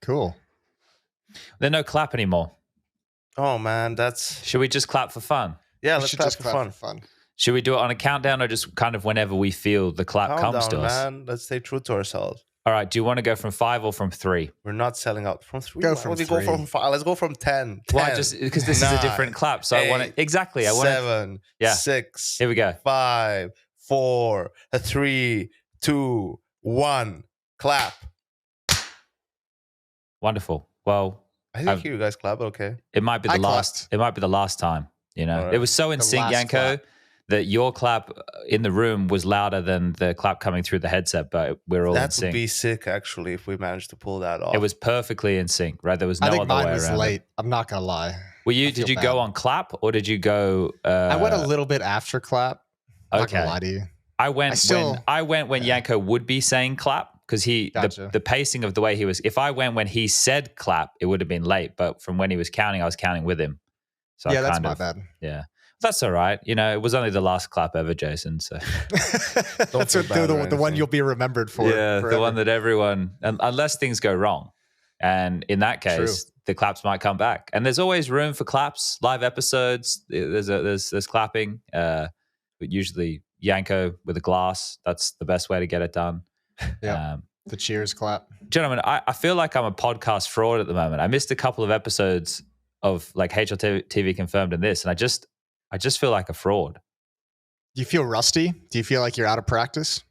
Cool. There's no clap anymore. Oh man, that's. Should we just clap for fun? Yeah, We let's should clap just for clap fun. for fun. Should we do it on a countdown or just kind of whenever we feel the clap comes to Countdown, us? man. Let's stay true to ourselves. All right. Do you want to go from 5 or from 3? We're not selling out from 3. Go Why from would we go 3. from 5? Let's go from 10. Why? 10, Just because this is a different clap. So I want it. Exactly. I want it. 7, Yeah. 6, Here we go. 5, 4, 3, 2, 1. Clap. Wonderful. Well, I didn't hear you guys clap. Okay. it might be the last. It might be the last time. You know, All it was so in The sync, last Yanko, clap. that your clap in the room was louder than the clap coming through the headset. But we're all in That would sync. be sick, actually, if we managed to pull that off. It was perfectly in sync, right? There was no I think other mine way was around late. it. I'm not gonna lie. Were you? I Did feel you go bad. on clap or did you go? I went a little bit after clap. I'm not Okay. gonna lie to you. I went when Yanko would be saying clap because Gotcha. the pacing of the way he was. If I went when he said clap, it would have been late. But from when he was counting, I was counting with him. So I Yeah, that's kind my of, bad. Yeah, that's all right. You know, it was only the last clap ever, Jason. So That's feel bad or the one anything. you'll be remembered for. yeah, the forever. one that everyone, unless things go wrong, and in that case, the claps might come back. And there's always room for claps. Live episodes, there's clapping. But usually Yanko with a glass. That's the best way to get it done. Yeah. The cheers clap. Gentlemen, I feel like I'm a podcast fraud at the moment. I missed a couple of episodes of like HLTV Confirmed and this, and I just feel like a fraud. Do you feel rusty? Do you feel like you're out of practice?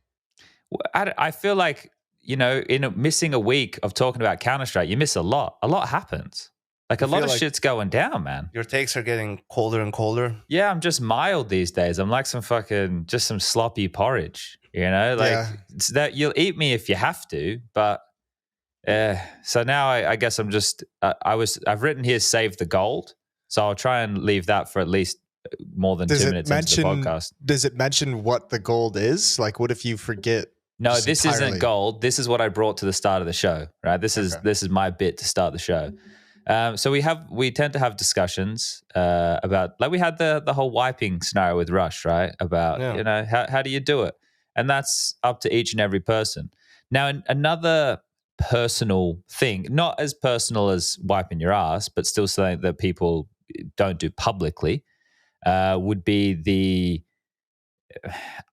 I feel like, you know, missing a week of talking about Counter-Strike, you miss a lot. A lot happens. Like a lot of shit's going down, man. Your takes are getting colder and colder. Yeah, I'm just mild these days. I'm like some sloppy porridge, you know? Like it's that you'll eat me if you have to, but so now I guess I'm just I've written here save the gold. So I'll try and leave that for at least more than 2 minutes into the podcast. Does it mention what the gold is? Like what if you forget? No, this isn't gold. This is what I brought to the start of the show, right? This is my bit to start the show. So we tend to have discussions about, like we had the whole wiping scenario with Rush, right? About you know how do you do it, and that's up to each and every person. Now another personal thing, not as personal as wiping your ass, but still something that people don't do publicly, would be the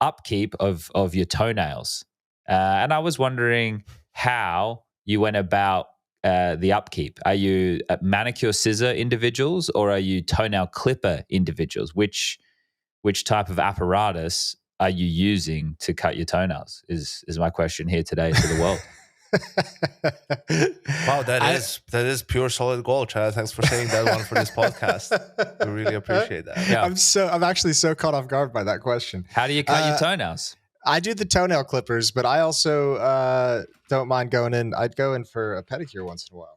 upkeep of your toenails. And I was wondering how you went about the upkeep. Are you manicure scissor individuals or are you toenail clipper individuals? Which type of apparatus are you using to cut your toenails is my question here today to the world. Wow, that is pure solid gold, Chad. Thanks for saying that one for this podcast. We really appreciate that. Yeah. I'm actually so caught off guard by that question. How do you cut your toenails? I do the toenail clippers, but I also don't mind going in. I'd go in for a pedicure once in a while.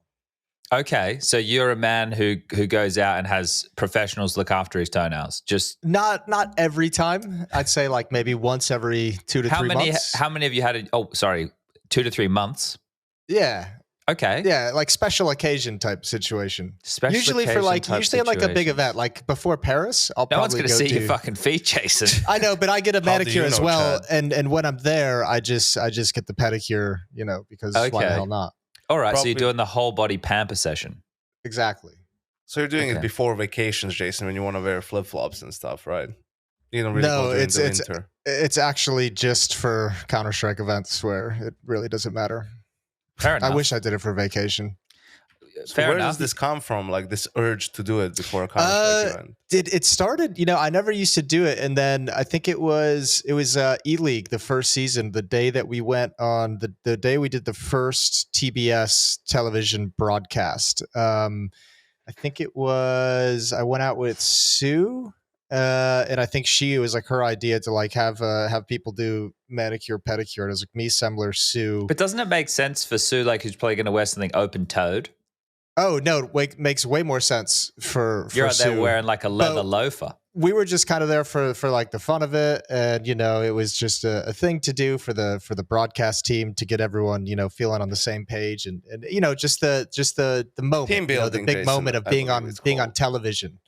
Okay, so you're a man who goes out and has professionals look after his toenails. Just not every time. I'd say like maybe once every 2 to 3 months. How many of you had 2 to 3 months? Yeah. Okay. Yeah, like special occasion type situation. Usually occasion on like a big event, like before Paris, I'll No one's probably going to go see your fucking feet, Jason. I know, but I get a How do manicure you as know, well, Chad? and when I'm there, I just get the pedicure, you know, because why the Okay. hell not? All right, so Probably- you're doing the whole body pamper session. Exactly. So you're doing Okay. it before vacations, Jason, when you want to wear flip flops and stuff, right? You don't really No, go during it's the winter. It's actually just for Counter-Strike events where it really doesn't matter. Fair enough. I wish I did it for vacation. So Fair where enough. does this come from? Like this urge to do it before a Counter-Strike event? It started, you know, I never used to do it, and then I think it was E-League the first season, the day that we went on the day we did the first TBS television broadcast. I think it was I went out with Sue, and I think it was like her idea to like have people do manicure pedicure. It was like me, Semler, Sue. But doesn't it make sense for Sue, like who's probably going to wear something open-toed? Oh no, makes way more sense for You're out there Sue. wearing like a leather loafer. we were just kind of there for like the fun of it, and it was just a thing to do for the broadcast team to get everyone feeling on the same page, and just the moment, team building, the big Jason, moment of being on television.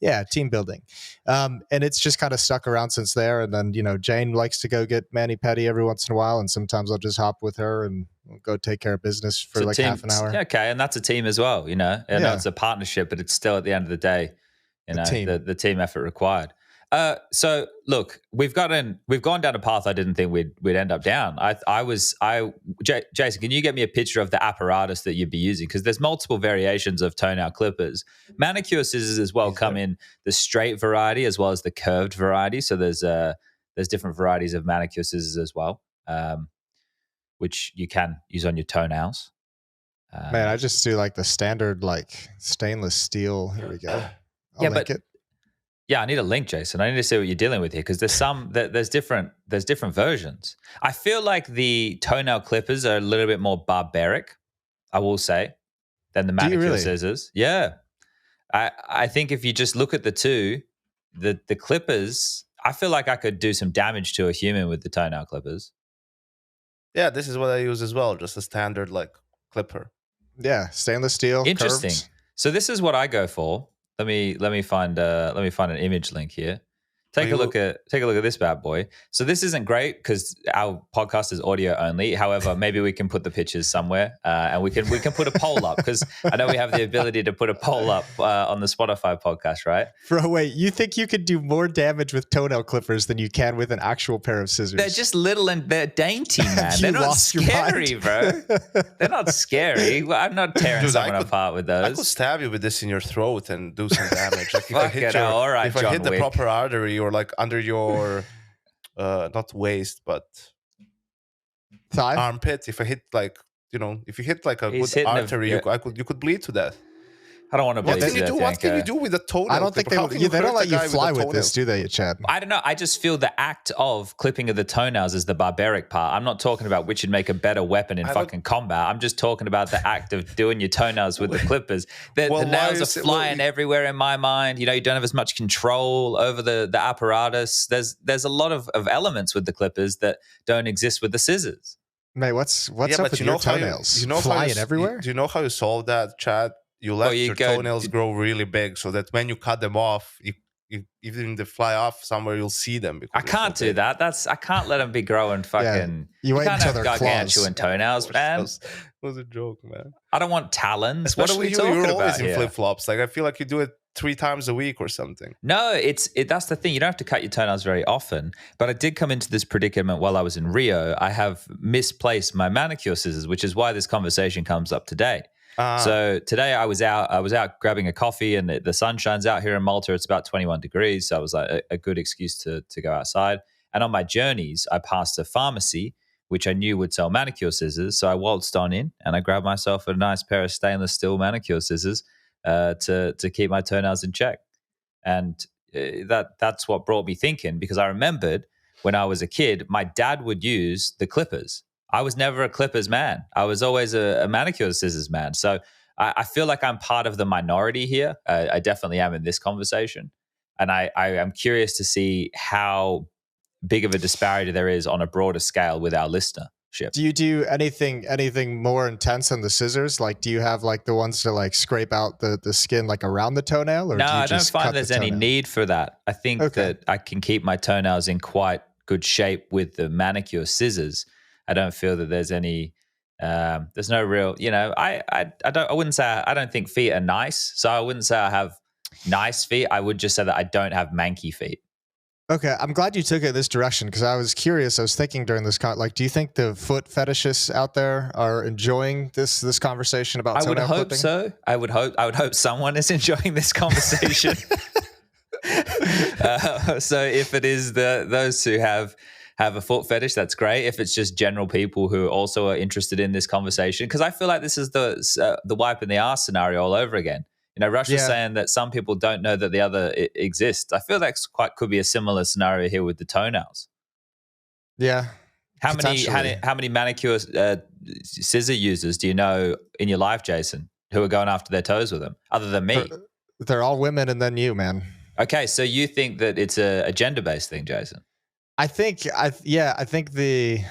Yeah, team building, and it's just kind of stuck around since there. And then Jane likes to go get mani-pedi every once in a while, and sometimes I'll just hop with her and we'll go take care of business for like half an hour. Okay, and that's a team as well. I know it's a partnership, but it's still at the end of the day. The team effort required. So look, we've gone down a path I didn't think we'd end up down. Jason, can you get me a picture of the apparatus that you'd be using? Because there's multiple variations of toenail clippers. Manicure scissors as well come in the straight variety as well as the curved variety. So there's different varieties of manicure scissors as well, which you can use on your toenails. Man, I just do like the standard like stainless steel. Here we go. Yeah, I need a link, Jason. I need to see what you're dealing with here because there's different versions. I feel like the toenail clippers are a little bit more barbaric, I will say, than the manicure scissors. Yeah, I think if you just look at the two, the clippers, I feel like I could do some damage to a human with the toenail clippers. Yeah, this is what I use as well, just a standard like clipper. Yeah, stainless steel. Interesting. Curved. So this is what I go for. Let me find an image link here. Take a look at this bad boy. So this isn't great because our podcast is audio only. However, maybe we can put the pictures somewhere and we can put a poll up because I know we have the ability to put a poll up on the Spotify podcast, right? Bro, wait, you think you could do more damage with toenail clippers than you can with an actual pair of scissors? They're just little and they're dainty, man. They're not scary, bro. They're not scary. I'm not tearing someone apart with those. I could stab you with this in your throat and do some damage. Like if I hit the proper artery or like under your not waist but thigh, armpit, if I hit like if you hit like a good artery, you could bleed to death. I don't want to bleed to death. What can you do with a toenail? I don't think they don't let you fly with this, do they, Chad? I don't know. I just feel the act of clipping of the toenails is the barbaric part. I'm not talking about which would make a better weapon in fucking combat. I'm just talking about the act of doing your toenails with the clippers. The nails are flying everywhere in my mind. You don't have as much control over the apparatus. There's a lot of elements with the clippers that don't exist with the scissors. Mate, what's up with your toenails? Flying everywhere? Do you know how you solve that, Chad? You let your toenails grow really big so that when you cut them off, even if they fly off somewhere, you'll see them. I can't do that. I can't let them be growing fucking. Yeah, you can't have gargantuan toenails, man. That was a joke, man. I don't want talons. Especially what are we talking you're about always in here? flip-flops. Like I feel like you do it 3 times a week or something. No, that's the thing. You don't have to cut your toenails very often. But I did come into this predicament while I was in Rio. I have misplaced my manicure scissors, which is why this conversation comes up today. So today I was out grabbing a coffee and the sun shines out here in Malta. It's about 21 degrees. So it was like a good excuse to go outside. And on my journeys, I passed a pharmacy, which I knew would sell manicure scissors. So I waltzed on in and I grabbed myself a nice pair of stainless steel manicure scissors to keep my toenails in check. And that's what brought me thinking, because I remembered when I was a kid, my dad would use the clippers. I was never a clippers man. I was always a manicure scissors man. So I feel like I'm part of the minority here. I definitely am in this conversation. And I am curious to see how big of a disparity there is on a broader scale with our listenership. Do you do anything more intense than the scissors? Like, do you have like the ones to like scrape out the skin like around the toenail? Or no, do you I don't find there's any need for that. I think that I can keep my toenails in quite good shape with the manicure scissors. I don't feel that there's any, there's no real, I wouldn't say, I don't think feet are nice. So I wouldn't say I have nice feet. I would just say that I don't have manky feet. Okay. I'm glad you took it this direction because I was curious. I was thinking during this, do you think the foot fetishists out there are enjoying this conversation about toenail clipping? I would hope so. I would hope someone is enjoying this conversation. So if it is those who have a foot fetish, that's great. If it's just general people who also are interested in this conversation, because I feel like this is the wipe in the arse scenario all over again. Rush was saying that some people don't know that the other exists. I feel that could be a similar scenario here with the toenails. Yeah. How many manicure scissor users do you know in your life, Jason, who are going after their toes with them, other than me? They're all women and then you, man. Okay, so you think that it's a gender-based thing, Jason? I think the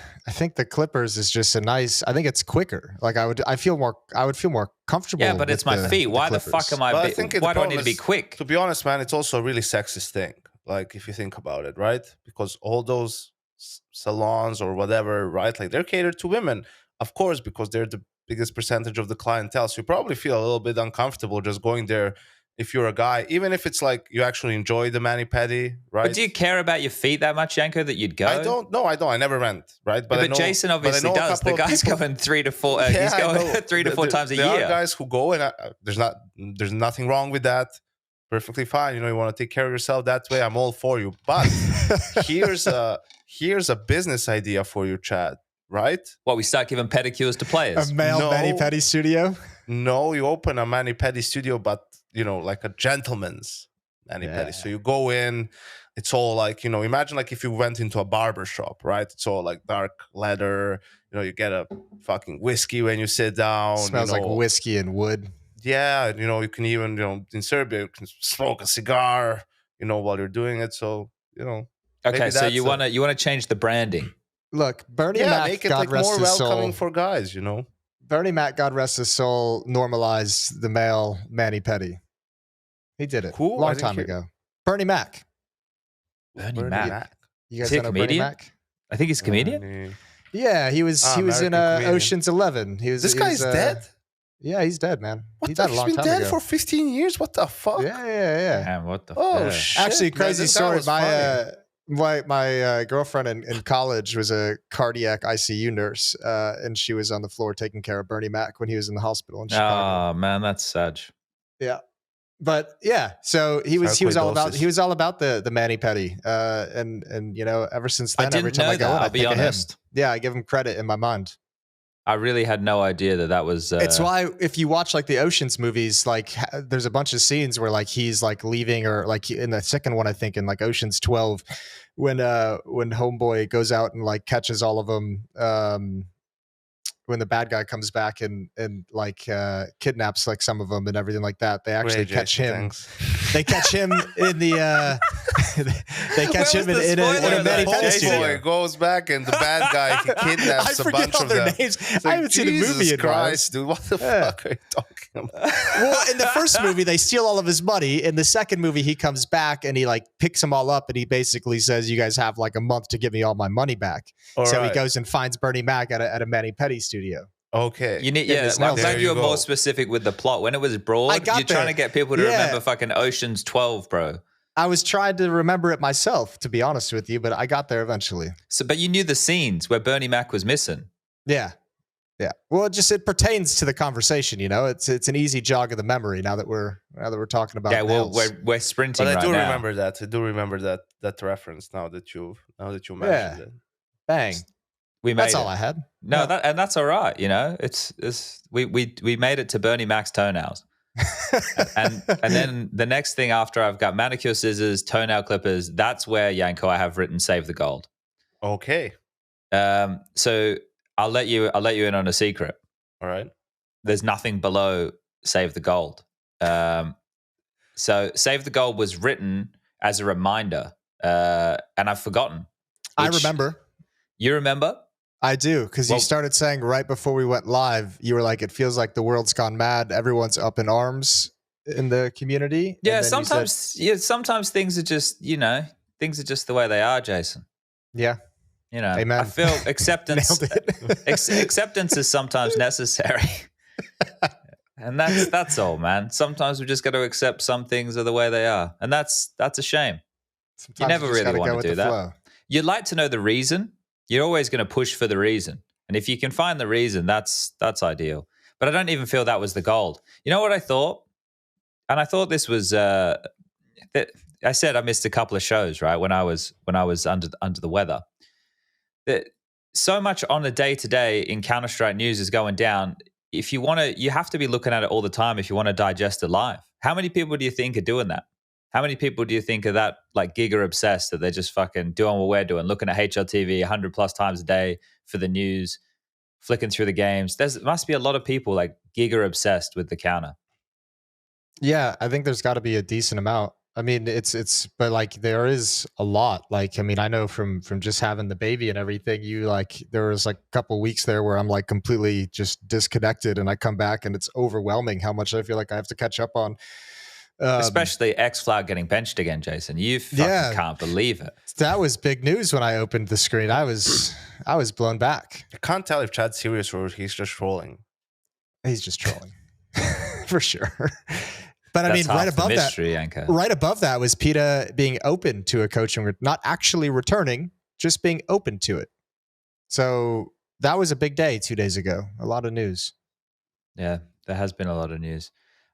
Clippers is just a nice. I think it's quicker. Like I would feel more comfortable. Yeah, but it's my feet. Why the fuck am I? But I think why do I need to be quick? To be honest, man, it's also a really sexist thing. Like if you think about it, right? Because all those salons or whatever, right? Like they're catered to women, of course, because they're the biggest percentage of the clientele. So you probably feel a little bit uncomfortable just going there. If you're a guy, even if it's like you actually enjoy the mani-pedi, right? But do you care about your feet that much, Yanko, that you'd go? I don't. No, I don't. I never went, right? But Jason obviously does. The guy's going 3 to 4. He's going 3 to 4 times a year. There are guys who go, and there's nothing wrong with that. Perfectly fine. You know, you want to take care of yourself that way. I'm all for you. But here's a business idea for you, Chad. Right? What, we start giving pedicures to players? A male mani-pedi studio? No, you open a mani-pedi studio, but like a gentleman's mani-pedi. So you go in, it's all like, imagine like if you went into a barber shop, right? It's all like dark leather. You get a fucking whiskey when you sit down. Smells like whiskey and wood. Yeah, you can even, in Serbia, you can smoke a cigar, while you're doing it. So, Okay, so you want to change the branding. Look, Bernie Mac, make it God like rest more his welcoming soul. for guys, Bernie Mac, God rest his soul, normalized the male mani-pedi. He did it long time ago. Bernie Mac. Bernie Mac. You guys know Bernie Mac? I think he's a comedian. Yeah, he was in Ocean's 11. This guy's dead? Yeah, he's dead, man. He died a long time ago. He's been dead for 15 years? What the fuck? Yeah. Damn, what the fuck? Shit. Actually, crazy story. My girlfriend in college was a cardiac ICU nurse, and she was on the floor taking care of Bernie Mac when he was in the hospital in Chicago. Oh man, that's sad. Yeah, but yeah, so he was all about the mani-pedi, and ever since then, every time I go in, I think of him. Yeah, I give him credit in my mind. I really had no idea that was. It's why if you watch like the Ocean's movies, like there's a bunch of scenes where like he's like leaving, or like in the second one, I think in like Ocean's 12, when Homeboy goes out and like catches all of them. When the bad guy comes back and like kidnaps like some of them and everything like that, they actually catch him. They catch him in the. They catch him in a mani-pedi studio. Homeboy goes back and the bad guy kidnaps a bunch of them. Names. Like, I haven't seen the movie in Christ, dude. What the fuck are you talking about? Well, in the first movie, they steal all of his money. In the second movie, he comes back and he like picks them all up and he basically says, "You guys have like a month to give me all my money back." He goes and finds Bernie Mac at a mani-pedi studio. Okay. You need, I'm glad you were more specific with the plot. When it was broad, you're trying to get people to remember fucking Ocean's 12, bro. I was trying to remember it myself, to be honest with you, but I got there eventually. But you knew the scenes where Bernie Mac was missing. Yeah. Well, it pertains to the conversation, It's an easy jog of the memory now that we're talking about. Yeah, well, we're sprinting. But I do remember that. I do remember that reference now that you mentioned it. Bang. That's all I had. No, that's all right. We made it to Bernie Mac's toenails. and then the next thing after I've got manicure scissors, toenail clippers, that's where, Yanko, I have written Save the Gold. Okay. So I'll let you in on a secret. All right. There's nothing below Save the Gold. So Save the Gold was written as a reminder, and I've forgotten. I remember. You remember? I do, because you started saying right before we went live, you were like, it feels like the world's gone mad. Everyone's up in arms in the community. Yeah, sometimes things are just, things are just the way they are, Jason. Yeah. Amen. I feel acceptance. Acceptance is sometimes necessary. And that's all, man. Sometimes we just got to accept some things are the way they are. And that's a shame. Sometimes you never really want to do that. Flow. You'd like to know the reason. You're always going to push for the reason. And if you can find the reason, that's ideal. But I don't even feel that was the gold. You know what I thought? And I thought this was I said I missed a couple of shows, right? When I was under the weather. That so much on the day-to-day in Counter-Strike news is going down. If you want to, you have to be looking at it all the time if you want to digest it live. How many people do you think are doing that? How many people do you think are that like giga obsessed that they're just fucking doing what we're doing, looking at HLTV 100 plus times a day for the news, flicking through the games? There must be a lot of people like giga obsessed with the counter. Yeah, I think there's got to be a decent amount. I mean, but like there is a lot. Like, I mean, I know from just having the baby and everything, there was like a couple weeks there where I'm like completely just disconnected, and I come back and it's overwhelming how much I feel like I have to catch up on. Especially X-Flag getting benched again, Jason. You fucking can't believe it. That was big news when I opened the screen. I was blown back. I can't tell if Chad's serious or he's just trolling. He's just trolling. For sure. But That's I mean, right above mystery, that, Anchor. right above that was PETA being open to a coaching, not actually returning, just being open to it. So that was a big day 2 days ago. A lot of news. Yeah, there has been a lot of news.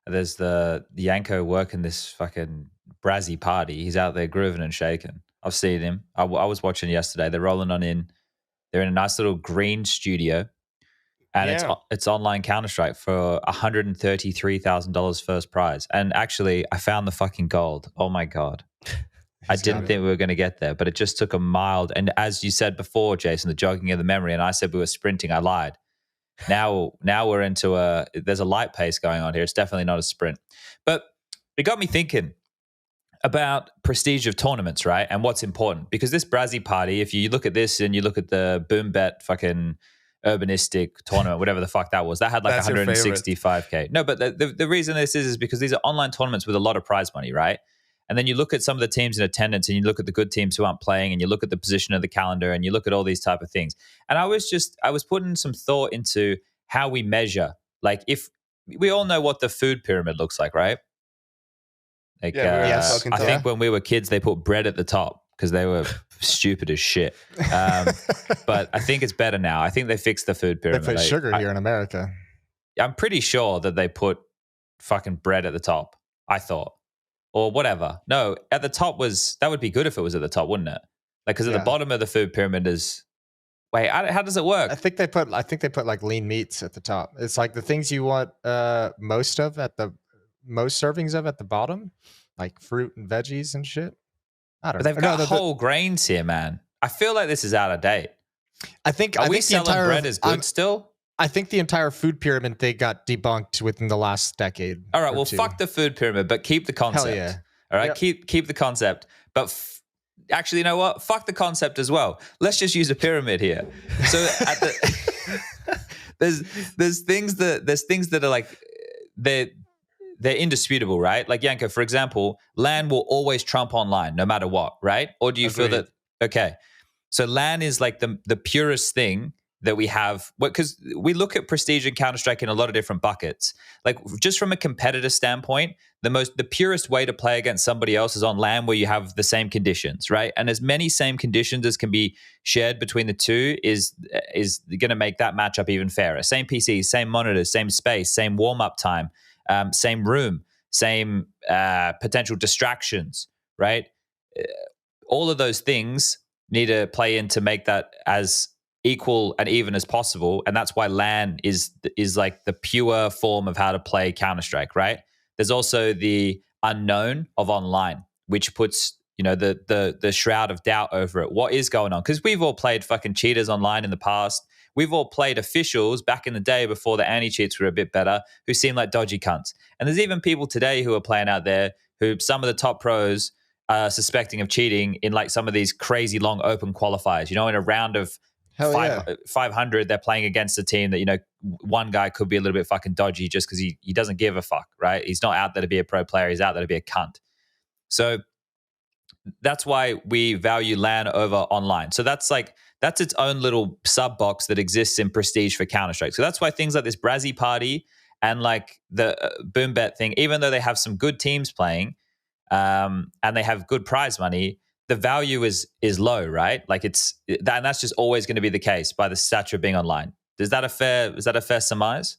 There's the Yanko working this fucking Brazzy party. He's out there grooving and shaking. I've seen him. I was watching yesterday. They're rolling on in. They're in a nice little green studio. And it's online Counter-Strike for $133,000 first prize. And actually, I found the fucking gold. Oh my God. I didn't think we were going to get there, but it just took a mild. And as you said before, Jason, the jogging of the memory, and I said we were sprinting, I lied. Now we're into there's a light pace going on here. It's definitely not a sprint. But it got me thinking about prestige of tournaments, right? And what's important. Because this Brazzy party, if you look at this and you look at the Boom Bet fucking urbanistic tournament, whatever the fuck that was, that had like 165K. No, but the reason this is because these are online tournaments with a lot of prize money, right? And then you look at some of the teams in attendance and you look at the good teams who aren't playing and you look at the position of the calendar and you look at all these type of things. And I was putting some thought into how we measure. Like, if we all know what the food pyramid looks like, right? Like, I think when we were kids, they put bread at the top because they were stupid as shit. But I think it's better now. I think they fixed the food pyramid. They put sugar here in America. I'm pretty sure that they put fucking bread at the top, I thought. Or whatever. No, at the top that would be good if it was at the top, wouldn't it? Like, because at the bottom of the food pyramid is, wait, how does it work? I think they put like lean meats at the top. It's like the things you want most servings of at the bottom, like fruit and veggies and shit. I don't know. But they've got whole grains here, man. I feel like this is out of date. I think we selling bread as good still? I think the entire food pyramid thing got debunked within the last decade. All right, well, fuck the food pyramid, but keep the concept. Hell yeah. All right, keep the concept. But actually, you know what? Fuck the concept as well. Let's just use a pyramid here. So there's things that are like they're indisputable, right? Like, Yanko, for example, LAN will always trump online no matter what, right? Or do you feel that, okay, so LAN is like the purest thing that we have, because we look at prestige and Counter-Strike in a lot of different buckets. Like, just from a competitor standpoint, the purest way to play against somebody else is on LAN, where you have the same conditions, right? And as many same conditions as can be shared between the two is going to make that matchup even fairer. Same PCs, same monitors, same space, same warm-up time, same room, same potential distractions, right? All of those things need to play in to make that as equal and even as possible. And that's why LAN is like the pure form of how to play Counter-Strike, right? There's also the unknown of online, which puts, the shroud of doubt over it. What is going on? Because we've all played fucking cheaters online in the past. We've all played officials back in the day before the anti-cheats were a bit better, who seem like dodgy cunts. And there's even people today who are playing out there who some of the top pros are suspecting of cheating in like some of these crazy long open qualifiers. In a round of 500, they're playing against a team that, one guy could be a little bit fucking dodgy just because he doesn't give a fuck, right? He's not out there to be a pro player. He's out there to be a cunt. So that's why we value LAN over online. So that's its own little sub box that exists in prestige for Counter-Strike. So that's why things like this Brazzy party and like the Boom Bet thing, even though they have some good teams playing and they have good prize money, the value is low, right? Like and that's just always going to be the case by the stature of being online. Is that a fair surmise?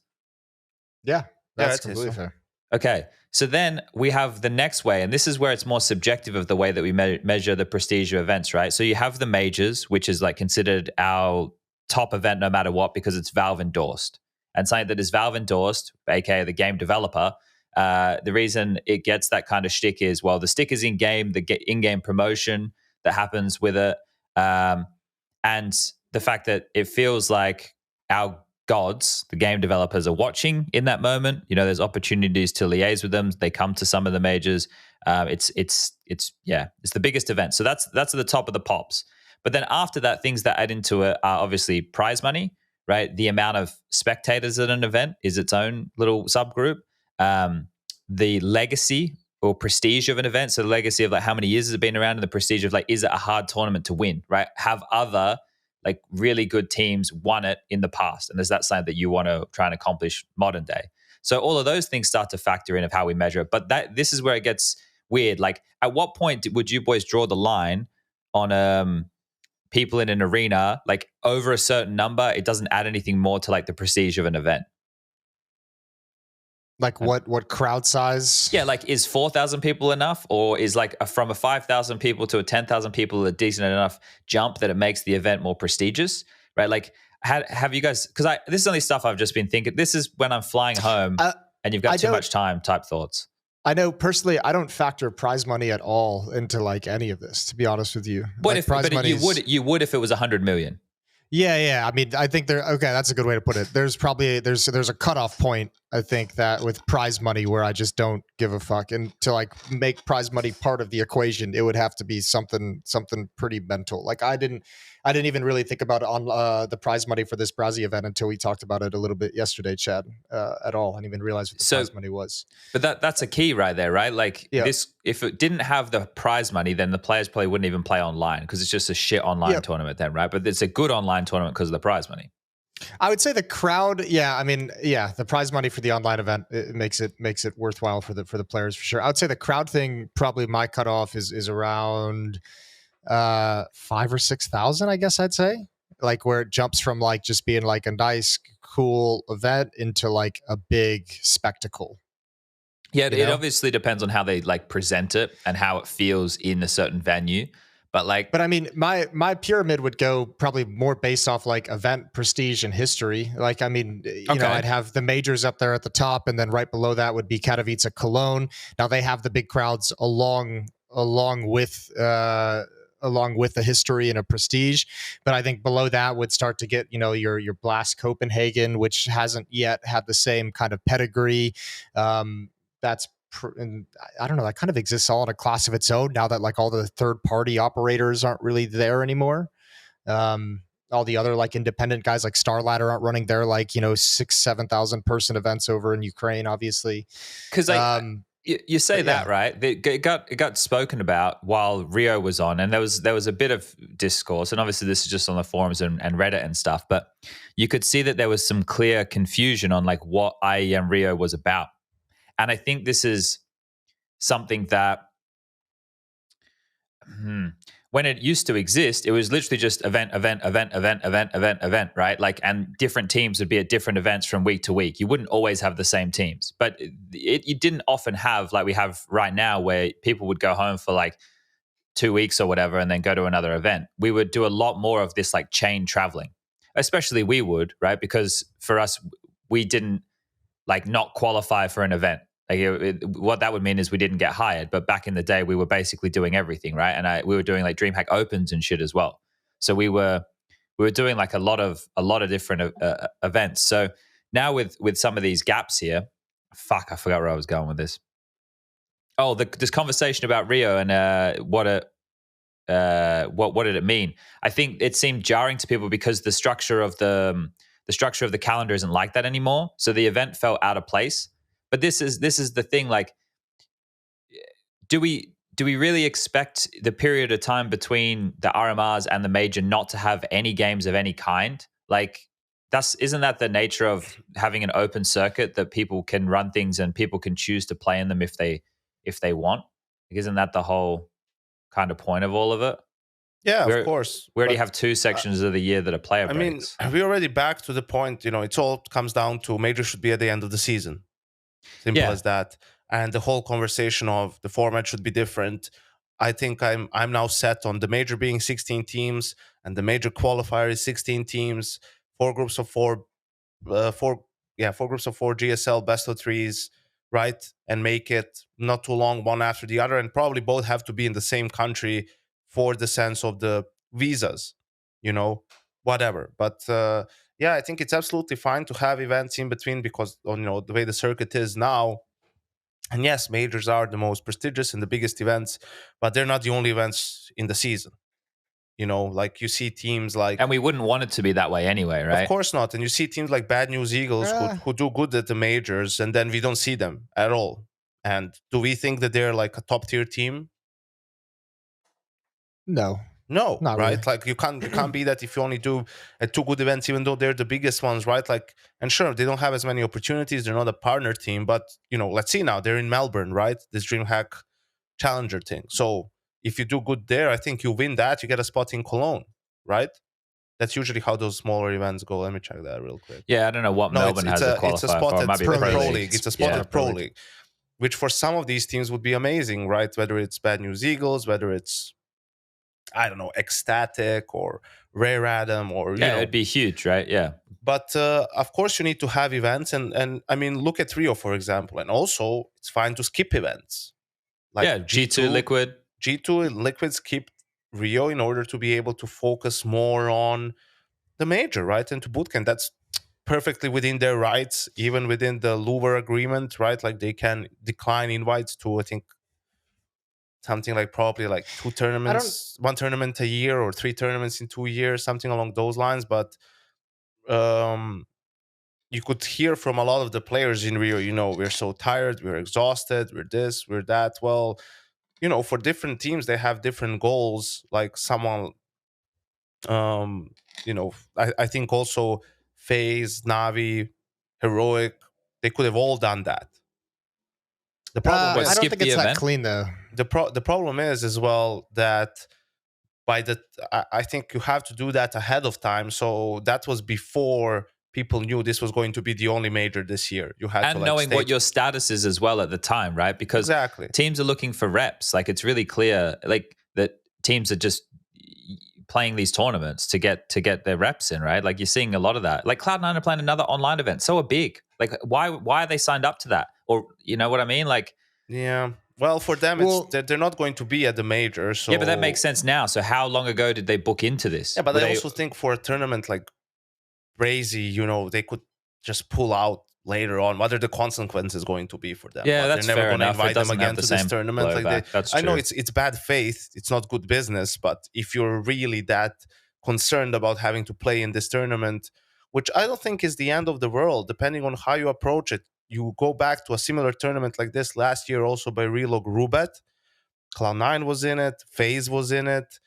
Yeah, that's completely fair. Okay, so then we have the next way, and this is where it's more subjective of the way that we measure the prestige of events, right? So you have the majors, which is like considered our top event no matter what because it's Valve endorsed. And something that is Valve endorsed, aka the game developer, the reason it gets that kind of shtick is, well, the stick is in-game, the in-game promotion that happens with it, and the fact that it feels like our gods, the game developers, are watching in that moment. You know, there's opportunities to liaise with them. They come to some of the majors. It's the biggest event. So that's at the top of the pops. But then after that, things that add into it are obviously prize money, right? The amount of spectators at an event is its own little subgroup. The legacy or prestige of an event. So the legacy of like how many years has it been around, and the prestige of like, is it a hard tournament to win, right? Have other like really good teams won it in the past? And is that something that you want to try and accomplish modern day? So all of those things start to factor in of how we measure it. But this is where it gets weird. Like, at what point would you boys draw the line on people in an arena, like over a certain number, it doesn't add anything more to like the prestige of an event? Like what crowd size? Yeah, like is 4,000 people enough, or is like from a 5,000 people to a 10,000 people a decent enough jump that it makes the event more prestigious, right? Like, have you guys? Because this is only stuff I've just been thinking. This is when I'm flying home and you've got too much time type thoughts. I know personally, I don't factor prize money at all into like any of this, to be honest with you. But like you would if it was 100 million. Yeah. I mean, I think that's a good way to put it. There's a cutoff point, I think, that with prize money where I just don't give a fuck. And to like make prize money part of the equation, it would have to be something pretty mental. Like I didn't even really think about on the prize money for this Brazzy event until we talked about it a little bit yesterday, Chad, at all. I didn't even realize what the prize money was. But that's a key right there, right? Like this, if it didn't have the prize money, then the players probably wouldn't even play online because it's just a shit online tournament then, right? But it's a good online tournament because of the prize money. I would say the crowd, the prize money for the online event, it makes it worthwhile for the players for sure. I would say the crowd thing, probably my cutoff is around 5,000 or 6,000, I guess I'd say. Like where it jumps from like just being like a nice, cool event into like a big spectacle. Yeah, it obviously depends on how they like present it and how it feels in a certain venue. But I mean, my pyramid would go probably more based off like event prestige and history. Like, I mean, you know, I'd have the majors up there at the top, and then right below that would be Katowice, Cologne. Now they have the big crowds along with the history and a prestige, but I think below that would start to get, you know, your Blast Copenhagen, which hasn't yet had the same kind of pedigree. And I don't know, that kind of exists all in a class of its own now that like all the third party operators aren't really there anymore. All the other like independent guys like Starladder aren't running their like, you know, 6,000-7,000 person events over in Ukraine, obviously. Because you say that, right? It got spoken about while Rio was on, and there was a bit of discourse, and obviously this is just on the forums and Reddit and stuff, but you could see that there was some clear confusion on like what IEM Rio was about. And I think this is something that when it used to exist, it was literally just event, right? Like, and different teams would be at different events from week to week. You wouldn't always have the same teams, but you didn't often have like we have right now where people would go home for like 2 weeks or whatever and then go to another event. We would do a lot more of this like chain traveling, especially we would, right? Because for us, we didn't like not qualify for an event. Like what that would mean is we didn't get hired. But back in the day, we were basically doing everything, right? And we were doing like DreamHack Opens and shit as well. So we were doing like a lot of different events. So now with some of these gaps here, fuck, I forgot where I was going with this. Oh, this conversation about Rio and what did it mean? I think it seemed jarring to people because the structure of the calendar isn't like that anymore. So the event felt out of place. But this is the thing. Like, do we really expect the period of time between the RMRs and the major not to have any games of any kind? Like, isn't that the nature of having an open circuit that people can run things and people can choose to play in them if they want? Like, isn't that the whole kind of point of all of it? Yeah, of course. We already have 2 sections of the year that are player breaks. I mean, we're already back to the point, you know, it all comes down to major should be at the end of the season. Simple as that. And the whole conversation of the format should be different. I think I'm now set on the major being 16 teams and the major qualifier is 16 teams, 4 groups of 4 GSL best of 3s, right? And make it not too long one after the other, and probably both have to be in the same country for the sense of the visas, you know, whatever. But yeah, I think it's absolutely fine to have events in between because the way the circuit is now. And yes, majors are the most prestigious and the biggest events, but they're not the only events in the season. Like you see teams like, and we wouldn't want it to be that way anyway, right? Of course not. And you see teams like Bad News Eagles who do good at the majors, and then we don't see them at all. And do we think that they're like a top tier team? No, right? Really. Like you can't be that if you only do two good events, even though they're the biggest ones, right? Like, and sure, they don't have as many opportunities. They're not a partner team, but let's see now they're in Melbourne, right? This DreamHack Challenger thing. So if you do good there, I think you win that. You get a spot in Cologne, right? That's usually how those smaller events go. Let me check that real quick. Yeah, I don't know what Melbourne has to qualify it's a spot for. It might be Pro League. It's a spot at Pro League. League, which for some of these teams would be amazing, right? Whether it's Bad News Eagles, whether it's, I don't know, Ecstatic or Rare Adam, or it'd be huge, right? Yeah. But of course, you need to have events, and I mean, look at Rio, for example, and also it's fine to skip events. Like G2 Liquid. G2 and Liquid skipped Rio in order to be able to focus more on the major, right? And to bootcamp. That's perfectly within their rights, even within the Louvre agreement, right? Like they can decline invites to, I think, something like probably like 2 tournaments, 1 tournament a year or 3 tournaments in 2 years, something along those lines. But you could hear from a lot of the players in Rio, we're so tired, we're exhausted, we're this, we're that. Well, for different teams, they have different goals. Like someone, I think also FaZe, Navi, Heroic, they could have all done that. The problem I don't think it's that clean though. The problem is as well that I think you have to do that ahead of time. So that was before people knew this was going to be the only major this year. You had and to knowing what your status is as well at the time, right? Because teams are looking for reps. Like it's really clear, like that teams are just playing these tournaments to get their reps in, right? Like you're seeing a lot of that. Like Cloud9 are playing another online event, so are Big. Like why are they signed up to that? Or you know what I mean? Like yeah. Well, for them, they're not going to be at the major. So yeah, but that makes sense now. So how long ago did they book into this? Yeah, but I also think for a tournament like Crazy, they could just pull out later on. What are the consequences going to be for them? Yeah, that's they're never going to invite them again to this tournament. Like I know it's bad faith. It's not good business. But if you're really that concerned about having to play in this tournament, which I don't think is the end of the world, depending on how you approach it. You go back to a similar tournament like this last year, also by Relog Rubet. Cloud9 was in it, FaZe was in it,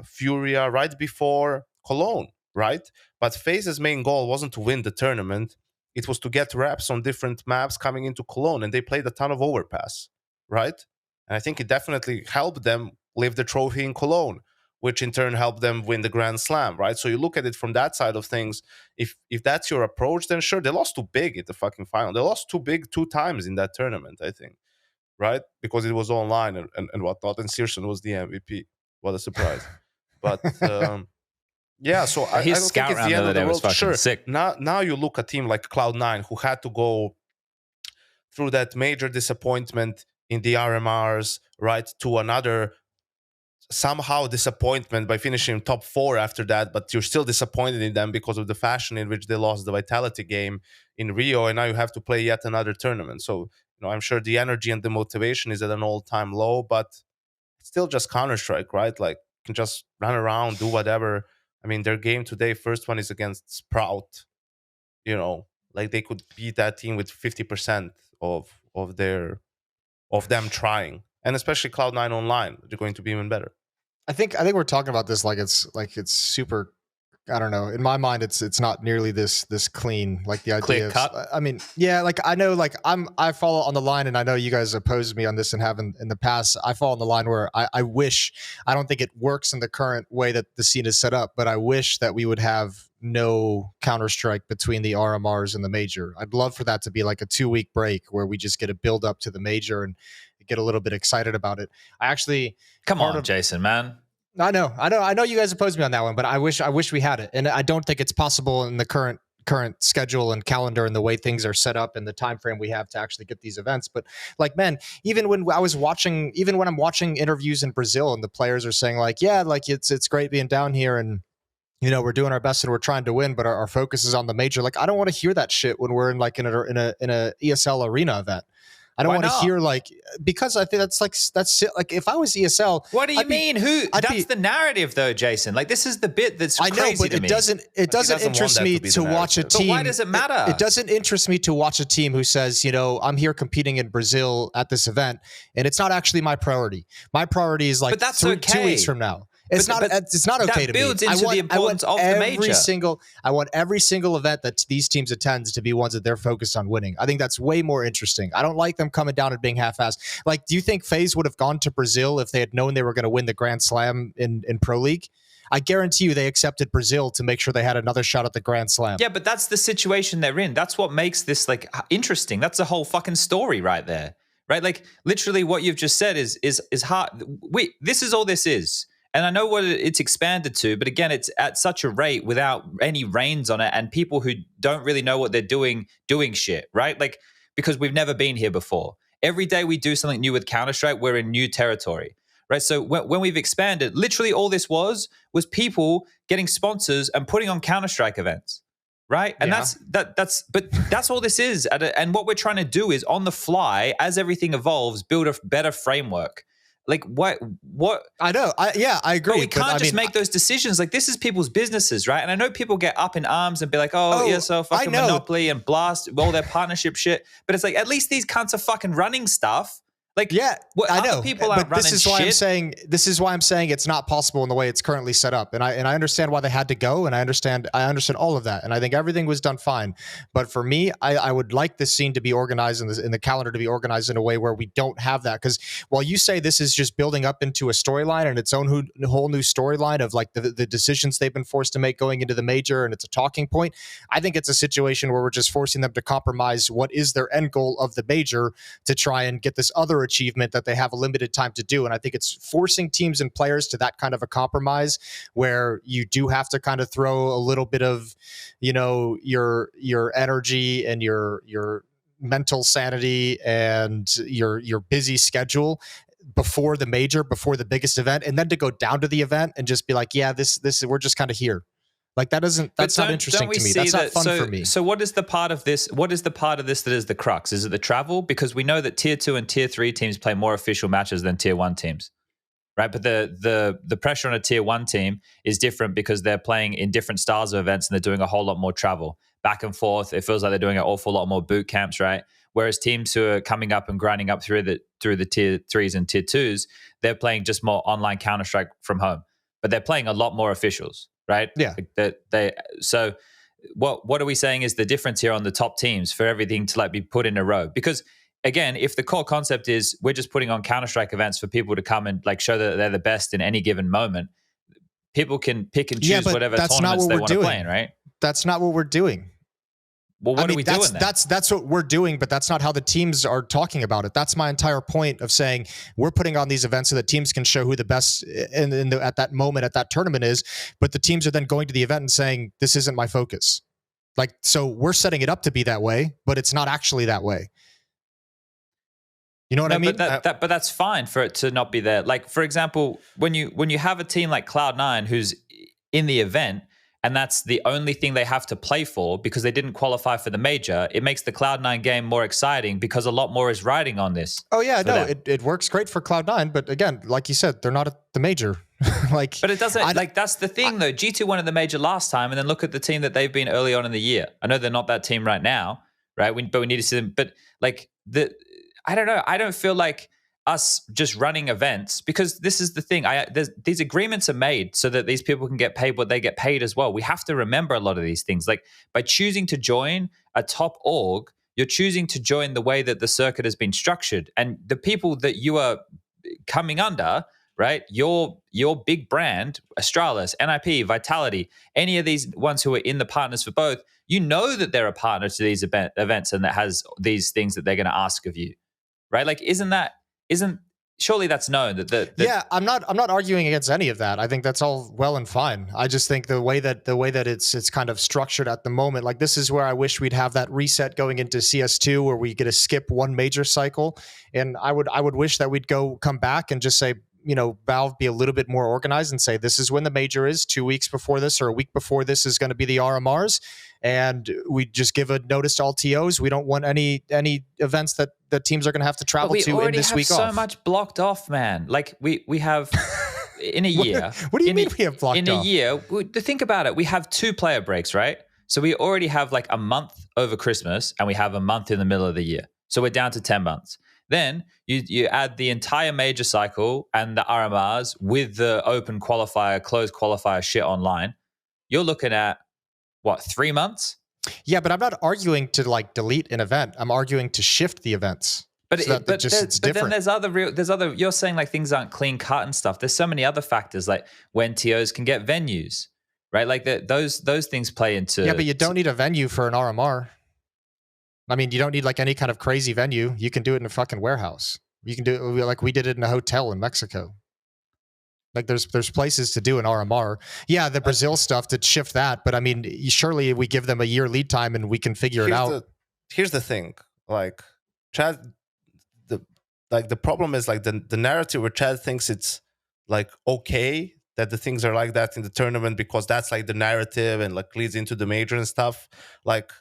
Furia right before Cologne, right? But FaZe's main goal wasn't to win the tournament. It was to get reps on different maps coming into Cologne, and they played a ton of Overpass, right? And I think it definitely helped them lift the trophy in Cologne, which in turn helped them win the Grand Slam, right? So you look at it from that side of things. If that's your approach, then sure, they lost to Big in the fucking final. They lost to Big 2 times in that tournament, I think, right? Because it was online and whatnot, and Searson was the MVP. What a surprise. But yeah, so I don't think it's the end of the world. Sure, sick. Now you look at a team like Cloud9 who had to go through that major disappointment in the RMRs, right, to another somehow disappointment by finishing top 4 after that, but you're still disappointed in them because of the fashion in which they lost the Vitality game in Rio, and now you have to play yet another tournament. So, I'm sure the energy and the motivation is at an all-time low, but it's still just Counter-Strike, right? Like, you can just run around, do whatever. I mean, their game today, first one is against Sprout. Like they could beat that team with 50% of them trying. And especially Cloud9 online, they're going to be even better. I think we're talking about this like it's super. I don't know. In my mind, it's not nearly this clean. Like the idea clear cut. I mean, yeah. Like I know, like I follow on the line, and I know you guys opposed me on this and have in the past. I fall on the line where I wish. I don't think it works in the current way that the scene is set up, but I wish that we would have no Counter-Strike between the RMRs and the major. I'd love for that to be like a 2-week break where we just get a build up to the major and get a little bit excited about it. I actually come on, Jason, man. I know you guys opposed me on that one, but I wish we had it. And I don't think it's possible in the current schedule and calendar and the way things are set up and the time frame we have to actually get these events. But like, man, even when I'm watching interviews in Brazil and the players are saying like, yeah, like it's great being down here and we're doing our best and we're trying to win, but our focus is on the major. Like, I don't want to hear that shit when we're in like in a ESL arena event. I don't want to hear because I think that's it. Like, if I was ESL, what do you mean? That's the narrative though, Jason. Like, this is the bit that's crazy. I know, but it doesn't interest me to watch a team. But why does it matter? It doesn't interest me to watch a team who says, I'm here competing in Brazil at this event, and it's not actually my priority. My priority is like 2 weeks from now. It's not okay to me. That builds into the importance of the major. I want every single event that these teams attend to be ones that they're focused on winning. I think that's way more interesting. I don't like them coming down and being half-assed. Like, do you think FaZe would have gone to Brazil if they had known they were going to win the Grand Slam in Pro League? I guarantee you they accepted Brazil to make sure they had another shot at the Grand Slam. Yeah, but that's the situation they're in. That's what makes this like interesting. That's the whole fucking story right there. Right? Like, literally what you've just said is hard. This is all this is. And I know what it's expanded to, but again, it's at such a rate without any reins on it, and people who don't really know what they're doing shit, right? Like, because we've never been here before. Every day we do something new with Counter-Strike, we're in new territory, right? So when we've expanded, literally all this was people getting sponsors and putting on Counter-Strike events, right? And that's all this is. And what we're trying to do is on the fly, as everything evolves, build a better framework. Like, what? I know. I agree. But we can't just make those decisions. Like, this is people's businesses, right? And I know people get up in arms and be like, so fucking Monopoly and blast all their partnership shit. But it's like, at least these cunts are fucking running stuff. Like, I know. People aren't running this is why I'm saying it's not possible in the way it's currently set up. And I understand why they had to go, and I understand all of that. And I think everything was done fine. But for me, I would like this scene to be organized in the calendar to be organized in a way where we don't have that. Because while you say this is just building up into a storyline and its own whole new storyline of like the decisions they've been forced to make going into the major, and it's a talking point, I think it's a situation where we're just forcing them to compromise what is their end goal of the major to try and get this other achievement that they have a limited time to do. And I think it's forcing teams and players to that kind of a compromise where you do have to kind of throw a little bit of, your energy and your mental sanity and your busy schedule before the major, before the biggest event, and then to go down to the event and just be like, this we're just kind of here. Like, that's not interesting to me. That's not fun for me. So what is the part of this? What is the part of this that is the crux? Is it the travel? Because we know that tier 2 and tier 3 teams play more official matches than tier 1 teams, right? But the pressure on a tier 1 team is different because they're playing in different styles of events and they're doing a whole lot more travel back and forth. It feels like they're doing an awful lot more boot camps, right? Whereas teams who are coming up and grinding up through the tier 3s and tier 2s, they're playing just more online Counter-Strike from home, but they're playing a lot more officials. Right? Yeah. So what are we saying is the difference here on the top teams for everything to like be put in a row? Because again, if the core concept is we're just putting on Counter-Strike events for people to come and like show that they're the best in any given moment, people can pick and choose whatever tournaments they want to play in, right? That's not what we're doing. Well, what are we doing then? That's what we're doing, but that's not how the teams are talking about it. That's my entire point of saying we're putting on these events so that teams can show who the best at that moment at that tournament is. But the teams are then going to the event and saying, this isn't my focus. Like, so we're setting it up to be that way, but it's not actually that way. You know what I mean? But that's fine for it to not be there. Like, for example, when you have a team like Cloud9 who's in the event, and that's the only thing they have to play for because they didn't qualify for the major, it makes the Cloud9 game more exciting because a lot more is riding on this. Oh, yeah, no, it works great for Cloud9, but again, like you said, they're not at the major. But it doesn't, that's the thing, though. G2 won at the major last time, and then look at the team that they've been early on in the year. I know they're not that team right now, right? But we need to see them. But, like, I don't know. I don't feel like us just running events, because this is the thing. These agreements are made so that these people can get paid what they get paid as well. We have to remember a lot of these things. Like, by choosing to join a top org, you're choosing to join the way that the circuit has been structured. And the people that you are coming under, right? Your big brand, Astralis, NIP, Vitality, any of these ones who are in the partners for both, you know that they're a partner to these events and that has these things that they're going to ask of you, right? Like, surely that's known that yeah, I'm not arguing against any of that. I think that's all well and fine. I just think the way that it's kind of structured at the moment, like, this is where I wish we'd have that reset going into CS2 where we get to skip one major cycle. And I would wish that we'd come back and just say, Valve be a little bit more organized and say, this is when the major is, 2 weeks before this or a week before this is going to be the RMRs. And we just give a notice to all TOs. We don't want any events that the teams are going to have to travel to in this week off. We already have so much blocked off, man. Like we have in a year. What do you mean we have blocked off? In a year, think about it. We have 2 player breaks, right? So we already have like a month over Christmas and we have a month in the middle of the year. So we're down to 10 months. Then you add the entire major cycle and the RMRs with the open qualifier, closed qualifier shit online. You're looking at, what, 3 months? Yeah, but I'm not arguing to like delete an event. I'm arguing to shift the events. But then there's other. You're saying like things aren't clean cut and stuff. There's so many other factors like when TOs can get venues, right? Like those things play into. Yeah, but you don't need a venue for an RMR. I mean, you don't need like any kind of crazy venue. You can do it in a fucking warehouse. You can do it like we did it in a hotel in Mexico. Like there's places to do an RMR. Yeah, the Brazil stuff to shift that, but I mean, surely we give them a year lead time and we can figure it out. Here's the thing, like Chad, the problem is like the narrative where Chad thinks it's like okay that the things are like that in the tournament because that's like the narrative and like leads into the major and stuff. Like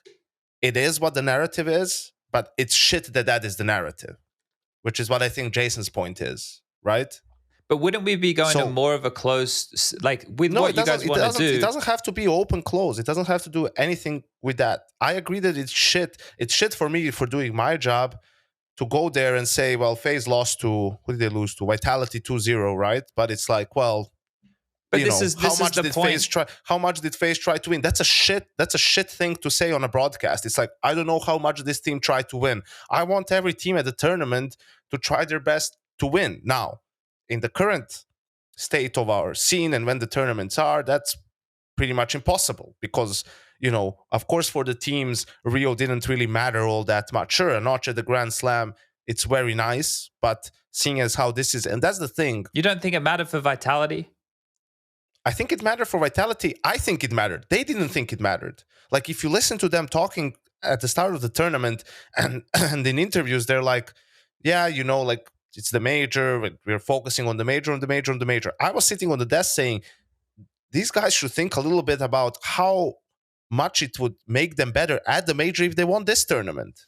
it is what the narrative is, but it's shit that is the narrative, which is what I think Jason's point is, right? But wouldn't we be going to more of a closed, like with what you guys want to do? It doesn't have to be open, close. It doesn't have to do anything with that. I agree that it's shit. It's shit for me for doing my job to go there and say, well, FaZe lost to, who did they lose to? Vitality 2-0, right? But it's like, well, but how much did FaZe try to win? That's a shit thing to say on a broadcast. It's like, I don't know how much this team tried to win. I want every team at the tournament to try their best to win. Now, in the current state of our scene and when the tournaments are, that's pretty much impossible because, of course, for the teams, Rio didn't really matter all that much. Sure, a notch at the Grand Slam, it's very nice, but seeing as how this is, and that's the thing. You don't think it mattered for Vitality? I think it mattered for Vitality. I think it mattered. They didn't think it mattered. Like, if you listen to them talking at the start of the tournament and in interviews, they're like, yeah, like, it's the major. We're focusing on the major, on the major, on the major. I was sitting on the desk saying, these guys should think a little bit about how much it would make them better at the major if they won this tournament,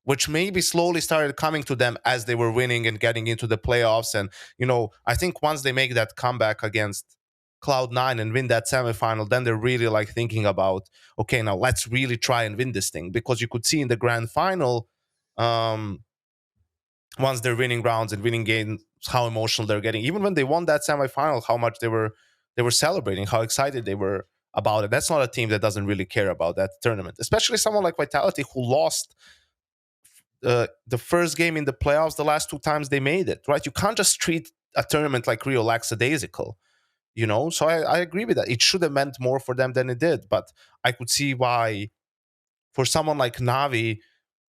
which maybe slowly started coming to them as they were winning and getting into the playoffs. And, I think once they make that comeback against Cloud9 and win that semifinal, then they're really like thinking about, okay, now let's really try and win this thing. Because you could see in the grand final, once they're winning rounds and winning games, how emotional they're getting. Even when they won that semifinal, how much they were celebrating, how excited they were about it. That's not a team that doesn't really care about that tournament, especially someone like Vitality who lost the first game in the playoffs the last 2 times they made it, right? You can't just treat a tournament like Rio lackadaisical, So I agree with that. It should have meant more for them than it did, but I could see why for someone like Navi,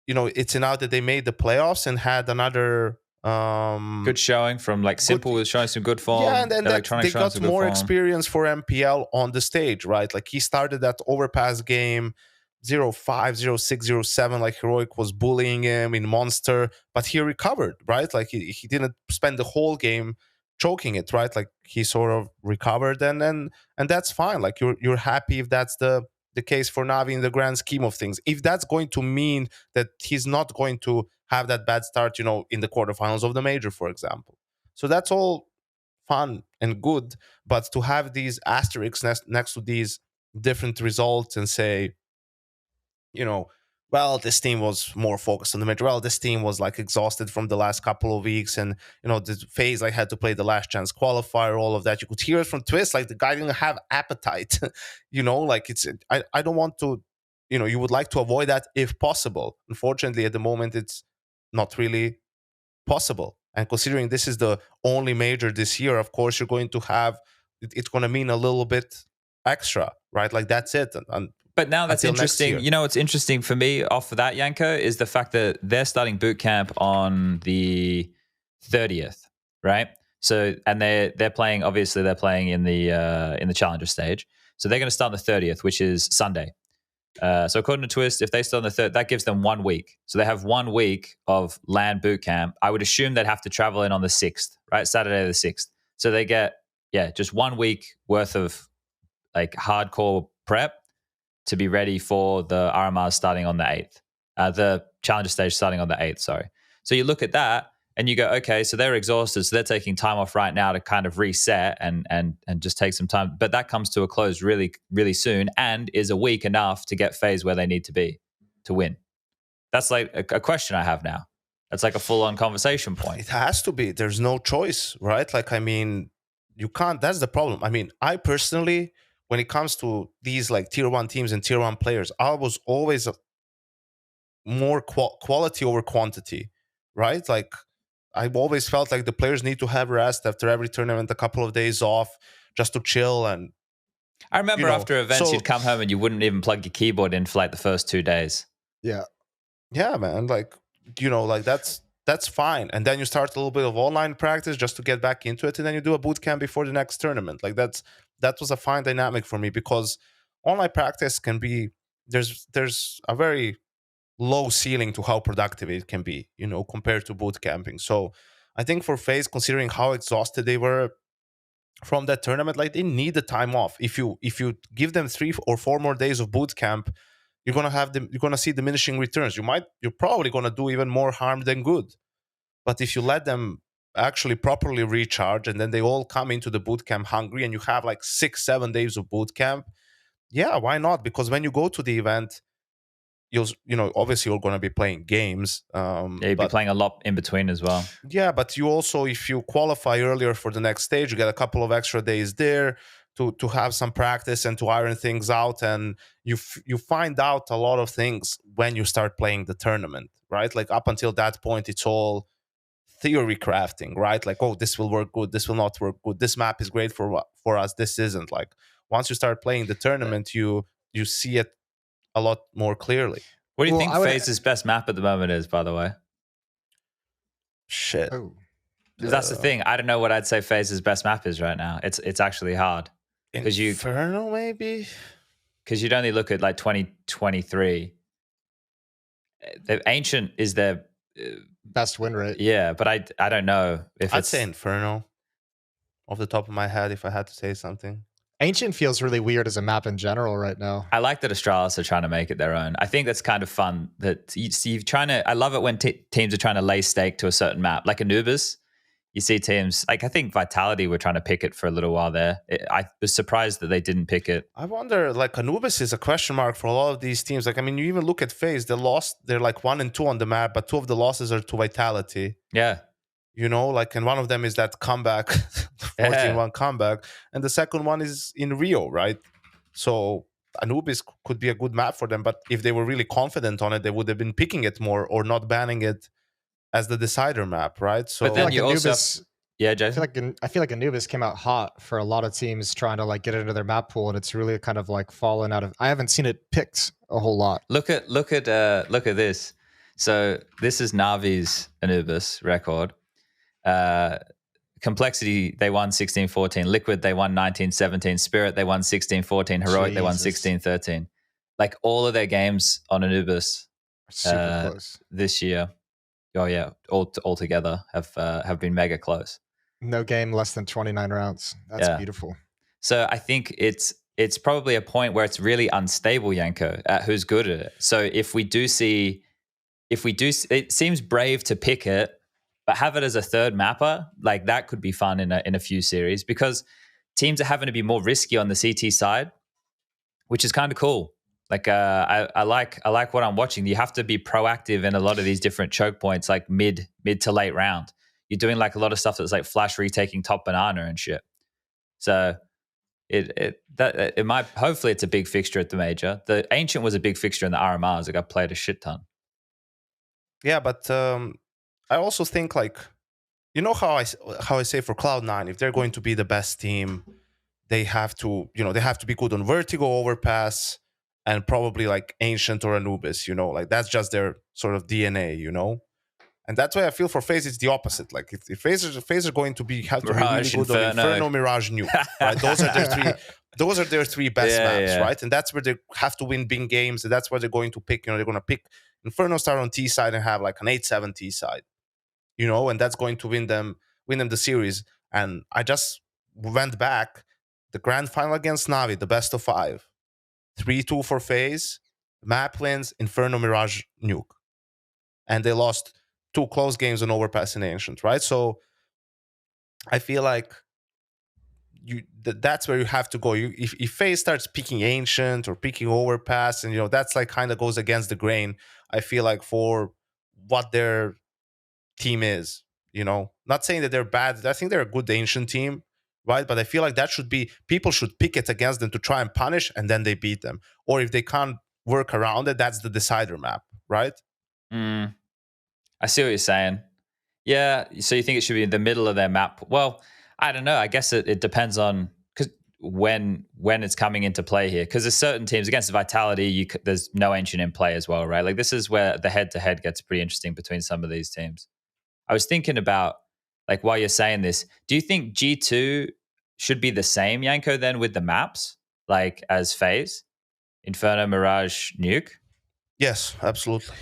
it's enough that they made the playoffs and had another good showing from like Simple was showing some good form. Yeah, and then they got more experience for MPL on the stage, right? Like he started that overpass game 0-5, 0-6, 0-7, like Heroic was bullying him in Monster, but he recovered, right? Like he didn't spend the whole game choking it, right? Like he sort of recovered and that's fine. Like you're happy if that's the case for Navi in the grand scheme of things. If that's going to mean that he's not going to have that bad start, in the quarterfinals of the major, for example. So that's all fun and good, but to have these asterisks next to these different results and say, well, this team was more focused on the major. Well, this team was like exhausted from the last couple of weeks, and the FaZe had to play the last chance qualifier, all of that. You could hear it from Twist, like the guy didn't have appetite. Like it's. I don't want to. You would like to avoid that if possible. Unfortunately, at the moment, it's not really possible. And considering this is the only major this year, of course, you're going to have. It's going to mean a little bit extra, right? Like that's it. But now that's interesting. What's interesting for me off of that, Yanko, is the fact that they're starting boot camp on the 30th, right? So, and they're playing. Obviously, they're playing in the challenger stage. So they're going to start on the 30th, which is Sunday. So according to Twist, if they start on the 3rd, that gives them 1 week. So they have 1 week of land boot camp. I would assume they'd have to travel in on the 6th, right? Saturday the 6th. So they get, just 1 week worth of like hardcore prep to be ready for the RMR starting on the 8th. The Challenger stage starting on the 8th, sorry. So you look at that and you go, okay, so they're exhausted. So they're taking time off right now to kind of reset and just take some time. But that comes to a close really, really soon and is a week enough to get FaZe where they need to be to win. That's like a question I have now. That's like a full-on conversation point. It has to be. There's no choice, right? Like, I mean, you can't. That's the problem. I mean, I personally, when it comes to these like tier 1 teams and tier 1 players, I was always more quality over quantity, right? Like, I've always felt like the players need to have rest after every tournament, a couple of days off just to chill. And I remember after events, you'd come home and you wouldn't even plug your keyboard in for like the first 2 days. Yeah, man. Like, like that's fine. And then you start a little bit of online practice just to get back into it, and then you do a boot camp before the next tournament. Like that was a fine dynamic for me, because online practice can be there's a very low ceiling to how productive it can be, compared to boot camping. So I think for FaZe, considering how exhausted they were from that tournament, like they need the time off. If you give them 3 or 4 more days of boot camp, you're gonna see diminishing returns. You're probably gonna do even more harm than good. But if you let them actually properly recharge, and then they all come into the boot camp hungry, and you have like 6-7 days of boot camp, why not? Because when you go to the event, obviously you're going to be playing games. You'll be playing a lot in between as well. Yeah, but you also, if you qualify earlier for the next stage, you get a couple of extra days there to have some practice and to iron things out. And you find out a lot of things when you start playing the tournament, right? Like up until that point, it's all theory crafting, right? Like, oh, this will work good, this will not work good, this map is great for us, this isn't. Like, once you start playing the tournament, you see it a lot more clearly. What do you think FaZe's best map at the moment is, by the way? Shit. That's the thing. I don't know what I'd say FaZe's best map is right now. It's actually hard. Inferno, maybe? Because you'd only look at like 2023. The Ancient is their best win rate. Yeah, but I don't know if I'd say Inferno off the top of my head if I had to say something. Ancient feels really weird as a map in general right now. I like that Astralis are trying to make it their own. I think that's kind of fun. That you're trying to. I love it when teams are trying to lay stake to a certain map, like Anubis. You see teams like, I think Vitality were trying to pick it for a little while there. I was surprised that they didn't pick it. I wonder, like, Anubis is a question mark for a lot of these teams. Like, I mean, you even look at FaZe, they're like 1 and 2 on the map, but 2 of the losses are to Vitality. Yeah. Like, and one of them is that comeback, the 14-1 comeback, and the second one is in Rio, right? So Anubis could be a good map for them, but if they were really confident on it, they would have been picking it more or not banning it as the decider map, right? So, but then like you Anubis, also, yeah, Jason. I feel like Anubis came out hot for a lot of teams trying to like get into their map pool, and it's really kind of like fallen out of. I haven't seen it picked a whole lot. Look at this. So this is Navi's Anubis record. Complexity, they won 16-14. Liquid, they won 19-17. Spirit, they won 16-14. Heroic, they won 16-13. Like all of their games on Anubis super close this year. Oh yeah, all together have been mega close. No game less than 29 rounds. That's beautiful. So I think it's probably a point where it's really unstable, Yanko, at who's good at it. So if we do, it seems brave to pick it, but have it as a third mapper, like that could be fun in a few series, because teams are having to be more risky on the CT side, which is kind of cool. Like I like what I'm watching. You have to be proactive in a lot of these different choke points, like mid to late round. You're doing like a lot of stuff that's like flash retaking top banana and shit. So it might, hopefully it's a big fixture at the major. The Ancient was a big fixture in the RMRs. It got played a shit ton. Yeah, but I also think, like, how I say for Cloud9, if they're going to be the best team, they have to be good on vertigo overpass and probably like Ancient or Anubis, like that's just their sort of DNA, And that's why I feel for FaZe it's the opposite. Like if FaZe are going to have to be really good on Inferno, Mirage, Nuke. Right? Those are their 3 those are their 3 best maps, right? And that's where they have to win big games. And that's where they're going to pick. They're going to pick Inferno Star on T side and have like an 8-7 T side. And that's going to win them the series. And I just went back, the grand final against Navi, the best of 5, 3-2 for FaZe, map wins, Inferno, Mirage, Nuke, and they lost 2 close games on Overpass and Ancient, right? So I feel like that's where you have to go. If FaZe starts picking Ancient or picking Overpass, and that's like kind of goes against the grain, I feel like, for what their team is. Not saying that they're bad. I think they're a good Ancient team, right? But I feel like that should be, people should pick it against them to try and punish, and then they beat them. Or if they can't work around it, that's the decider map, right? I see what you're saying. Yeah, so you think it should be in the middle of their map? Well, I don't know. I guess it depends on when it's coming into play here. Because there's certain teams against Vitality, there's no Ancient in play as well, right? Like this is where the head-to-head gets pretty interesting between some of these teams. I was thinking about, like, while you're saying this, do you think G2 should be the same, Yanko, then with the maps, like as FaZe? Inferno, Mirage, Nuke? Yes, absolutely.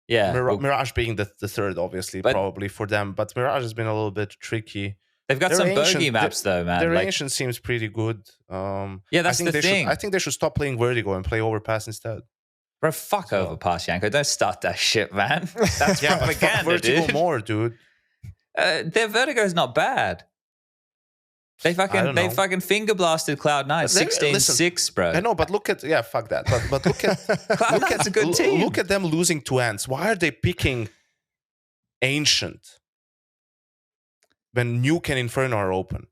Yeah. Mirage being the third, obviously, probably for them. But Mirage has been a little bit tricky. They've got some bogey maps, though, man. Their Ancient seems pretty good. Yeah, that's the thing. I think they should stop playing Vertigo and play Overpass instead. Bro, fuck Overpass, Yanko. Don't start that shit, man. That's propaganda, fuck Vertigo dude. More, dude. Their Vertigo is not bad. They fucking finger blasted Cloud9 16-6, bro. I know, but look at fuck that. But look at Cloud9's a good team. Look at them losing to Ants. Why are they picking Ancient when Nuke and Inferno are open?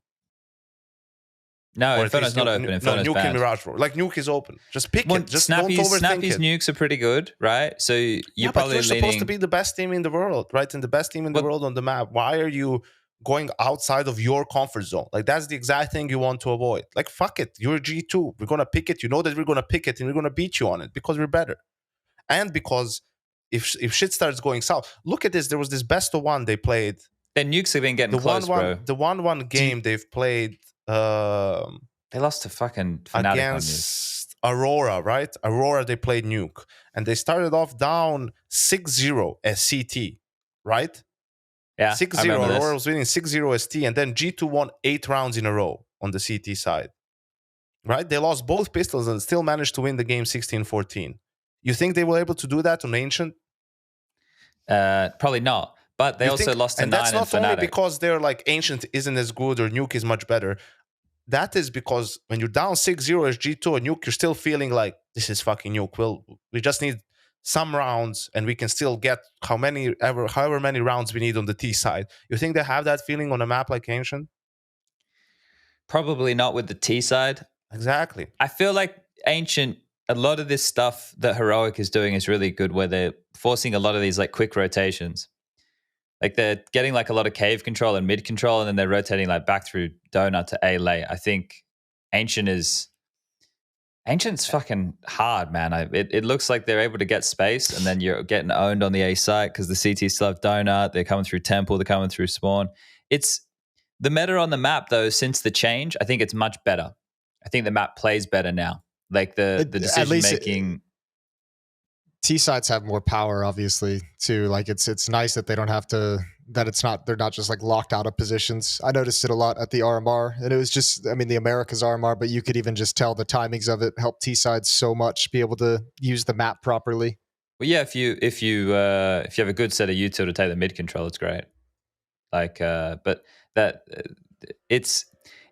No, Inferno's not open. Inferno's Nuke banned. and Mirage, like Nuke is open. Just pick it. Just don't overthink Snappy's it. nukes are pretty good, right? So you're probably but you're supposed to be the best team in the world, right? And the best team in the world on the map. Why are you going outside of your comfort zone? Like, that's the exact thing you want to avoid. Like, fuck it. You're G2. We're going to pick it. You know that we're going to pick it and we're going to beat you on it because we're better. And because if shit starts going south, look at this. There was this best of 1 they played. Their nukes have been getting close, bro. The 1-1 game they've played. They lost to fucking Fnatic against Aurora, right? Aurora, they played Nuke. And they started off down 6-0 as CT, right? Yeah, 6-0. Aurora was winning 6-0 ST. And then G2 won 8 rounds in a row on the CT side, right? They lost both pistols and still managed to win the game 16-14. You think they were able to do that on Ancient? Probably not. But they also lost to 9 and that's not Fnatic. only because they're like Ancient isn't as good or Nuke is much better. That is because when you're down 6-0 as G2 and Nuke, you're still feeling like this is fucking Nuke. We just need some rounds and we can still get however many rounds we need on the T side. You think they have that feeling on a map like Ancient? Probably not with the T side. Exactly. I feel like Ancient, a lot of this stuff that Heroic is doing is really good, where they're forcing a lot of these like quick rotations. Like they're getting like a lot of cave control and mid control, and then they're rotating like back through donut to A late. I think Ancient's fucking hard, man. It looks like they're able to get space, and then you're getting owned on the A site because the CT still have donut. They're coming through Temple. They're coming through Spawn. It's the meta on the map though. Since the change, I think it's much better. I think the map plays better now. Like the decision making. T sites have more power, obviously, too. Like it's nice that they don't have to, they're not just like locked out of positions. I noticed it a lot at the RMR, and it was just, I mean, the America's RMR, but you could even just tell the timings of it help T sides so much be able to use the map properly. Well, yeah, if you have a good set of util to take the mid control, it's great. Like, but that it's,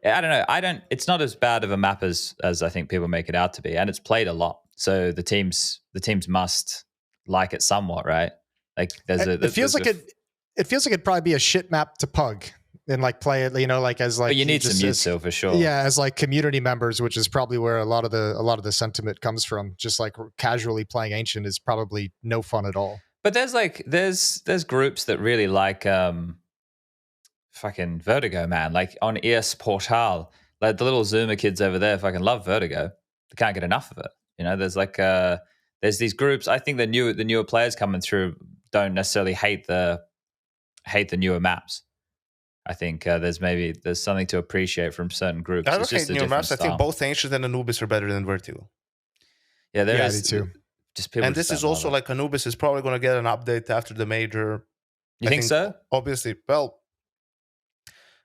I don't know, it's not as bad of a map as I think people make it out to be, and it's played a lot. So the teams must like it somewhat, right? Like it feels like it'd probably be a shit map to pug and like play it, like as like. But you need some util for sure. Yeah, as like community members, which is probably where a lot of the sentiment comes from. Just like casually playing Ancient is probably no fun at all. But there's groups that really like fucking Vertigo, man. Like on ES Portal, like the little Zoomer kids over there fucking love Vertigo. They can't get enough of it. There's like there's these groups. I think the newer players coming through don't necessarily hate the newer maps. I think there's something to appreciate from certain groups. I It's don't just hate a new different maps. I style. think both Ancient and Anubis are better than Vertigo. Yeah, there I is do too. just people. And this is also like Anubis is probably going to get an update after the major. You think so? Obviously, well,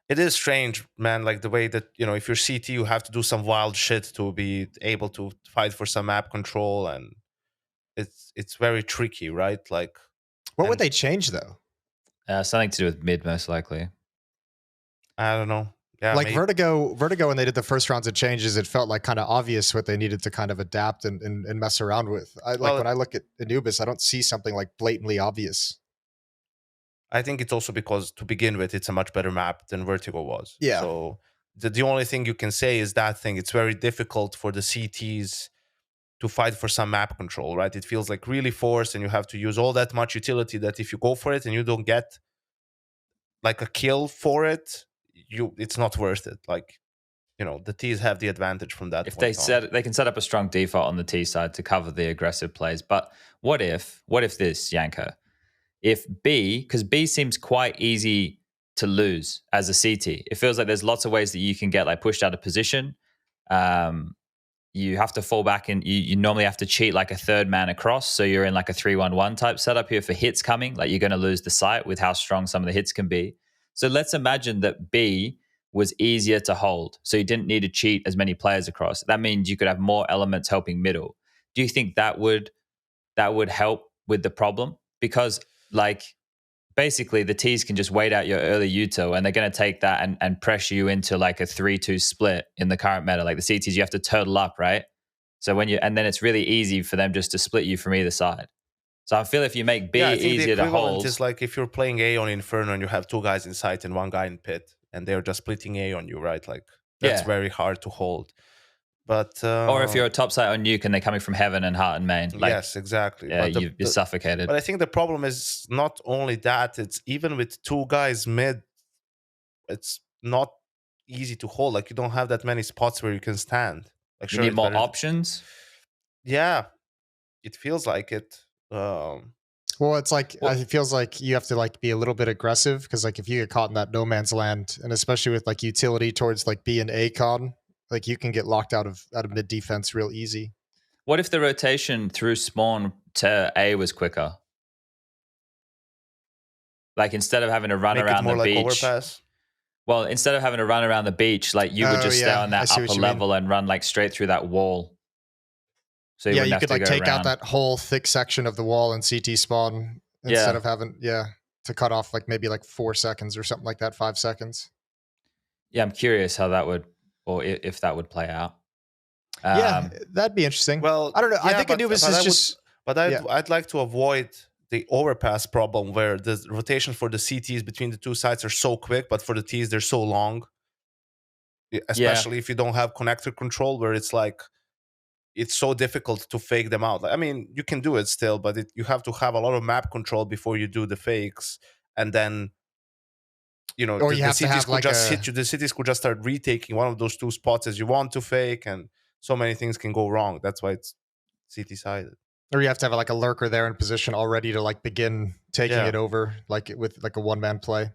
it is strange, man. Like the way that, you know, if you're CT, you have to do some wild shit to be able to fight for some map control, and it's very tricky, right? Like, What would they change though? Something to do with mid, most likely. I don't know. Yeah, like maybe. Vertigo, when they did the first rounds of changes, it felt like kind of obvious what they needed to kind of adapt and mess around with. When I look at Anubis, I don't see something like blatantly obvious. I think it's also because to begin with, it's a much better map than Vertigo was. Yeah. So the only thing you can say is that thing. It's very difficult for the CTs to fight for some map control, right? It feels like really forced, and you have to use all that much utility that if you go for it and you don't get like a kill for it, it's not worth it. Like, you know, the T's have the advantage from that. If they can set up a strong default on the T side to cover the aggressive plays. But what if this, Yanko? If B, because B seems quite easy to lose as a CT. It feels like there's lots of ways that you can get like pushed out of position. You have to fall back, and you normally have to cheat like a third man across. So you're in like a 3-1-1 type setup here for hits coming. Like you're going to lose the sight with how strong some of the hits can be. So let's imagine that B was easier to hold. So you didn't need to cheat as many players across. That means you could have more elements helping middle. Do you think that would help with the problem? Because like basically the T's can just wait out your early util, and they're going to take that and pressure you into like a 3-2 split in the current meta. Like the CTs, you have to turtle up, right? So and then it's really easy for them just to split you from either side. So I feel if you make B easier to hold, is like if you're playing A on Inferno and you have two guys in sight and one guy in pit, and they're just splitting A on you, right? Like that's very hard to hold. But or if you're a top side on nuke and they're coming from heaven and heart and main, like, yes, exactly. Yeah, you're suffocated. But I think the problem is not only that; it's even with two guys mid, it's not easy to hold. Like you don't have that many spots where you can stand. Like you need more options. Yeah, it feels like it. Well, it's like it feels like you have to like be a little bit aggressive, because like if you get caught in that no man's land, and especially with like utility towards like B and A con, like you can get locked out of mid defense real easy. What if the rotation through spawn to A was quicker? Like instead of having to run around the beach. Overpass? Well, instead of having to run around the beach, like you would just stay on that upper level and run like straight through that wall. So you could like take out that whole thick section of the wall in CT spawn instead of having to cut off like maybe like 4 seconds or something like that, 5 seconds. Yeah, I'm curious how that would, or if that would play out. That'd be interesting. Well, I don't know. I think Anubis is just. I'd like to avoid the overpass problem where the rotations for the CTs between the two sides are so quick, but for the Ts they're so long. Especially if you don't have connector control, where it's like it's so difficult to fake them out. I mean, you can do it still, but you have to have a lot of map control before you do the fakes, and then or the cities could just hit you. The cities could just start retaking one of those two spots as you want to fake, and so many things can go wrong. That's why it's CT sided. Or you have to have like a lurker there in position already to like begin taking it over, like with like a one-man play.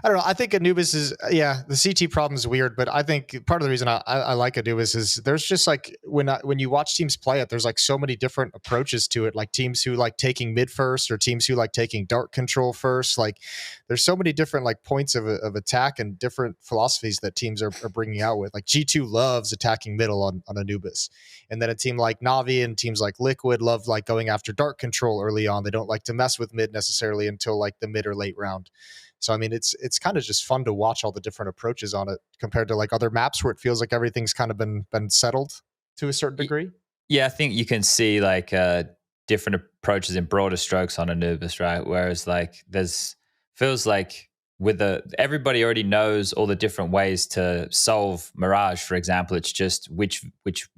I don't know. I think Anubis is, the CT problem is weird, but I think part of the reason I like Anubis is there's just like when you watch teams play it, there's like so many different approaches to it. Like teams who like taking mid first, or teams who like taking dark control first. Like there's so many different like points of attack and different philosophies that teams are bringing out with. Like G2 loves attacking middle on Anubis, and then a team like Navi and teams like Liquid love like going after dark control early on. They don't like to mess with mid necessarily until like the mid or late round. So, I mean, it's kind of just fun to watch all the different approaches on it compared to like other maps where it feels like everything's kind of been settled to a certain degree. Yeah, I think you can see like different approaches in broader strokes on Anubis, right? Whereas like feels like with everybody already knows all the different ways to solve Mirage, for example. It's just which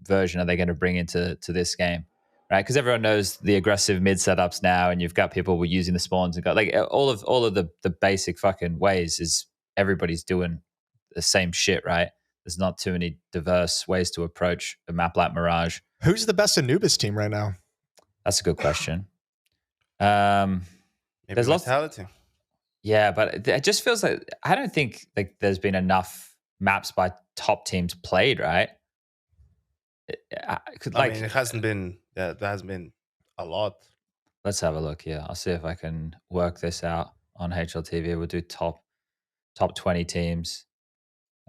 version are they going to bring into this game? Right, because everyone knows the aggressive mid setups now, and you've got people using the spawns and got like all of the basic fucking ways is everybody's doing the same shit, right? There's not too many diverse ways to approach a map like Mirage. Who's the best Anubis team right now? That's a good question. Maybe There's Vitality. Yeah, but it just feels like I don't think like there's been enough maps by top teams played, right? I mean, it hasn't been. Yeah, there has been a lot. Let's have a look here. I'll see if I can work this out on HLTV. We'll do top 20 teams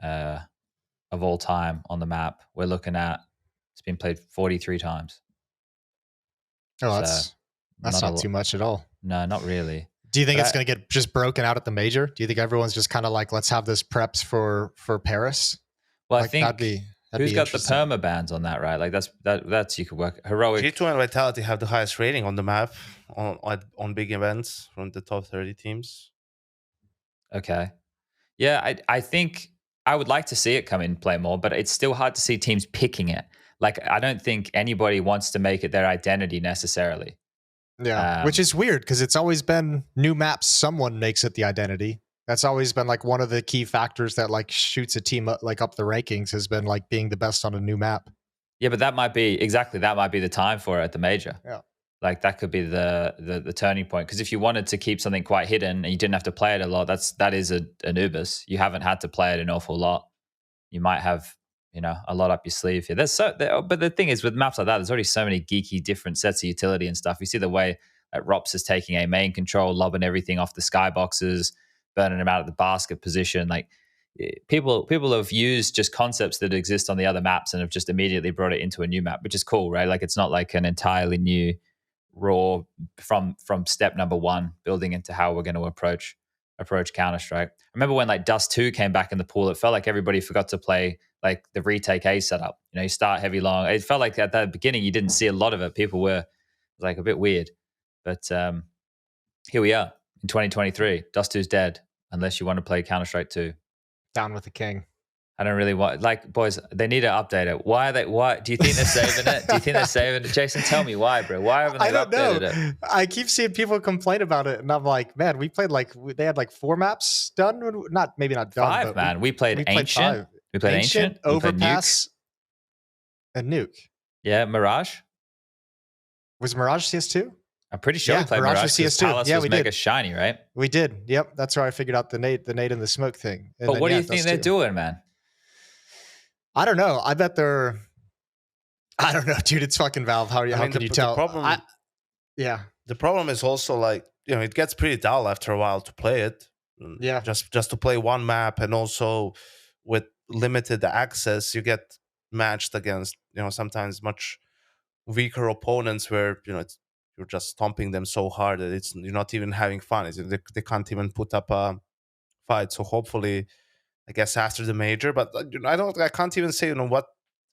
of all time on the map. We're looking at it's been played 43 times. Oh, So that's not too much at all. No, not really. Do you think it's going to get just broken out at the major? Do you think everyone's just kind of like, let's have this preps for Paris? Well, like, I think who's got the perma bans on that, right? Like that's you could work heroic. G2 and Vitality have the highest rating on the map on big events from the top 30 teams. Okay, yeah, I think I would like to see it come in play more, but it's still hard to see teams picking it. Like I don't think anybody wants to make it their identity necessarily. Yeah, which is weird because it's always been new maps. Someone makes it the identity. That's always been like one of the key factors that like shoots a team up, like up the rankings has been like being the best on a new map. Yeah, but that might be the time for it at the major. Yeah, like that could be the turning point. Because if you wanted to keep something quite hidden and you didn't have to play it a lot, that is an Ubis. You haven't had to play it an awful lot. You might have a lot up your sleeve here. But the thing is with maps like that, there's already so many geeky different sets of utility and stuff. You see the way that Rops is taking a main control, lobbing everything off the skyboxes, burning them out of the basket position. Like people have used just concepts that exist on the other maps and have just immediately brought it into a new map, which is cool, right? Like it's not like an entirely new raw from step number one, building into how we're going to approach Counter-Strike. I remember when like Dust 2 came back in the pool, it felt like everybody forgot to play like the retake A setup. You start heavy long. It felt like at the beginning you didn't see a lot of it. People were like a bit weird. But here we are in 2023. Dust 2's dead unless you want to play Counter-Strike 2. Down with the king. I don't really want, like, boys, they need to update it. Why do you think they're saving it? Do you think they're saving it? Jason, tell me why, bro. Why haven't they updated it? I keep seeing people complain about it, and I'm like, man, we played they had like 4 maps done. Maybe not done. 5, man. We played Ancient. We played Ancient, Overpass, and Nuke. Yeah, Mirage. Was Mirage CS2? I'm pretty sure we played Mirage CS2. Palace was mega shiny, right? We did. Yep, that's where I figured out the nade and the smoke thing. And but what do you think they're doing, man? I don't know. I bet they're. I don't know, dude. It's fucking Valve. How can you tell? The problem is also like it gets pretty dull after a while to play it. Yeah. Just to play one map, and also with limited access, you get matched against sometimes much weaker opponents where you're just stomping them so hard that you're not even having fun. They can't even put up a fight. So hopefully, I guess after the major, but I can't even say what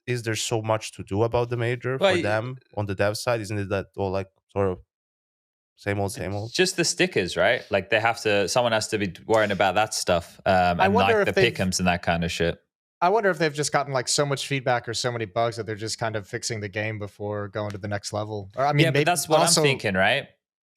is there so much to do about the major for them on the dev side? Isn't it that all like sort of same old? Just the stickers, right? Like someone has to be worrying about that stuff, and like the pick'ems and that kind of shit. I wonder if they've just gotten like so much feedback or so many bugs that they're just kind of fixing the game before going to the next level. Or I mean, yeah, but that's what I'm thinking, right?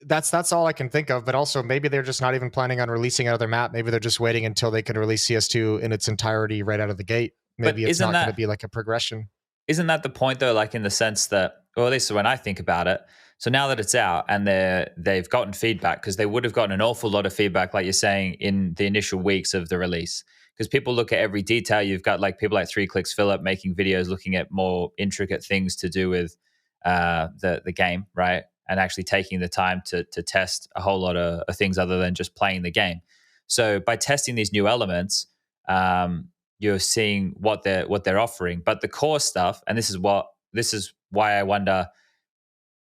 That's all I can think of. But also maybe they're just not even planning on releasing another map. Maybe they're just waiting until they can release CS2 in its entirety right out of the gate. Maybe it's not going to be like a progression. Isn't that the point though? Like in the sense that, or at least when I think about it, so now that it's out and they've gotten feedback, because they would have gotten an awful lot of feedback, like you're saying, in the initial weeks of the release. Because people look at every detail. You've got like people like 3 Clicks Philip making videos looking at more intricate things to do with the game, right? And actually taking the time to test a whole lot of things other than just playing the game. So by testing these new elements, you're seeing what they're offering. But the core stuff, and this is why I wonder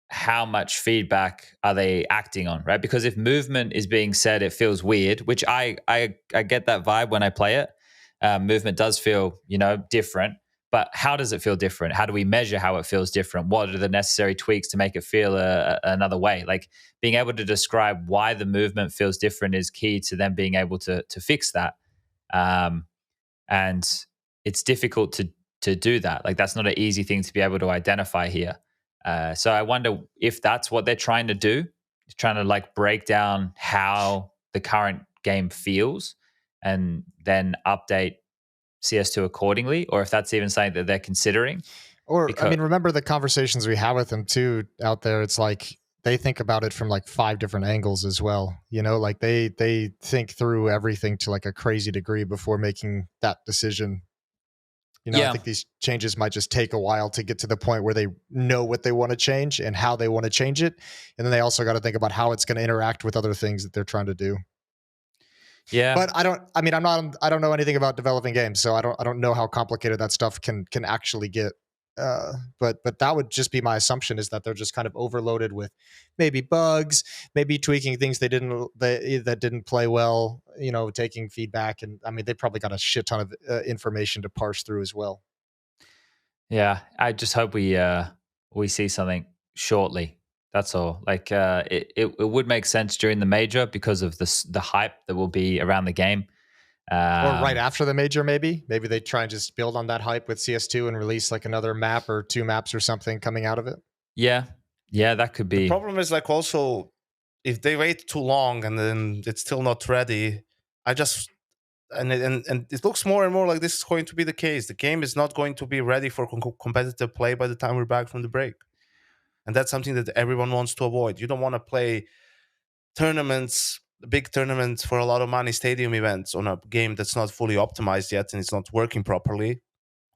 how much feedback are they acting on, right? Because if movement is being said, it feels weird, which I get that vibe when I play it. Movement does feel, different, but how does it feel different? How do we measure how it feels different? What are the necessary tweaks to make it feel another way? Like being able to describe why the movement feels different is key to them being able to fix that. And it's difficult to do that. Like that's not an easy thing to be able to identify here. So I wonder if that's what they're trying to do, trying to like break down how the current game feels and then update CS2 accordingly, or if that's even something that they're considering. Or, remember the conversations we had with them too out there. It's like they think about it from like 5 different angles as well. You know, like they think through everything to like a crazy degree before making that decision. You know, I think these changes might just take a while to get to the point where they know what they want to change and how they want to change it. And then they also got to think about how it's going to interact with other things that they're trying to do. Yeah. But I don't know anything about developing games, so I don't know how complicated that stuff can actually get. But that would just be my assumption, is that they're just kind of overloaded with maybe bugs, maybe tweaking things that didn't play well, you know, taking feedback. And I mean, they probably got a shit ton of information to parse through as well. Yeah, I just hope we see something shortly. That's all. Like it would make sense during the major because of the hype that will be around the game. Or right after the major, maybe they try and just build on that hype with CS2 and release like another map or 2 maps or something coming out of it. Yeah, that could be. The problem is like also if they wait too long and then it's still not ready, and it looks more and more like this is going to be the case. The game is not going to be ready for competitive play by the time we're back from the break, and that's something that everyone wants to avoid. You don't want to play tournaments, big tournaments for a lot of money, stadium events on a game that's not fully optimized yet and it's not working properly.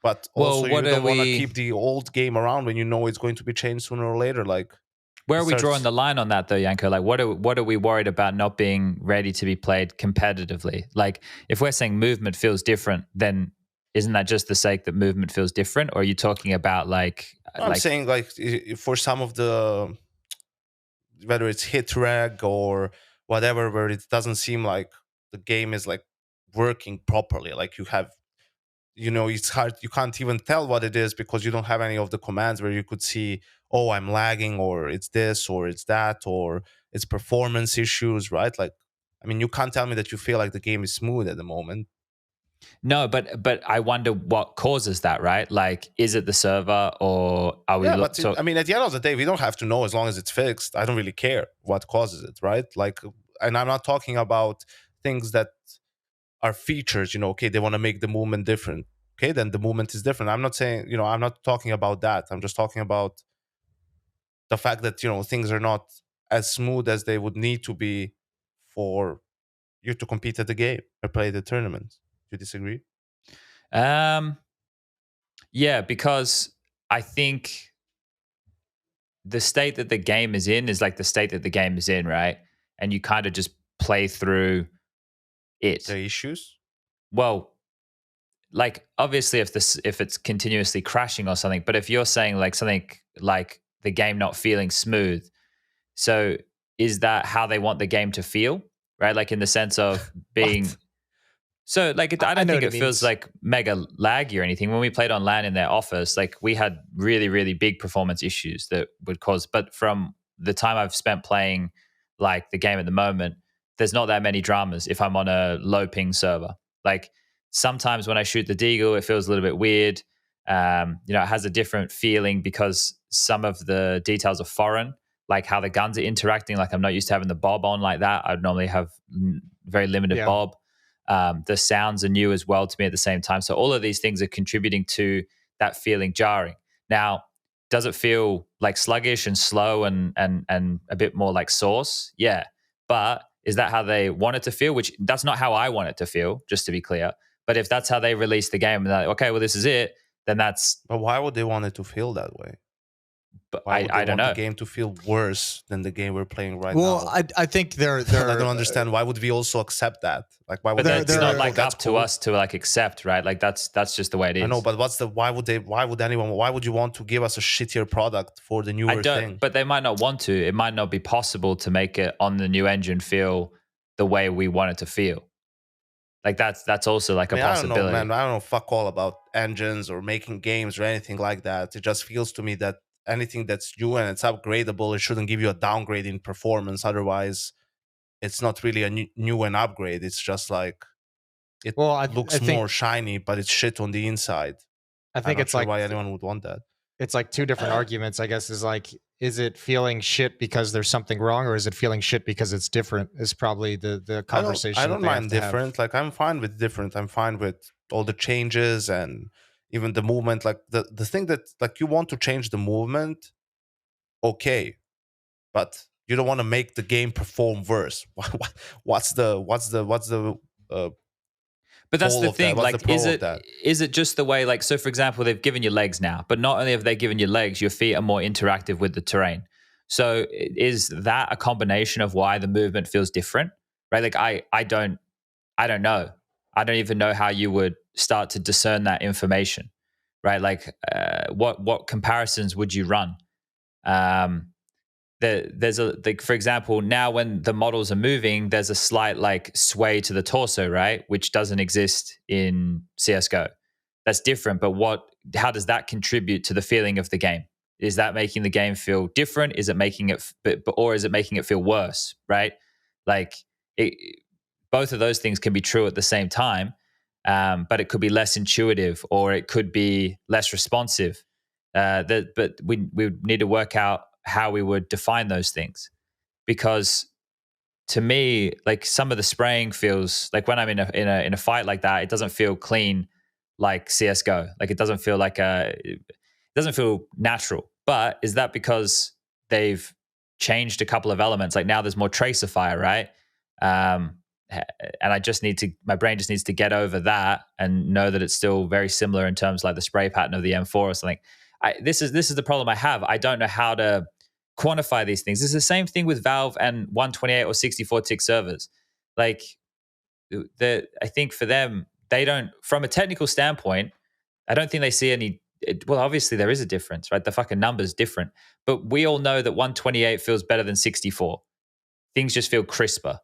But also, you don't want to keep the old game around when you know it's going to be changed sooner or later. Like, where are we drawing the line on that, though, Yanko? Like, what are we worried about not being ready to be played competitively? Like, if we're saying movement feels different, then isn't that just the sake that movement feels different? Or are you talking about I'm saying like for some of the, whether it's hit reg or whatever, where it doesn't seem like the game is like working properly. Like you have, you know, it's hard. You can't even tell what it is because you don't have any of the commands where you could see, oh, I'm lagging, or it's this, or it's that, or it's performance issues, right? Like, I mean, you can't tell me that you feel like the game is smooth at the moment. No, but I wonder what causes that, right? Like, is it the server, or are we? Yeah, I mean, at the end of the day, we don't have to know as long as it's fixed. I don't really care what causes it, right? Like, and I'm not talking about things that are features. You know, okay, they want to make the movement different. Okay, then the movement is different. I'm not saying, you know, I'm not talking about that. I'm just talking about the fact that, you know, things are not as smooth as they would need to be for you to compete at the game or play the tournament. Do you disagree? Yeah, because I think the state that the game is in is like the state that the game is in, right? And you kind of just play through it. The issues? Well, like obviously if it's continuously crashing or something, but if you're saying like something like the game not feeling smooth, so is that how they want the game to feel, right? Like in the sense of being so like I don't think it feels like mega laggy or anything. When we played on LAN in their office, like we had really, really big performance issues that would cause, but from the time I've spent playing like the game at the moment, there's not that many dramas if I'm on a low ping server. Like sometimes when I shoot the deagle, it feels a little bit weird. You know, it has a different feeling because some of the details are foreign, like how the guns are interacting. Like I'm not used to having the bob on like that. I'd normally have very limited bob. The sounds are new as well to me at the same time. So all of these things are contributing to that feeling jarring. Now, does it feel like sluggish and slow and a bit more like Source? Yeah. But is that how they want it to feel? Which that's not how I want it to feel, just to be clear. But if that's how they release the game and they're like, okay, well, this is it, then that's... But why would they want it to feel that way? But I don't know. The game to feel worse than the game we're playing right now. Well, I think they're I don't understand. Why would we also accept that? Like, why would it's not like up to us to like accept, right? Like that's just the way it is. I know, but why would you want to give us a shittier product for the newer thing? But they might not want to. It might not be possible to make it on the new engine feel the way we want it to feel. Like that's also like a possibility. I don't know, man. I don't know fuck all about engines or making games or anything like that. It just feels to me that anything that's new and it's upgradable, it shouldn't give you a downgrade in performance. Otherwise, it's not really a new and upgrade. It's just like it looks more shiny, but it's shit on the inside. I think it's like why anyone would want that. It's like two different arguments, I guess. Is like, is it feeling shit because there's something wrong, or is it feeling shit because it's different? Is probably the conversation. I don't mind different. Like I'm fine with different. I'm fine with all the changes and even the movement. Like the thing that like you want to change the movement, okay, but you don't want to make the game perform worse. What's the but that's goal the of thing. that? What's Like, the pro of that? is it just the way? Like, so for example, they've given you legs now, but not only have they given you legs, your feet are more interactive with the terrain. So is that a combination of why the movement feels different? Right? Like, I don't know. I don't even know how you would start to discern that information. Right? Like, what comparisons would you run? There's a, like, for example, now when the models are moving, there's a slight like sway to the torso, right, which doesn't exist in CS:GO. That's different, but how does that contribute to the feeling of the game? Is that making the game feel different? Is it making it or is it making it feel worse, right? Like, both of those things can be true at the same time, but it could be less intuitive or it could be less responsive. But we need to work out how we would define those things, because to me, like, some of the spraying feels like, when I'm in a fight like that, it doesn't feel clean like CS:GO. Like, it doesn't feel like it doesn't feel natural. But is that because they've changed a couple of elements? Like, now there's more tracer fire, right? And my brain just needs to get over that and know that it's still very similar in terms of like the spray pattern of the M4 or something. This is the problem I have. I don't know how to quantify these things. It's the same thing with Valve and 128 or 64 tick servers. Like, I think for them, they don't, from a technical standpoint, I don't think they see any. Well, obviously there is a difference, right? The fucking number's different, but we all know that 128 feels better than 64. Things just feel crisper,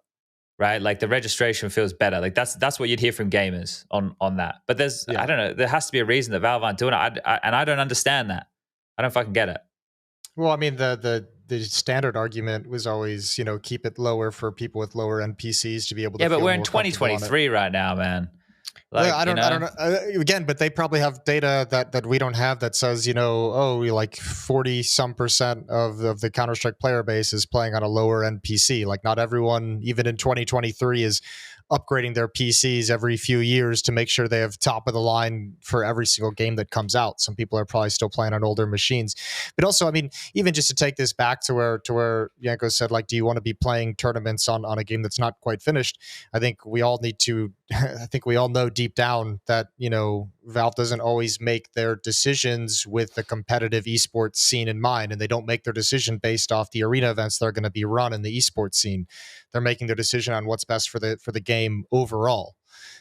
right? Like, the registration feels better. Like, that's what you'd hear from gamers on that. But I don't know, there has to be a reason that Valve aren't doing it. And I don't understand that. I don't fucking get it. Well, I mean, the standard argument was always, keep it lower for people with lower NPCs to be able to. Yeah, but feel we're in more comfortable 2023 right now, man. Like, I don't know. Again, but they probably have data that we don't have that says, like 40% of the Counter-Strike player base is playing on a lower end PC. Like, not everyone, even in 2023, is upgrading their PCs every few years to make sure they have top of the line for every single game that comes out. Some people are probably still playing on older machines. But also, I mean, even just to take this back to where Yanko said, like, do you want to be playing tournaments on a game that's not quite finished? I think we all know deep down that, Valve doesn't always make their decisions with the competitive esports scene in mind, and they don't make their decision based off the arena events that are going to be run in the esports scene. They're making their decision on what's best for the game overall.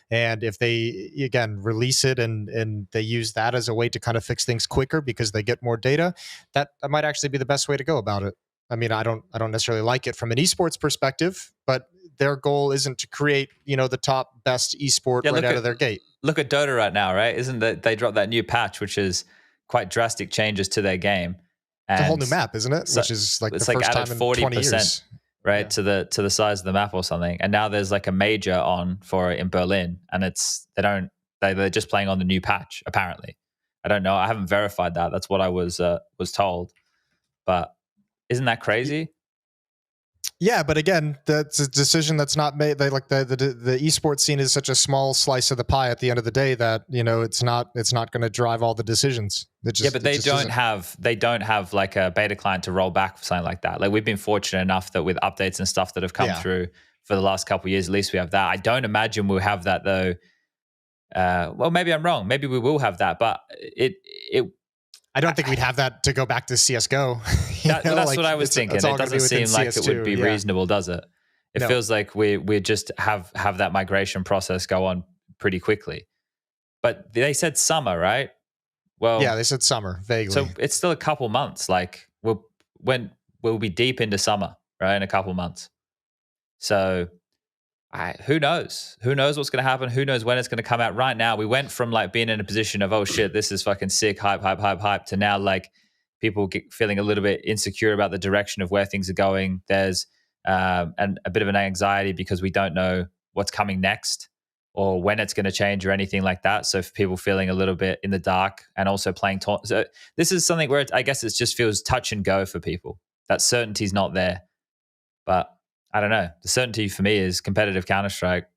And if they, again, release it and they use that as a way to kind of fix things quicker because they get more data, that might actually be the best way to go about it. I mean, I don't necessarily like it from an esports perspective, but their goal isn't to create, the top best esport right out of their gate. Look at Dota right now, right? Isn't that they dropped that new patch, which is quite drastic changes to their game. And it's a whole new map, isn't it? Which is like the first time in 20 years. Right, yeah. to the size of the map or something. And now there's like a major on for it in Berlin, and they're just playing on the new patch, apparently. I don't know. I haven't verified that. That's what I was told. But isn't that crazy? Yeah, but again, that's a decision that's not made. The esports scene is such a small slice of the pie at the end of the day that it's not going to drive all the decisions. But they don't have like a beta client to roll back for something like that. Like, we've been fortunate enough that with updates and stuff that have come through for the last couple of years, at least we have that. I don't imagine we'll have that though. Well, maybe I'm wrong. Maybe we will have that, but I don't think we'd have that to go back to CS:GO. That's what I was thinking. It doesn't seem like it would be reasonable, does it? It feels like we just have that migration process go on pretty quickly. But they said summer, right? Well, yeah, they said summer, vaguely. So it's still a couple months. Like, we'll be deep into summer, right, in a couple months. So who knows? Who knows what's going to happen? Who knows when it's going to come out? Right now, we went from like being in a position of, oh shit, this is fucking sick, hype, to now like people feeling a little bit insecure about the direction of where things are going. There's and a bit of an anxiety because we don't know what's coming next or when it's going to change or anything like that. So for people feeling a little bit in the dark and also playing so this is something where I guess it just feels touch and go for people. That certainty's not there. But I don't know. The certainty for me is competitive Counter-Strike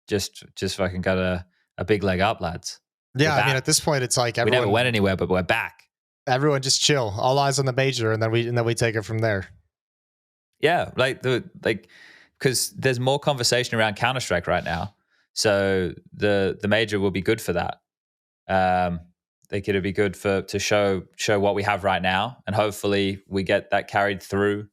just fucking got a big leg up, lads. Yeah, I mean, at this point, it's like everyone, we never went anywhere, but we're back. Everyone just chill. All eyes on the major, and then we take it from there. Yeah, because there's more conversation around Counter-Strike right now, so the major will be good for that. Think it'll be good to show what we have right now, and hopefully we get that carried through,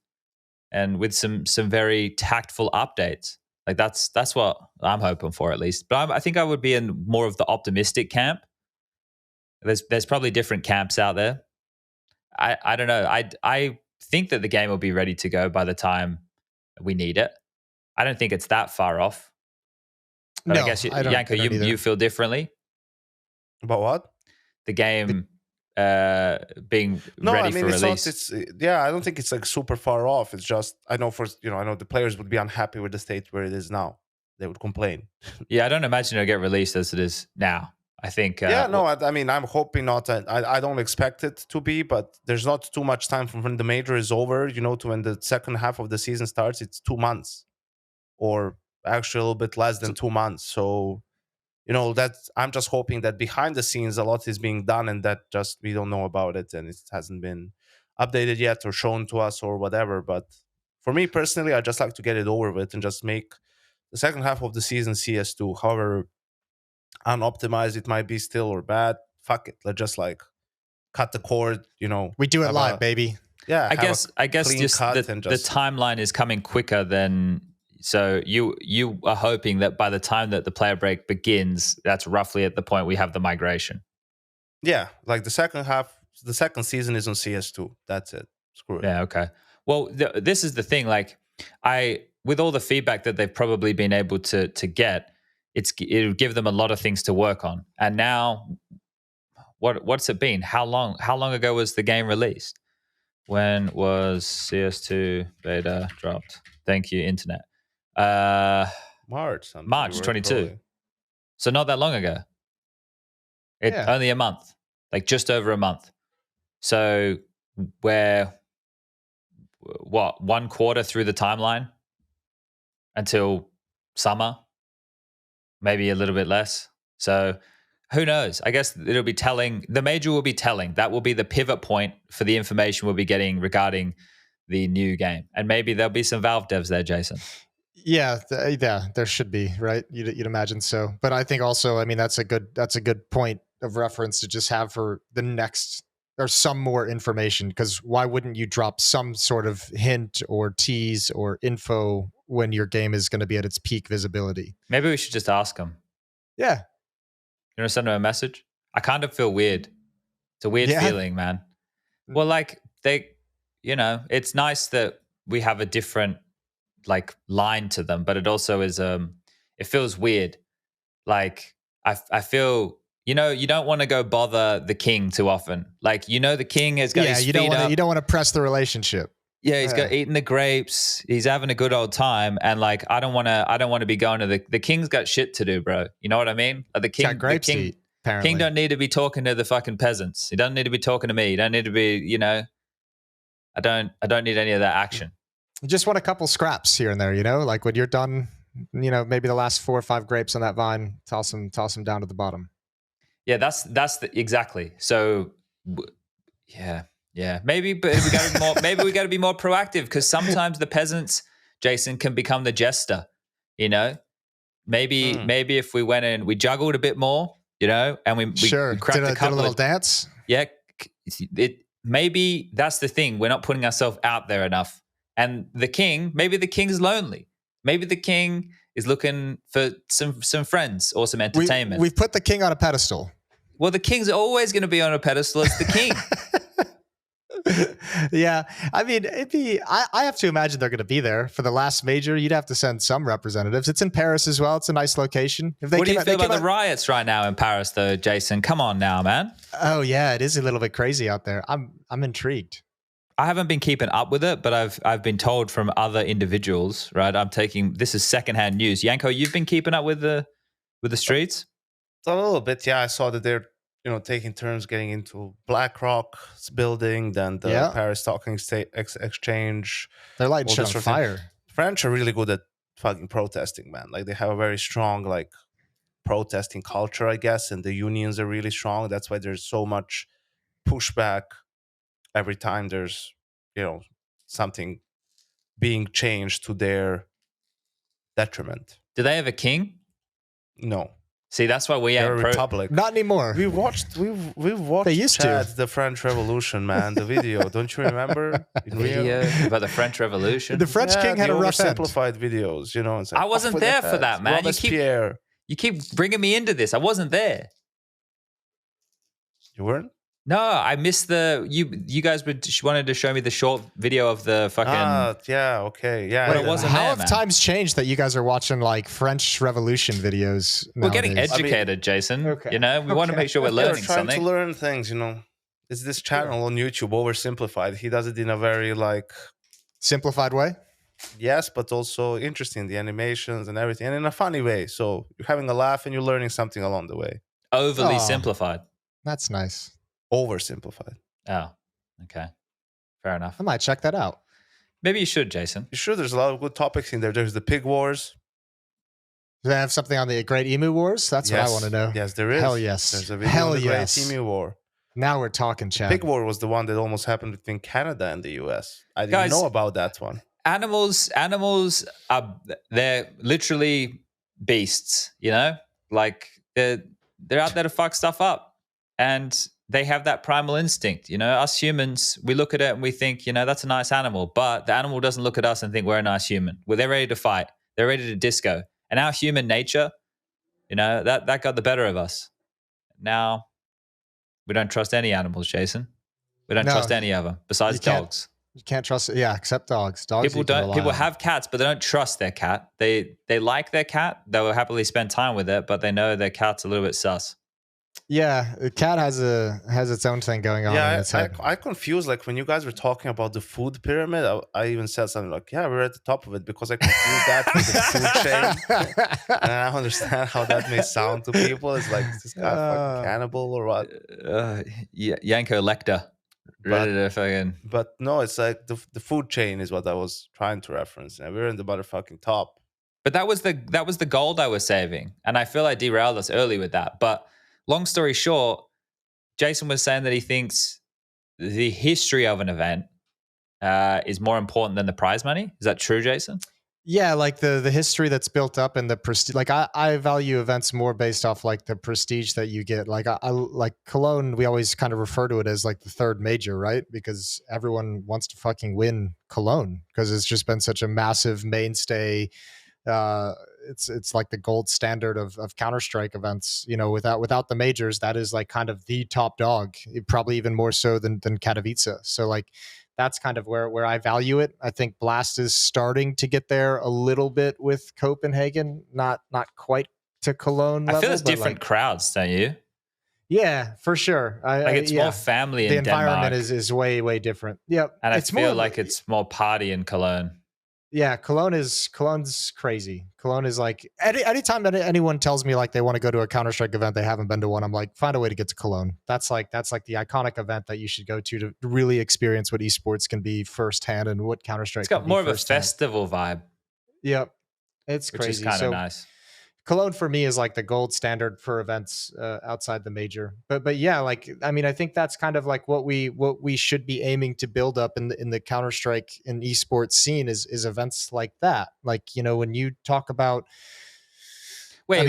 and with some very tactful updates. Like that's what I'm hoping for, at least. But I think I would be in more of the optimistic camp. There's probably different camps out there. I don't know. I think that the game will be ready to go by the time we need it. I don't think it's that far off. But No, I guess I don't, Yanko, you feel differently About what? the game being ready for release. I don't think it's like super far off. It's just I know the players would be unhappy with the state where it is now. They would complain. Yeah, I don't imagine it'll get released as it is now. I think. I mean, I'm hoping not. I don't expect it to be, but there's not too much time from when the major is over, to when the second half of the season starts. It's 2 months, or actually a little bit less than 2 months. So, I'm just hoping that behind the scenes a lot is being done, and that just we don't know about it, and it hasn't been updated yet or shown to us or whatever. But for me personally, I just like to get it over with and just make the second half of the season CS2, however unoptimized it might be still or bad. Fuck it, let's just cut the cord. We do it live, baby. Yeah, I guess just the timeline is coming quicker than. So you are hoping that by the time that the player break begins, that's roughly at the point we have the migration. Yeah, like the second season is on CS2. That's it. Screw it. Yeah. Okay. Well, this is the thing. Like, with all the feedback that they've probably been able to get, it'll give them a lot of things to work on. And now, what's it been? How long ago was the game released? When was CS2 beta dropped? Thank you, internet. March 22. Probably. So not that long ago. Only a month, like just over a month. So we're 1 quarter through the timeline until summer, maybe a little bit less. So who knows? I guess it'll be telling. The major will be telling. That will be the pivot point for the information we'll be getting regarding the new game. And maybe there'll be some Valve devs there, Jason. Yeah, there should be, right? You'd imagine so. But I think also, I mean, that's a good point of reference to just have for the next, or some more information, because why wouldn't you drop some sort of hint or tease or info when your game is going to be at its peak visibility? Maybe we should just ask them. Yeah. You want to send them a message? I kind of feel weird. It's a weird feeling, man. Well, like it's nice that we have a different line to them, but it also is it feels weird. Like I feel you don't want to go bother the king too often. Like the king has got his feet up. You don't want to press the relationship. Yeah, he's got eating the grapes. He's having a good old time, and I don't want to be going to the king's got shit to do, bro. You know what I mean? The king, got grapes to eat, apparently. King don't need to be talking to the fucking peasants. He doesn't need to be talking to me. He don't need to be, I don't need any of that action. You just want a couple scraps here and there, like when you're done, maybe the last 4 or 5 grapes on that vine, toss them down to the bottom. Yeah, that's exactly. So, yeah. Maybe, but we got to be more. Maybe we got to be more proactive, because sometimes the peasants, Jason, can become the jester. Maybe if we went and we juggled a bit more, and we cracked a couple did a little dance. Yeah, maybe that's the thing. We're not putting ourselves out there enough. And maybe the king's lonely. Maybe the king is looking for some friends or some entertainment. We've put the king on a pedestal. Well, the king's always going to be on a pedestal as the king. Yeah, I mean, I have to imagine they're going to be there for the last major. You'd have to send some representatives. It's in Paris as well. It's a nice location. What do you feel about the riots right now in Paris, though, Jason? Come on now, man. Oh yeah, it is a little bit crazy out there. I'm intrigued. I haven't been keeping up with it, but I've been told from other individuals, right? This is secondhand news. Yanko, you've been keeping up with the streets? A little bit, yeah. I saw that they're taking turns getting into BlackRock's building, then the Paris Stock Exchange. They're lighting shit on fire. French are really good at fucking protesting, man. Like they have a very strong protesting culture, I guess, and the unions are really strong. That's why there's so much pushback every time there's something being changed to their detriment. Do they have a king? No. See, that's why we They're ain't a republic. Not anymore. We've watched They used Chad, to. the French Revolution, man. The video, don't you remember? Video about the French Revolution. The French king had a rough end. Oversimplified videos, you know. It's like, I wasn't there for that, man. You keep bringing me into this. I wasn't there. You weren't? No, I missed you guys wanted to show me the short video of the fucking. Yeah, okay, yeah. But it wasn't How there, have man. times changed that you guys are watching like French Revolution videos? We're getting nowadays? educated, Jason. Okay. You know, we want to make sure we're We're learning trying something. to learn things, you know. It's this channel on YouTube, oversimplified. He does it in a very like Simplified way. yes, but also interesting, the animations and everything, and in a funny way. So you're having a laugh and you're learning something along the way. Overly Oh. simplified. That's nice. Oversimplified. Oh, okay. Fair enough. I might check that out. Maybe you should, Jason. You sure? There's a lot of good topics in there. There's the pig wars. Do they have something on the Great Emu Wars? That's what I want to know. Yes, there is. Hell yes. There's a video Hell on the yes. Great Emu War. Now we're talking, Chad. Pig war was the one that almost happened between Canada and the US. I didn't Guys, know about that one. Animals they're literally beasts, you know? Like they're out there to fuck stuff up. And they have that primal instinct, you know? Us humans, we look at it and we think, you know, that's a nice animal, but the animal doesn't look at us and think we're a nice human. Well, they're ready to fight. They're ready to disco. And our human nature, you know, that got the better of us. Now we don't trust any animals, Jason. We don't trust any of them besides dogs. You can't trust it. Yeah, except dogs. Dogs. People have cats, but they don't trust their cat. They like their cat. They will happily spend time with it, but they know their cat's a little bit sus. Yeah, the cat has its own thing going on in its head. I confused, like when you guys were talking about the food pyramid, I even said something like, yeah, we're at the top of it, because I confused that with the food chain. And I understand how that may sound to people. It's like, is this guy fucking cannibal or what? Yanko Lecter. Ready to fucking... But no, it's like the food chain is what I was trying to reference. And we're in the motherfucking top. But that was the gold I was saving. And I feel I derailed us early with that. But long story short, Jason was saying that he thinks the history of an event is more important than the prize money. Is that true, Jason? Yeah, like the history that's built up and the prestige. Like I value events more based off like the prestige that you get. Like I like Cologne. We always kind of refer to it as like the third major, right? Because everyone wants to fucking win Cologne because it's just been such a massive mainstay. It's like the gold standard of Counter-Strike events. You know, without the majors, that is like kind of the top dog. Probably even more so than Katowice. So like. That's kind of where I value it. I think Blast is starting to get there a little bit with Copenhagen, not quite to Cologne level. I feel it's different crowds, don't you? Yeah, for sure. It's more family in Denmark. The environment is way different. Yeah, and I feel like it's more party in Cologne. Yeah, Cologne's crazy. Cologne is like anytime that anyone tells me like they want to go to a Counter-Strike event, they haven't been to one, I'm like, find a way to get to Cologne. That's like the iconic event that you should go to really experience what esports can be firsthand and what Counter-Strike. It's got more of a festival vibe. Yep, it's crazy. Which is kind of nice. Cologne for me is like the gold standard for events outside the major, but yeah, like I mean, I think that's kind of like what we should be aiming to build up in the Counter-Strike and esports scene is events like that. Like, you know, when you talk about wait,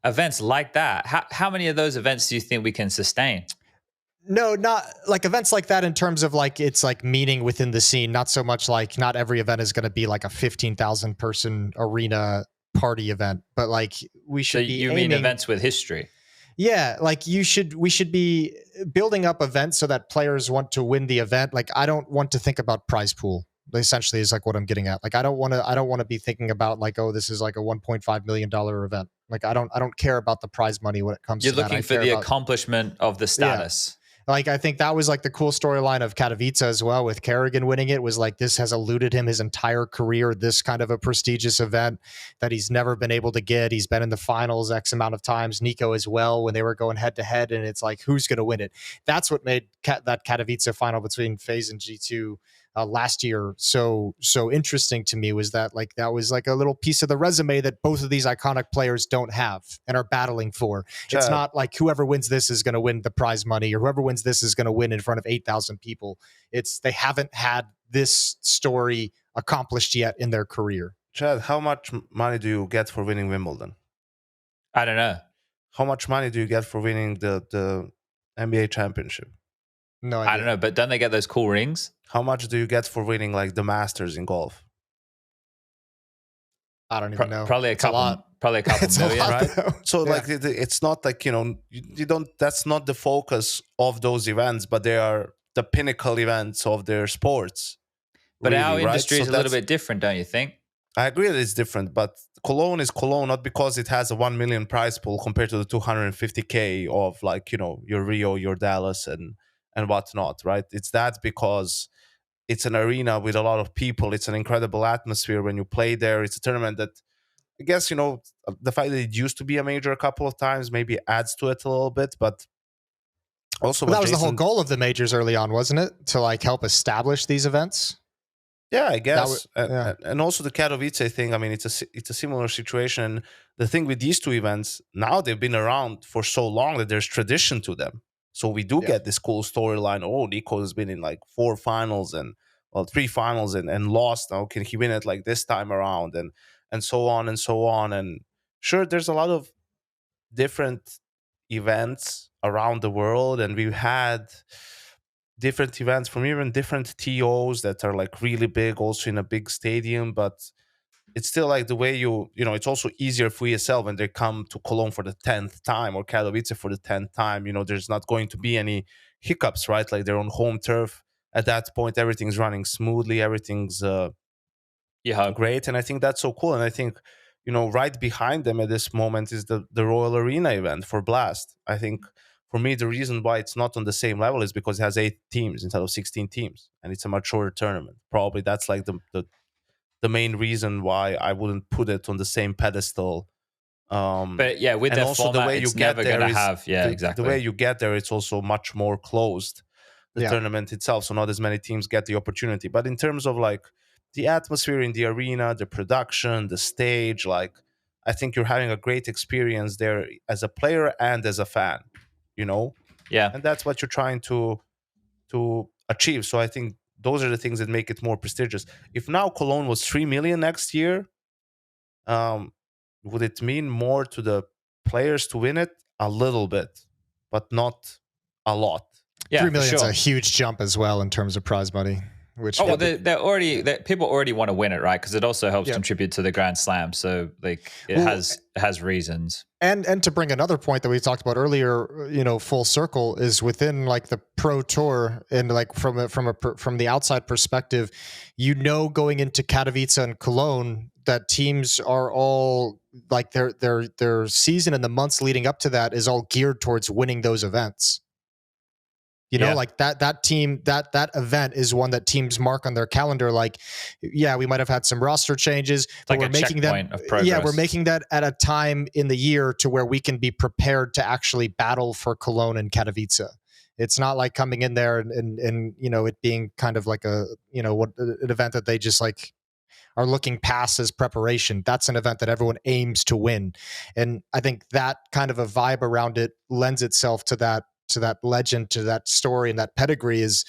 events like that. How many of those events do you think we can sustain? No, not like events like that in terms of like it's like meaning within the scene. Not so much like not every event is going to be like a 15,000 person arena party event, but like we should be aiming, mean events with history? Yeah, like we should be building up events so that players want to win the event. Like I don't want to think about prize pool. Essentially is like what I'm getting at. Like I don't want to be thinking about like, oh, this is like a $1.5 million event. Like I don't care about the prize money when it comes to that. You're looking for the accomplishment of the status. Yeah. Like, I think that was like the cool storyline of Katowice as well, with Kerrigan winning it, was like, this has eluded him his entire career, this kind of a prestigious event that he's never been able to get. He's been in the finals X amount of times, Nico as well, when they were going head to head, and it's like, who's going to win it? That's what made that Katowice final between FaZe and G2 last year so interesting to me, was that like that was like a little piece of the resume that both of these iconic players don't have and are battling for. It's not like whoever wins this is going to win the prize money, or whoever wins this is going to win in front of 8,000 people. It's they haven't had this story accomplished yet in their career. Chad, how much money do you get for winning Wimbledon? I don't know. How much money do you get for winning the NBA championship? No idea. I don't know, but don't they get those cool rings? How much do you get for winning like the Masters in golf? I don't even know. Probably a couple It's million, a lot, right? though. So Yeah. like it's not like, you don't, that's not the focus of those events, but they are the pinnacle events of their sports. But really, our right? industry So is a little that's- bit different, don't you think? I agree that it's different, but Cologne is Cologne not because it has a 1 million prize pool compared to the 250K of like, your Rio, your Dallas and whatnot, right? It's that because it's an arena with a lot of people. It's an incredible atmosphere when you play there. It's a tournament that I guess, the fact that it used to be a major a couple of times maybe adds to it a little bit, but also Well, that was the whole goal of the majors early on, wasn't it? To like help establish these events. Yeah, I guess, yeah. and also the Katowice thing. I mean, it's a similar situation. The thing with these two events, now they've been around for so long that there's tradition to them. So we do get this cool storyline. Oh, Nico has been in like 4 finals and 3 finals and lost. Now can he win it like this time around? And so on and so on. And sure, there's a lot of different events around the world, and we've had different events from even different TOs that are like really big, also in a big stadium. But it's still like the way it's also easier for ESL when they come to Cologne for the 10th time or Katowice for the 10th time. There's not going to be any hiccups, right? Like they're on home turf. At that point, everything's running smoothly. Everything's great. And I think that's so cool. And I think, right behind them at this moment is the Royal Arena event for Blast. I think for me, the reason why it's not on the same level is because it has 8 teams instead of 16 teams. And it's a much shorter tournament. Probably that's like the main reason why I wouldn't put it on the same pedestal. But yeah, with and their also format, the way you it's get never there going to is have, exactly. The way you get there, it's also much more closed, the tournament itself. So not as many teams get the opportunity. But in terms of like the atmosphere in the arena, the production, the stage, like I think you're having a great experience there as a player and as a fan, Yeah. And that's what you're trying to achieve. So I think those are the things that make it more prestigious. If now Cologne was 3 million next year, would it mean more to the players to win it? A little bit, but not a lot. Yeah, 3 million is a huge jump as well in terms of prize money. Which people already want to win it, right? Because it also helps contribute to the Grand Slam. So like it has reasons. And to bring another point that we talked about earlier, full circle is within like the pro tour and like from the outside perspective, going into Katowice and Cologne that teams are all like their season and the months leading up to that is all geared towards winning those events. Like that team, that event is one that teams mark on their calendar. Like, we might have had some roster changes, but we're making them. We're making that at a time in the year to where we can be prepared to actually battle for Cologne and Katowice. It's not like coming in there and it being kind of like an event that they just like are looking past as preparation. That's an event that everyone aims to win, and I think that kind of a vibe around it lends itself to that legend, to that story, and that pedigree is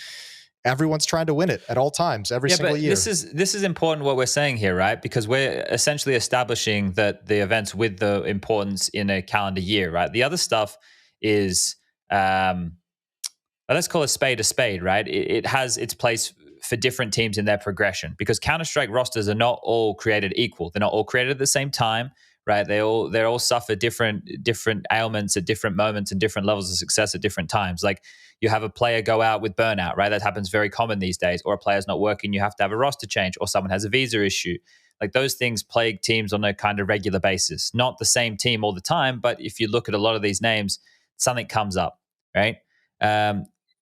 everyone's trying to win it at all times, every single year. This is important what we're saying here, right? Because we're essentially establishing that the events with the importance in a calendar year, right? The other stuff is, let's call a spade, right? It has its place for different teams in their progression, because Counter-Strike rosters are not all created equal. They're not all created at the same time. Right, they all suffer different ailments at different moments and different levels of success at different times. Like you have a player go out with burnout, right? That happens very common these days. Or a player's not working, you have to have a roster change, or someone has a visa issue. Like those things plague teams on a kind of regular basis. Not the same team all the time, but if you look at a lot of these names, something comes up, right?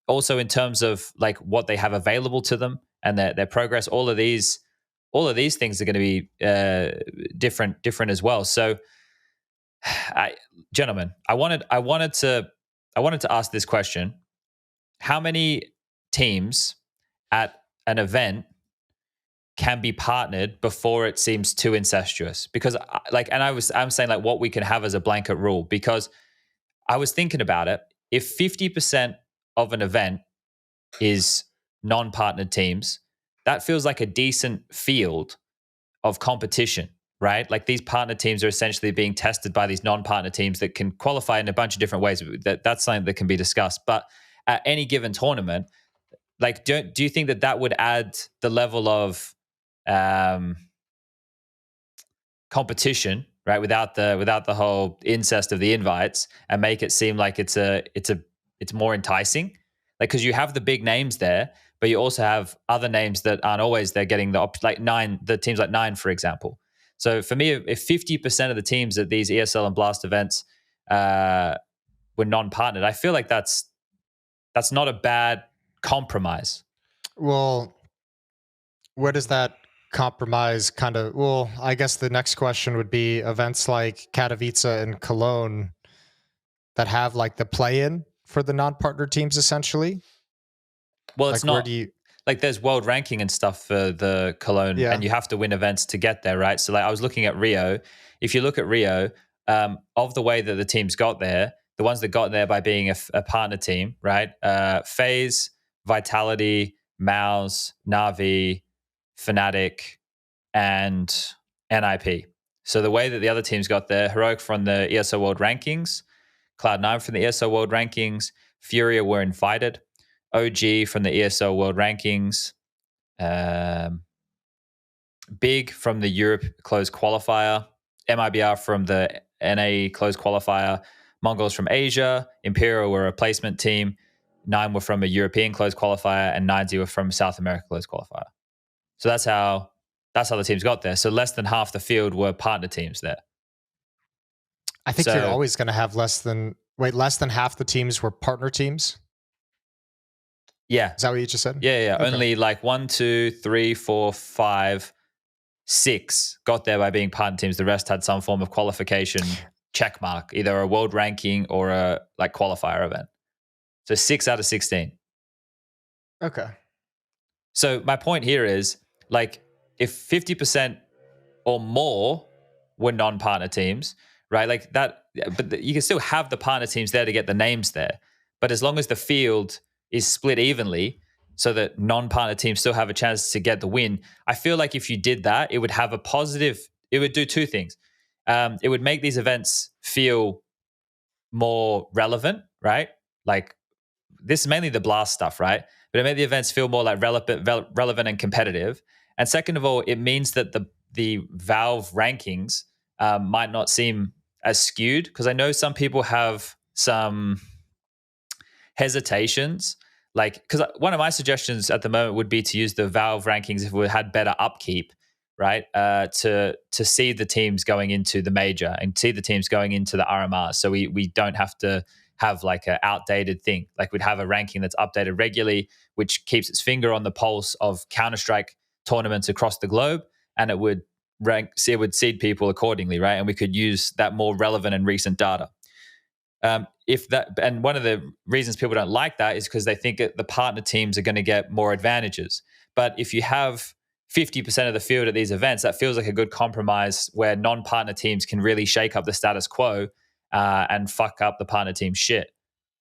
Also, in terms of like what they have available to them and their progress, all of these things are going to be different as well. So, gentlemen, I wanted to ask this question: how many teams at an event can be partnered before it seems too incestuous? Because, I'm saying like what we can have as a blanket rule. Because I was thinking about it. If 50% of an event is non-partnered teams, that feels like a decent field of competition, right? Like these partner teams are essentially being tested by these non-partner teams that can qualify in a bunch of different ways. That's something that can be discussed. But at any given tournament, like, do you think that would add the level of competition, right? Without the whole incest of the invites, and make it seem like it's more enticing, like because you have the big names there, but you also have other names that aren't always there getting the teams like Nine, for example. So for me, if 50% of the teams at these ESL and Blast events were non-partnered, I feel like that's not a bad compromise. Well, where does that compromise kind of? Well, I guess the next question would be events like Katowice and Cologne that have like the play-in for the non-partner teams, essentially. Well, it's not. Where do you, like there's world ranking and stuff for the Cologne, and you have to win events to get there, right? So like I was looking at Rio. If you look at Rio, of the way that the teams got there, the ones that got there by being a partner team, right? FaZe, Vitality, Mouse, Na'Vi, Fnatic, and NIP. So the way that the other teams got there, Heroic from the ESL World Rankings, Cloud9 from the ESL World Rankings, Furia were invited, OG from the ESL World Rankings, Big from the Europe Closed Qualifier, MIBR from the NA Closed Qualifier, Mongols from Asia, Imperial were a replacement team, Nine were from a European Closed Qualifier, and 9Z were from South America Closed Qualifier. So that's how the teams got there. So less than half the field were partner teams there. I think you're always going to have less than half the teams were partner teams. Yeah. Is that what you just said? Yeah. Okay. Only like 1, 2, 3, 4, 5, 6 got there by being partner teams. The rest had some form of qualification check mark, either a world ranking or a like qualifier event. So 6 out of 16. Okay. So my point here is like if 50% or more were non-partner teams, right? Like that, but you can still have the partner teams there to get the names there. But as long as the field is split evenly so that non-partner teams still have a chance to get the win, I feel like if you did that, it would have a positive, it would do two things. It would make these events feel more relevant, right? Like this is mainly the Blast stuff, right? But it made the events feel more like relevant and competitive. And second of all, it means that the Valve rankings might not seem as skewed, because I know some people have some hesitations. Like, because one of my suggestions at the moment would be to use the Valve rankings if we had better upkeep, right? To see the teams going into the major and see the teams going into the RMR, so we don't have to have like an outdated thing. Like we'd have a ranking that's updated regularly, which keeps its finger on the pulse of Counter-Strike tournaments across the globe, and it would seed people accordingly, right? And we could use that more relevant and recent data. And one of the reasons people don't like that is because they think that the partner teams are going to get more advantages. But if you have 50% of the field at these events, that feels like a good compromise where non-partner teams can really shake up the status quo and fuck up the partner team shit.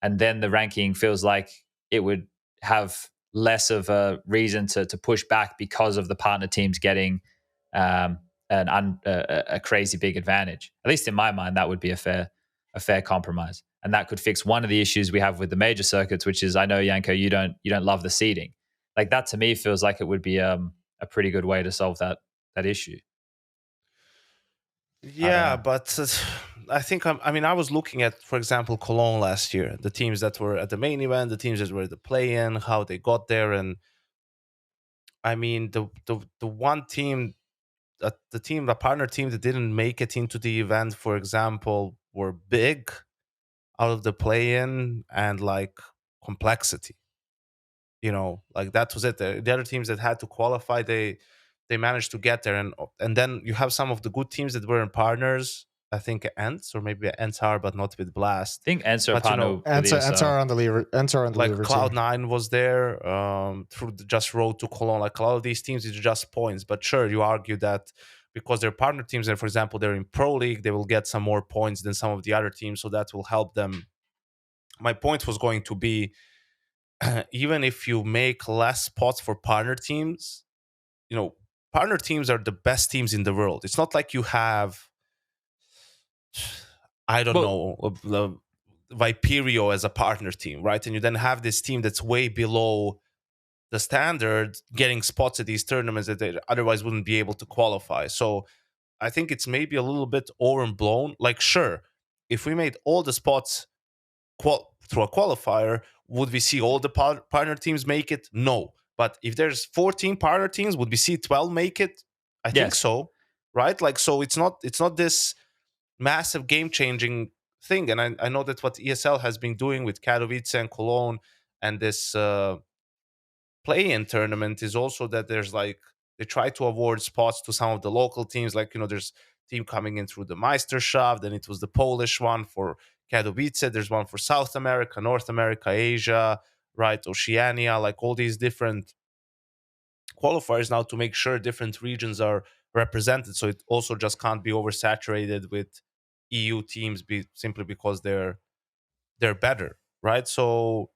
And then the ranking feels like it would have less of a reason to push back because of the partner teams getting a crazy big advantage. At least in my mind, that would be a fair compromise. And that could fix one of the issues we have with the major circuits, which is, I know, Yanko, you don't love the seeding. Like that to me feels like it would be a pretty good way to solve that issue. Yeah, but I think I was looking at, for example, Cologne last year, the teams that were at the main event, the teams that were at the play-in, how they got there, and I mean the one team, the partner team that didn't make it into the event, for example, were Big out of the play-in and like Complexity. Like that was it. The other teams that had to qualify, they managed to get there, and then you have some of the good teams that were in partners. I think Ents, or maybe Ents are, but not with Blast. I think Ents are partner. Ents are on the leader. Ents are on the like leader. Cloud9 was there through the just road to Cologne. Like a lot of these teams, it's just points. But sure, you argue that because they're partner teams, and for example, they're in Pro League, they will get some more points than some of the other teams, so that will help them. My point was going to be, even if you make less spots for partner teams, partner teams are the best teams in the world. It's not like you have, I don't know, Viperio as a partner team, right? And you then have this team that's way below the standard getting spots at these tournaments that they otherwise wouldn't be able to qualify. So I think it's maybe a little bit overblown. Like, sure, if we made all the spots through a qualifier, would we see all the partner teams make it? No. But if there's 14 partner teams, would we see 12 make it? I think so, right? Like, so it's not this massive game-changing thing. And I know that what ESL has been doing with Katowice and Cologne and this play-in tournament is also that there's like, they try to award spots to some of the local teams. Like, there's team coming in through the Meisterschaft, and it was the Polish one for Katowice. There's one for South America, North America, Asia, right? Oceania, like all these different qualifiers now to make sure different regions are represented. So it also just can't be oversaturated with EU teams simply because they're better, right? So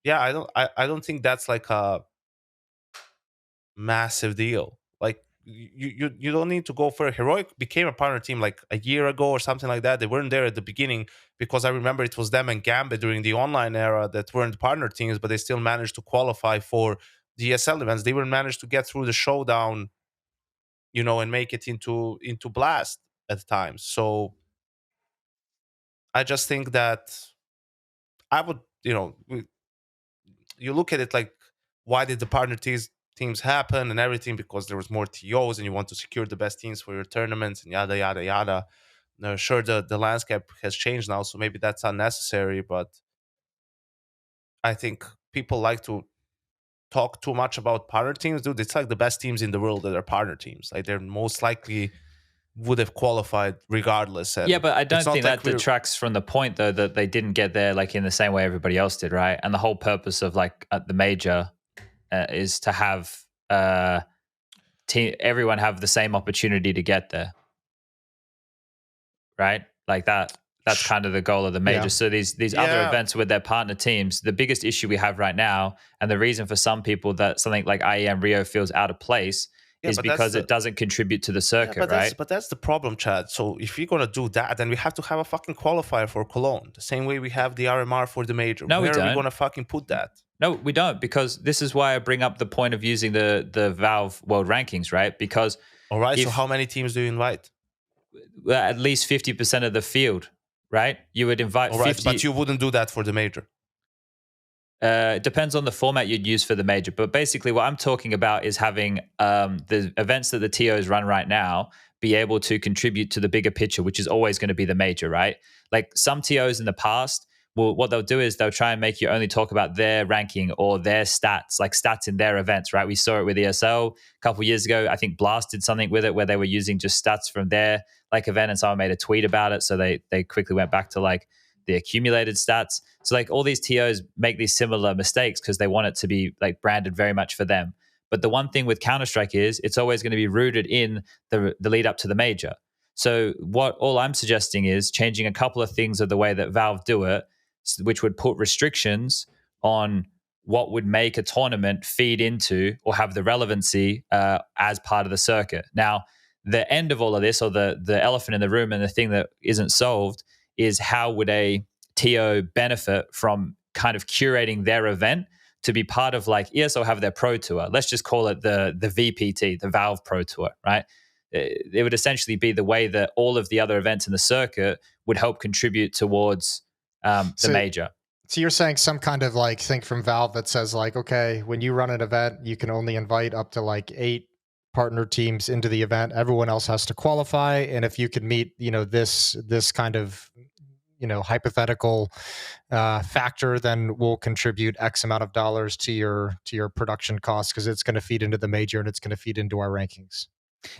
yeah, I don't think that's like a massive deal. Like you don't need to go for Heroic became a partner team like a year ago or something like that. They weren't there at the beginning because I remember it was them and Gambit during the online era that weren't partner teams, but they still managed to qualify for the ESL events. They even managed to get through the showdown, and make it into Blast at times. So I just think that I would, you look at it like, why did the partner teams happen and everything? Because there was more TOs and you want to secure the best teams for your tournaments and yada, yada, yada. Now, sure, the landscape has changed now, so maybe that's unnecessary, but I think people like to talk too much about partner teams. Dude, it's like the best teams in the world that are partner teams. Like, they're most likely would have qualified regardless. And yeah, but I don't think that detracts from the point, though, that they didn't get there like in the same way everybody else did, right? And the whole purpose of like at the major is to have everyone have the same opportunity to get there, right? Like that. That's kind of the goal of the major. Yeah. So these other events with their partner teams, the biggest issue we have right now, and the reason for some people that something like IEM Rio feels out of place is because it doesn't contribute to the circuit, right? But that's the problem, Chad. So if you're going to do that, then we have to have a fucking qualifier for Cologne. The same way we have the RMR for the major. No, Where we don't. Are we going to fucking put that? No, we don't, because this is why I bring up the point of using the Valve World Rankings, right? Because all right, so how many teams do you invite? At least 50% of the field, right? You would invite 50. But you wouldn't do that for the major. It depends on the format you'd use for the major. But basically what I'm talking about is having the events that the TOs run right now be able to contribute to the bigger picture, which is always going to be the major, right? Like some TOs in the past, what they'll do is they'll try and make you only talk about their ranking or their stats, like stats in their events, right? We saw it with ESL a couple of years ago. I think Blast did something with it where they were using just stats from their like event, and someone made a tweet about it. So they quickly went back to like the accumulated stats. So like all these TOs make these similar mistakes because they want it to be like branded very much for them. But the one thing with Counter-Strike is it's always going to be rooted in the lead up to the major. So all I'm suggesting is changing a couple of things of the way that Valve do it, which would put restrictions on what would make a tournament feed into or have the relevancy as part of the circuit. Now, the end of all of this, or the elephant in the room and the thing that isn't solved, is how would a TO benefit from kind of curating their event to be part of like ESL have their Pro Tour. Let's just call it the VPT, the Valve Pro Tour, right? It would essentially be the way that all of the other events in the circuit would help contribute towards the major. So you're saying some kind of like thing from Valve that says like, okay, when you run an event, you can only invite up to like 8 partner teams into the event. Everyone else has to qualify. And if you can meet, this kind of, hypothetical factor, then we'll contribute X amount of dollars to your production costs because it's going to feed into the major and it's going to feed into our rankings.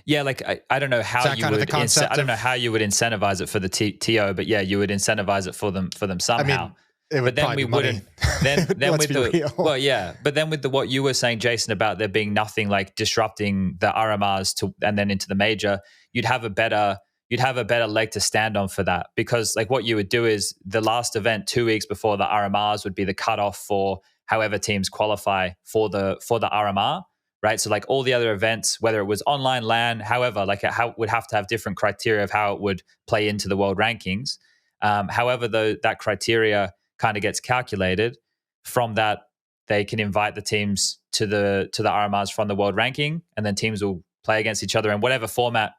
Yeah, like I don't know how you would. I don't know how you would incentivize it for the TO, but yeah, you would incentivize it for them somehow. I mean, it would, but then we wouldn't. Then with but then with what you were saying, Jason, about there being nothing like disrupting the RMRs and then into the major, you'd have a better leg to stand on for that, because like what you would do is the last event 2 weeks before the RMRs would be the cutoff for however teams qualify for the RMR. right? So like all the other events, whether it was online, LAN, however, like how would have to have different criteria of how it would play into the world rankings. However, though, that criteria kind of gets calculated. From that, they can invite the teams to the RMRs from the world ranking, and then teams will play against each other in whatever format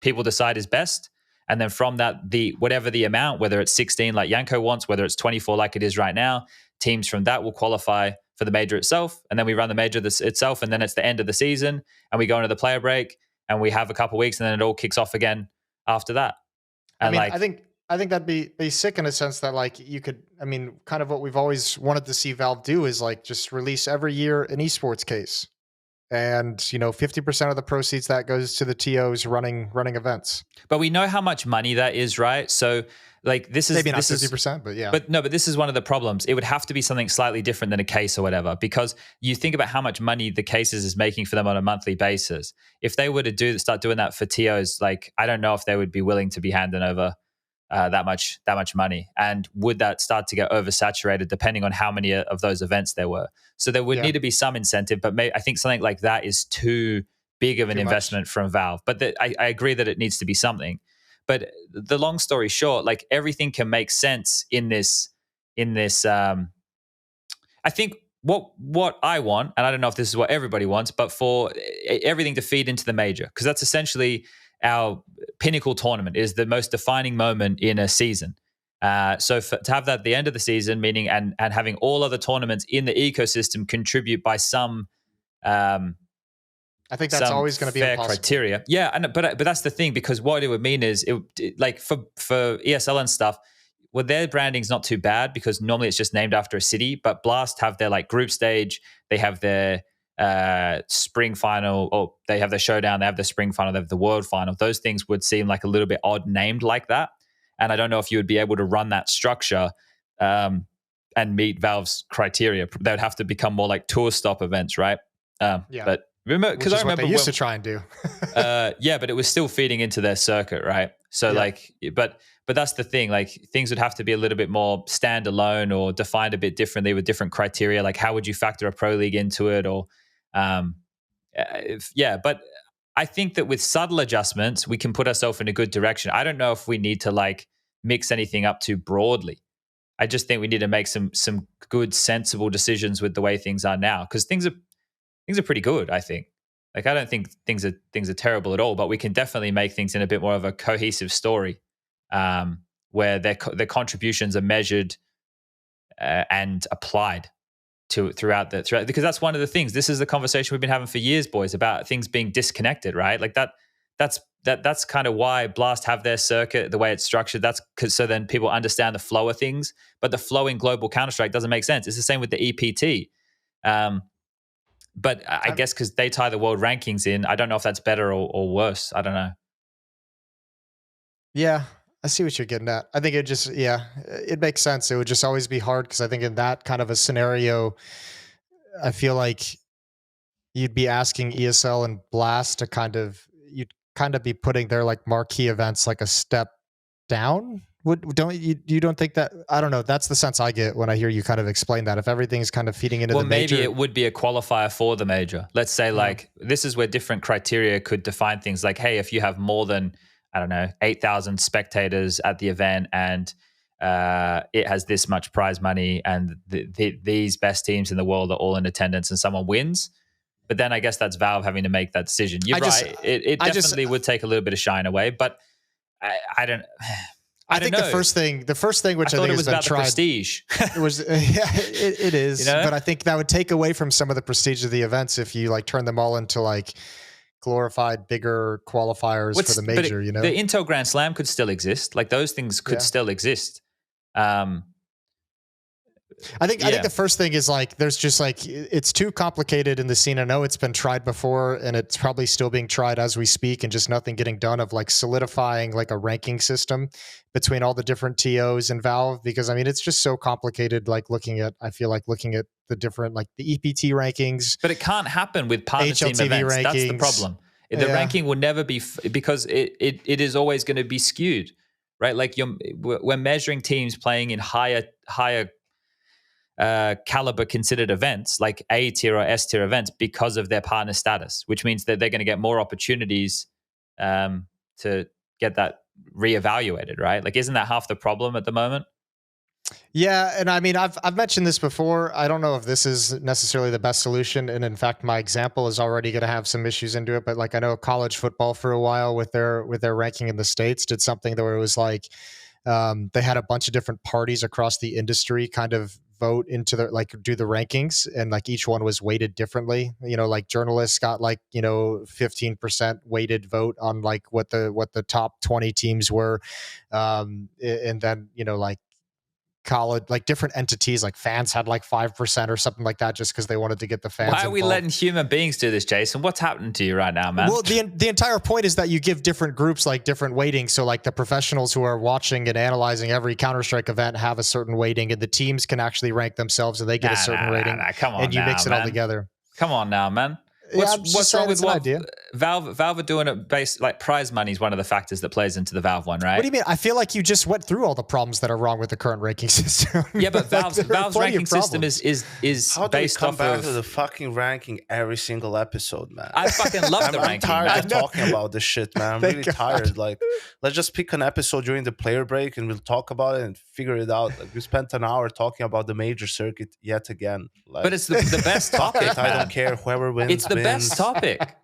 people decide is best. And then from that, whatever the amount, whether it's 16 like Yanko wants, whether it's 24 like it is right now, teams from that will qualify for the major itself. And then we run the major itself, and then it's the end of the season, and we go into the player break, and we have a couple of weeks, and then it all kicks off again after that. And I think that'd be sick in a sense that like you could, kind of what we've always wanted to see Valve do is like just release every year an esports case. And 50% of the proceeds that goes to the TOs running events. But we know how much money that is, right? So like this is maybe not 50%, but yeah. But this is one of the problems. It would have to be something slightly different than a case or whatever, because you think about how much money the cases is making for them on a monthly basis. If they were to start doing that for TOs, like I don't know if they would be willing to be handing over that much money, and would that start to get oversaturated depending on how many of those events there were? So there would need to be some incentive, but I think something like that is too big of an investment from Valve. But I agree that it needs to be something. But the long story short, like everything can make sense in this. I think what I want, and I don't know if this is what everybody wants, but for everything to feed into the major, because that's essentially our pinnacle tournament, is the most defining moment in a season. So to have that at the end of the season, meaning and having all other tournaments in the ecosystem contribute by some, I think that's always going to be fair impossible. criteria. Yeah, but that's the thing, because what it would mean is like for ESL and stuff, well, their branding's not too bad because normally it's just named after a city. But Blast have their like group stage, they have their spring final, or they have the showdown, they have the spring final, they have the world final. Those things would seem like a little bit odd named like that, and I don't know if you would be able to run that structure and meet Valve's criteria. They would have to become more like tour stop events, right? But remember, because I remember what they used to try and do. yeah, but it was still feeding into their circuit, right? So like, but that's the thing. Like things would have to be a little bit more standalone or defined a bit differently with different criteria. Like how would you factor a pro league into it, or but I think that with subtle adjustments, we can put ourselves in a good direction. I don't know if we need to like mix anything up too broadly. I just think we need to make some good, sensible decisions with the way things are now, because things are pretty good, I think. Like I don't think things are terrible at all, but we can definitely make things in a bit more of a cohesive story, where their contributions are measured and applied throughout because that's one of the things. This is the conversation we've been having for years, boys, about things being disconnected, right? Like that's kind of why Blast have their circuit the way it's structured. That's because so then people understand the flow of things, but the flow in global Counter-Strike doesn't make sense. It's the same with the EPT. But I guess because they tie the world rankings in, I don't know if that's better or worse. I don't know. Yeah, I see what you're getting at. I think it makes sense. It would just always be hard because I think in that kind of a scenario, I feel like you'd be asking ESL and Blast to you'd kind of be putting their like marquee events like a step down. You don't think that? I don't know. That's the sense I get when I hear you kind of explain that. If everything's kind of feeding into the major, maybe it would be a qualifier for the major. Let's say like this is where different criteria could define things. Like, hey, if you have more than 8,000 spectators at the event and it has this much prize money and these best teams in the world are all in attendance and someone wins. But then I guess that's Valve having to make that decision. You're right. It definitely would take a little bit of shine away, but I don't. I think the first thing, which I think it was has been about tried, the prestige. It was, it is, but I think that would take away from some of the prestige of the events if you like turn them all into like glorified bigger qualifiers for the major. The Intel Grand Slam could still exist. Like those things could still exist. I think the first thing is like there's just like it's too complicated in the scene. I know it's been tried before and it's probably still being tried as we speak, and just nothing getting done of like solidifying like a ranking system between all the different TOs and Valve, because I mean it's just so complicated. Like looking at the different like the EPT rankings, but it can't happen with partner team events. Rankings. That's the problem. The ranking will never be because it is always going to be skewed, right? Like we're measuring teams playing in higher caliber considered events, like A tier or S tier events, because of their partner status, which means that they're going to get more opportunities to get that reevaluated, right? Like, isn't that half the problem at the moment? Yeah, and I mean, I've mentioned this before. I don't know if this is necessarily the best solution, and in fact, my example is already going to have some issues into it. But like, I know college football for a while with their ranking in the States did something where it was like they had a bunch of different parties across the industry kind of vote into the do the rankings, and like each one was weighted differently. You know, like journalists got 15% weighted vote on like what the top 20 teams were, and then college, like different entities, like fans had like 5% or something like that, just because they wanted to get the fans Why are we letting human beings do this, Jason? What's happening to you right now, man? Well, the entire point is that you give different groups like different weightings. So like the professionals who are watching and analyzing every Counter-Strike event have a certain weighting, and the teams can actually rank themselves and they get a certain rating. Come on, and you mix it all together. Come on now, man. What's wrong with what Valve are doing it based, like prize money is one of the factors that plays into the Valve one, right? What do you mean? I feel like you just went through all the problems that are wrong with the current ranking system. Yeah, but Valve's ranking system is How do based we come off back of to the fucking ranking every single episode, man? I fucking love the ranking. I'm tired man. of talking about this shit, man. I'm really tired. Like, let's just pick an episode during the player break and we'll talk about it and figure it out. Like, we spent an hour talking about the major circuit yet again. Like, but it's the best topic. I don't care. Whoever wins, it's the best topic.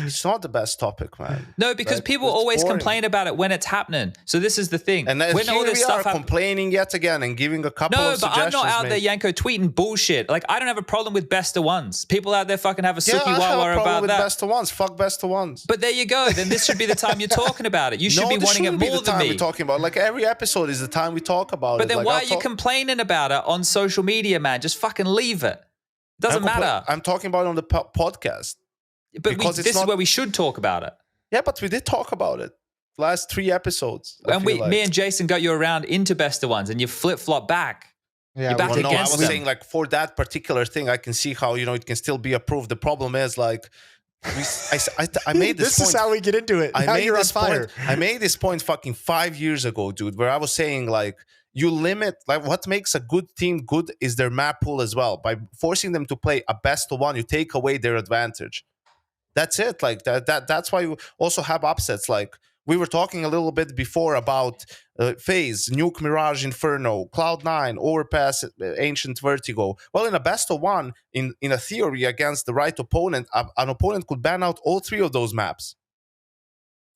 It's not the best topic, man. No, because people always complain about it when it's happening. So this is the thing. And when all this stuff complaining yet again and giving a couple of suggestions. No, but I'm not out there, Yanko, tweeting bullshit. Like, I don't have a problem with best of ones. People out there fucking have a suki wawa about with that. Best of ones. Fuck best of ones. But there you go. Then this should be the time you're talking about it. You should be wanting it more than me. We're talking about, like, every episode is the time we talk about it. But then why are you complaining about it on social media, man? Just fucking leave it. Doesn't matter. I'm talking about it on the podcast. But this is where we should talk about it. Yeah, but we did talk about it last 3 episodes. And me and Jason got you around into best of ones, and you flip-flop back. Yeah, you're back against I was saying, like, for that particular thing, I can see how, it can still be approved. The problem is, like, I made this point. This is how we get into it. Now you're on fire. I made this point fucking 5 years ago, dude, where I was saying, like, you limit, like, what makes a good team good is their map pool as well. By forcing them to play a best of one, you take away their advantage. That's it. Like that's why you also have upsets. Like, we were talking a little bit before about FaZe, Nuke, Mirage, Inferno, Cloud9, Overpass, Ancient, Vertigo. Well, in a best of one, in a theory against the right opponent, an opponent could ban out all 3 of those maps.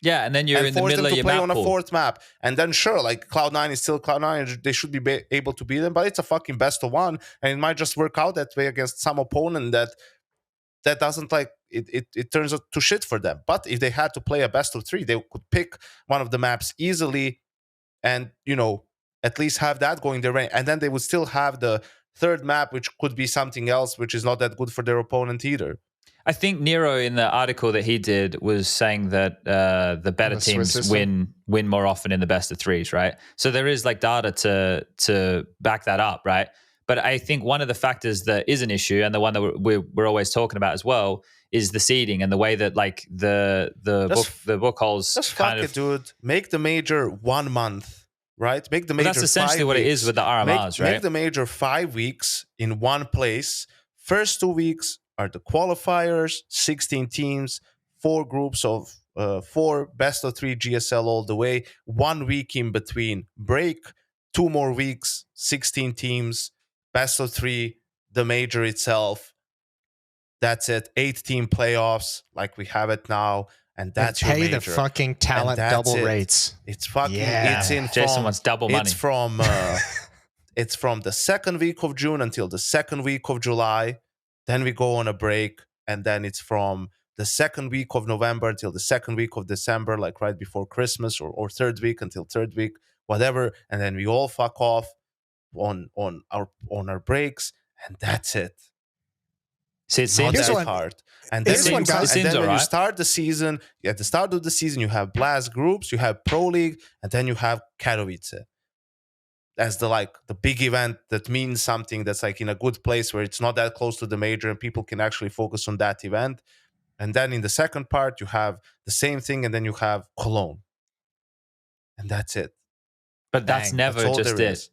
Yeah, and then you're in the middle of your map pool. Force them to play on a 4th map. And then sure, like, Cloud9 is still Cloud9. They should be able to beat them, but it's a fucking best of one. And it might just work out that way against some opponent that doesn't, like, it turns out to shit for them. But if they had to play a best of 3, they could pick one of the maps easily and, at least have that going their way. And then they would still have the 3rd map, which could be something else, which is not that good for their opponent either. I think Nero, in the article that he did, was saying that the better teams win more often in the best of 3s, right? So there is, like, data to back that up, right? But I think one of the factors that is an issue, and the one that we're always talking about as well, is the seeding and the way that, like, the book holes just kind of, dude. Make the major 1 month, right? Make the major. That's essentially what it is with the RMRs, right? Make the major 5 weeks in one place. First 2 weeks are the qualifiers, 16 teams, 4 groups of 4, best of 3 GSL all the way. 1 week in between break. 2 more weeks, 16 teams, best of 3, the major itself. That's it. 8-team playoffs, like we have it now, and that's your major. Pay the fucking talent double rates. It's fucking. Yeah. It's in. Jason wants double money. It's from. It's from the 2nd week of June until the 2nd week of July. Then we go on a break, and then it's from the 2nd week of November until the 2nd week of December, like right before Christmas, or 3rd week until 3rd week, whatever. And then we all fuck off on our breaks, and that's it. See, it seems that hard. And then, when you start the season, at the start of the season, you have Blast groups, you have Pro League, and then you have Katowice as the big event that means something, that's like in a good place where it's not that close to the major and people can actually focus on that event. And then in the second part, you have the same thing, and then you have Cologne. And that's it. But that's never just it.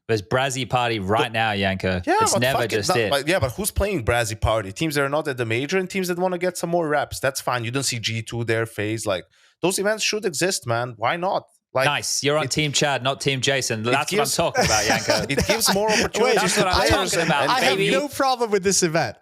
There's Brazzy Party right now, Yanko. Yeah, it's but never just it. But who's playing Brazzy Party? Teams that are not at the major and teams that want to get some more reps. That's fine. You don't see G2 there, FaZe. Like, those events should exist, man. Why not? Like, nice. You're on Team Chad, not Team Jason. That's what I'm talking about, Yanko. It gives more opportunities. That's what I'm talking about, I have baby. no problem with this event.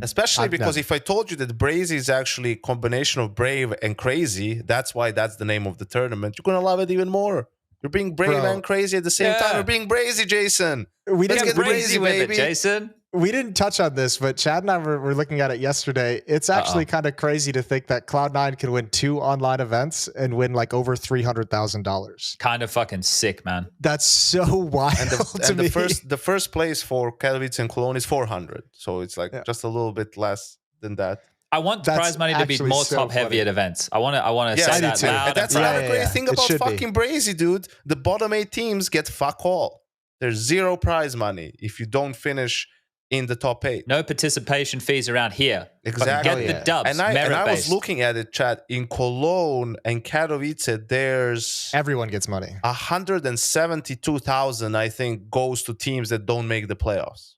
Especially because if I told you that Brazy is actually a combination of brave and crazy, that's why that's the name of the tournament. You're going to love it even more. You're being brave and crazy at the same time. You're being brazy, Jason. Let's get brazy with it, Jason. We didn't touch on this, but Chad and I were looking at it yesterday. It's actually kind of crazy to think that Cloud9 can win 2 online events and win like over $300,000. Kind of fucking sick, man. That's so wild. And the first place for Katowice and Cologne is 400, so it's like just a little bit less than that. I want prize money to be more top heavy at events. I want to say that loud. And that's another great thing about fucking Brazy, dude. The bottom 8 teams get fuck all. There's 0 prize money if you don't finish in the top 8. No participation fees around here. Exactly. Get the dubs. And I was looking at it, Chad. In Cologne and Katowice, there's everyone gets money. 172,000, I think, goes to teams that don't make the playoffs.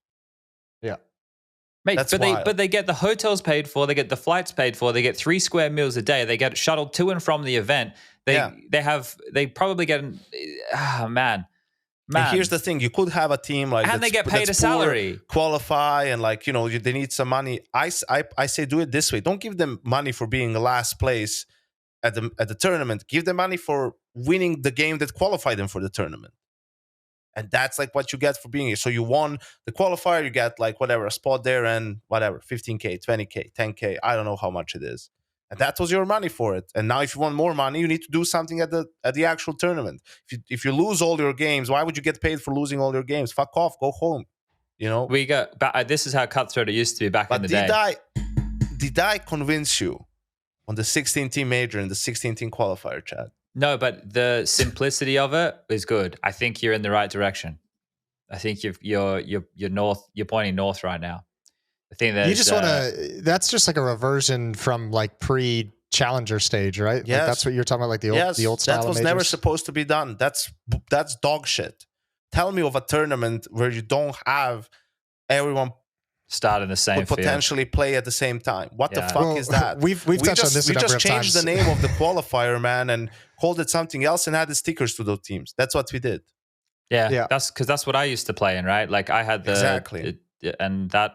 Yeah. Mate, but they get the hotels paid for, they get the flights paid for, they get 3 square meals a day, they get shuttled to and from the event. They probably get man. And here's the thing: you could have a team like and they get paid a salary, qualify, and like they need some money. I say do it this way: don't give them money for being last place at the tournament. Give them money for winning the game that qualified them for the tournament. And that's like what you get for being here. So you won the qualifier, you get like whatever, a spot there and whatever, 15K, 20K, 10K. I don't know how much it is. And that was your money for it. And now if you want more money, you need to do something at the actual tournament. If you lose all your games, why would you get paid for losing all your games? Fuck off, go home. We got this is how cutthroat it used to be back in the day. Did I convince you on the 16-team major and the 16-team qualifier, Chad? No, but the simplicity of it is good. I think you're in the right direction. I think you're north. You're pointing north right now. I think that you just want to. That's just like a reversion from like pre-challenger stage, right? Yes. Like that's what you're talking about, like the old style. That was never supposed to be done. That's dog shit. Tell me of a tournament where you don't have everyone start in the same field. Potentially play at the same time. What the fuck is that? We've touched on this a number of times. We just changed the name of the qualifier, man, and called it something else and added stickers to those teams. That's what we did. Yeah. That's because that's what I used to play in, right? Like I had and that.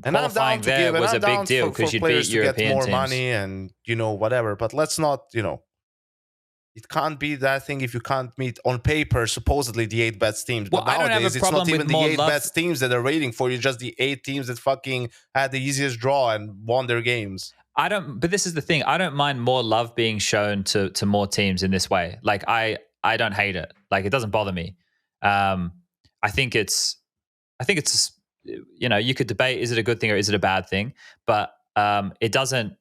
And qualifying there was a big deal because you'd beat European get more teams. money and whatever. But let's not, it can't be that thing if you can't meet on paper supposedly the 8 best teams. But nowadays it's not even the 8 best teams that are waiting for you, just the 8 teams that fucking had the easiest draw and won their games. But this is the thing. I don't mind more love being shown to more teams in this way. Like I don't hate it. Like it doesn't bother me. I think it's you could debate, is it a good thing or is it a bad thing? But it doesn't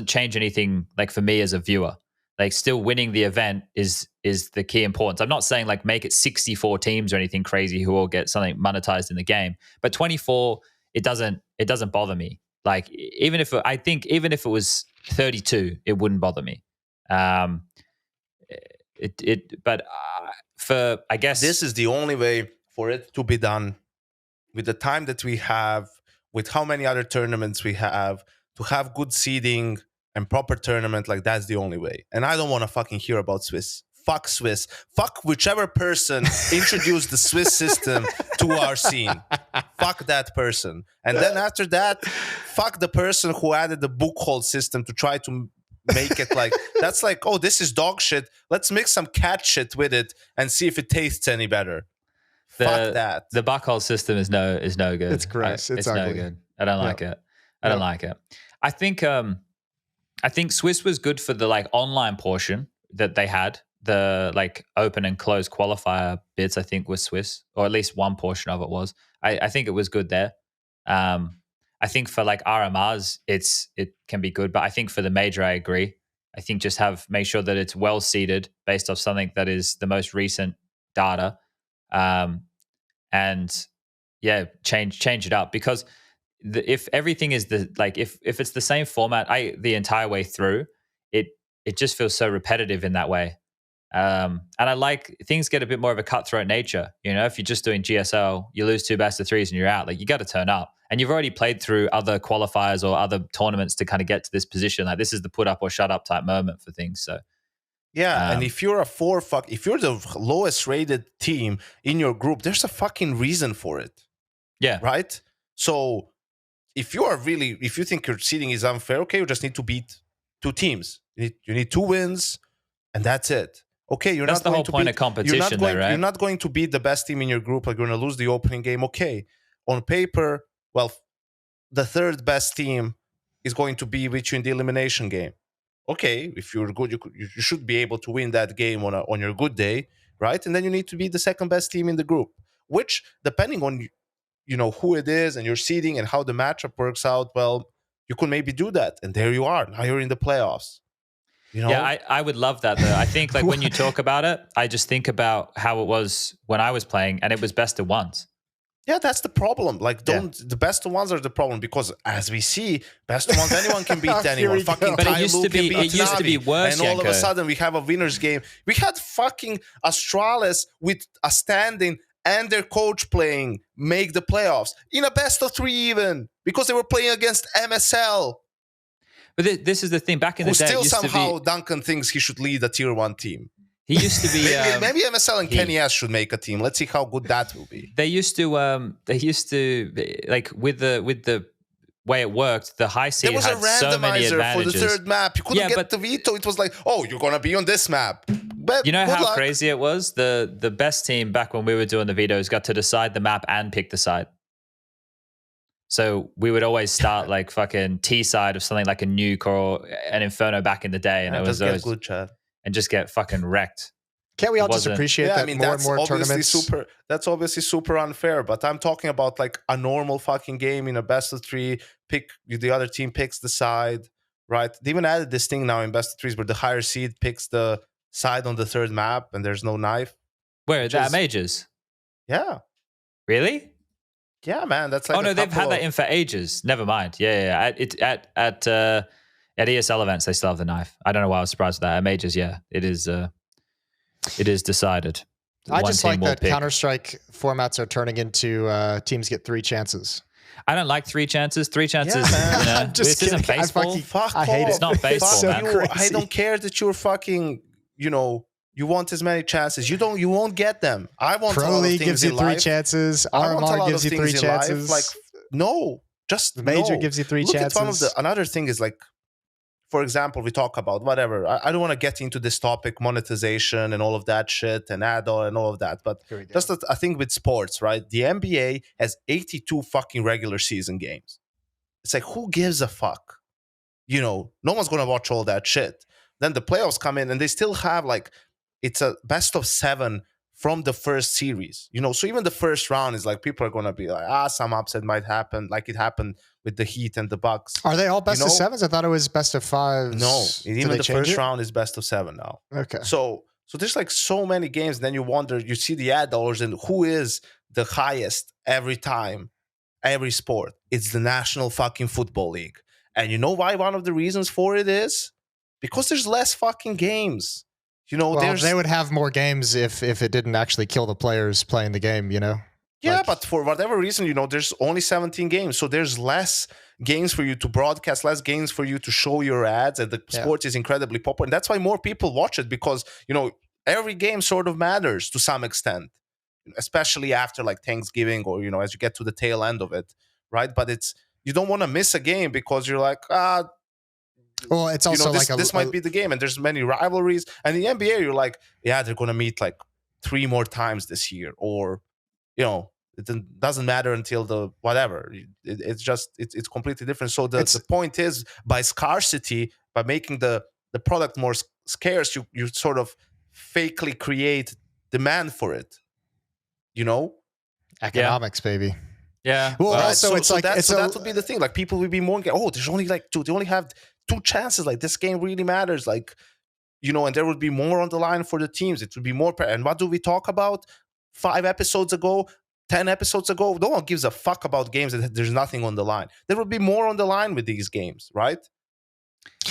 change anything like for me as a viewer. Like still winning the event is the key importance. I'm not saying like make it 64 teams or anything crazy who all get something monetized in the game, but 24, it doesn't bother me. Like even if it was 32, it wouldn't bother me. For I guess this is the only way for it to be done with the time that we have, with how many other tournaments we have, to have good seeding and proper tournament. Like that's the only way. And I don't want to fucking hear about Swiss. Fuck Swiss. Fuck whichever person introduced the Swiss system to our scene. Fuck that person. And then after that, fuck the person who added the book hold system to try to make it like, that's like, oh, this is dog shit. Let's mix some cat shit with it and see if it tastes any better. Fuck that. The buckhole system is no good. It's gross. It's ugly. No good. I don't like it. I don't like it. I think Swiss was good for the like online portion that they had. The like open and closed qualifier bits, I think, was Swiss, or at least one portion of it was. I think it was good there. I think for like RMRs, it can be good, but I think for the major, I agree. I think just make sure that it's well seeded based off something that is the most recent data. And yeah, change it up, because if everything is if it's the same format the entire way through, it just feels so repetitive in that way. And I like things get a bit more of a cutthroat nature. You know, if you're just doing GSL, you lose 2 best of 3s and you're out. Like, you got to turn up. And you've already played through other qualifiers or other tournaments to kind of get to this position. Like, this is the put up or shut up type moment for things. So, yeah, and if you're if you're the lowest rated team in your group, there's a fucking reason for it. Yeah. Right? So if you think your seeding is unfair, okay, you just need to beat 2 teams. You need 2 wins, and that's it. Okay, that's the whole point of competition, right? You're not going to beat the best team in your group. Like, you're going to lose the opening game. Okay, on paper, well, the 3rd best team is going to be with you in the elimination game. Okay, if you're good, you should be able to win that game on your good day, right? And then you need to be the 2nd best team in the group, which, depending on who it is and your seeding and how the matchup works out, well, you could maybe do that, and there you are. Now you're in the playoffs. Yeah, I would love that, though. I think, like, when you talk about it, I just think about how it was when I was playing, and it was best of ones. Yeah, that's the problem. Like, the best of ones are the problem, because, as we see, best of ones, anyone can beat anyone. Fucking but it used to be worse. And all of a sudden, we have a winner's game. We had fucking Astralis with a stand-in and their coach playing make the playoffs in a best of 3 even, because they were playing against MSL. But this is the thing. Back in the day, still somehow Duncan thinks he should lead a tier 1 team. He used to be. maybe MSL and Kenny S should make a team. Let's see how good that will be. They used to. Like, with the way it worked, the high seed had so many advantages. There was a randomizer for the 3rd map. You couldn't get the veto. It was like, oh, you're gonna be on this map. But you know how crazy it was? The best team back when we were doing the vetoes got to decide the map and pick the side. So we would always start like fucking T side of something like a Nuke or an Inferno back in the day, and it was those, good chat, and just get fucking wrecked. Can't we all just appreciate that more and more tournaments? That's obviously super unfair, but I'm talking about like a normal fucking game in a best of 3. The other team picks the side, right? They even added this thing now in best of 3s where the higher seed picks the side on the 3rd map, and there's no knife. Where that majors? Yeah. Really? Yeah, man. That's like. Oh no, they've had that in for ages. Never mind. Yeah. At ESL events, they still have the knife. I don't know why I was surprised with that. At majors, yeah, it is decided. I just like that Counter-Strike formats are turning into teams get 3 chances. I don't like 3 chances. 3 chances. Yeah, this isn't baseball. I hate it. It's not baseball, man. I don't care that you're fucking. You want as many chances. You won't get them. I want Pro League gives you 3 chances. RMR gives you 3 chances. Like, no, just the major gives you 3 chances. Another thing is, like, for example, we talk about whatever. I don't want to get into this topic, monetization and all of that shit and add-on and all of that. But just a thing with sports, right? The NBA has 82 fucking regular season games. It's like, who gives a fuck? No one's going to watch all that shit. Then the playoffs come in and they still have, like, it's a best of 7 from the first series. So even the first round is like, people are going to be like, some upset might happen, like it happened with the Heat and the Bucks. Are they all best of 7s? I thought it was best of 5s. No, even the first round is best of 7 now. Okay. So there's like so many games, and then you wonder, you see the ad dollars, and who is the highest every time, every sport? It's the National fucking Football League. And you know why one of the reasons for it is? Because there's less fucking games. They would have more games if it didn't actually kill the players playing the game, Yeah, but for whatever reason, there's only 17 games. So there's less games for you to broadcast, less games for you to show your ads, and the sport is incredibly popular. And that's why more people watch it, because, every game sort of matters to some extent, especially after like Thanksgiving or, as you get to the tail end of it, right? But you don't want to miss a game because you're like, well, it's also this might be the game, and there's many rivalries. And in the NBA, you're like, yeah, they're going to meet like 3 more times this year, or, it doesn't matter until the whatever. It's completely different. So the point is, by scarcity, by making the product more scarce, you sort of fakely create demand for it. Economics, baby. Yeah. Well, also that would be the thing. Like, people would be more, there's only like 2. They only have 2 chances. Like, this game really matters. Like, and there would be more on the line for the teams. It would be more. And what do we talk about 5 episodes ago? 10 episodes ago? No one gives a fuck about games that there's nothing on the line. There would be more on the line with these games, right?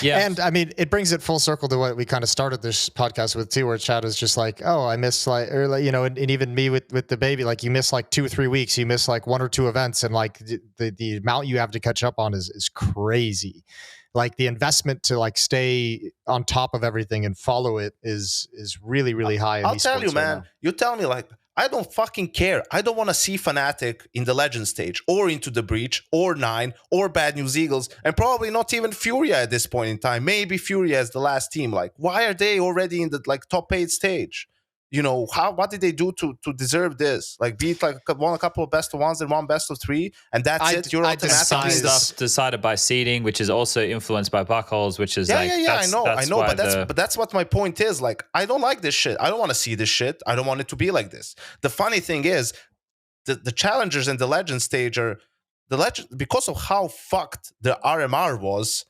Yeah. And I mean, it brings it full circle to what we kind of started this podcast with too, where Chad was just like, oh, I miss like, or like, you know, and even me with the baby, like you miss like 2 or 3 weeks, you miss like 1 or 2 events, and like the amount you have to catch up on is crazy. Like the investment to like stay on top of everything and follow it is really, really high. I'll tell you, man, you tell me like, I don't fucking care. I don't want to see Fnatic in the Legend stage or Into the Breach or Nine or Bad News Eagles, and probably not even Furia at this point in time. Maybe Furia as the last team. Like, why are they already in the like top 8 stage? You know, what did they do to deserve this? Like, beat like won a couple of best of ones and one best of 3, and that's it. You're automatically stuff decided by seeding, which is also influenced by buckholes, which is I know, but that's what my point is. Like, I don't like this shit. I don't want to see this shit. I don't want it to be like this. The funny thing is, the challengers and the legend stage are the legend because of how fucked the RMR was.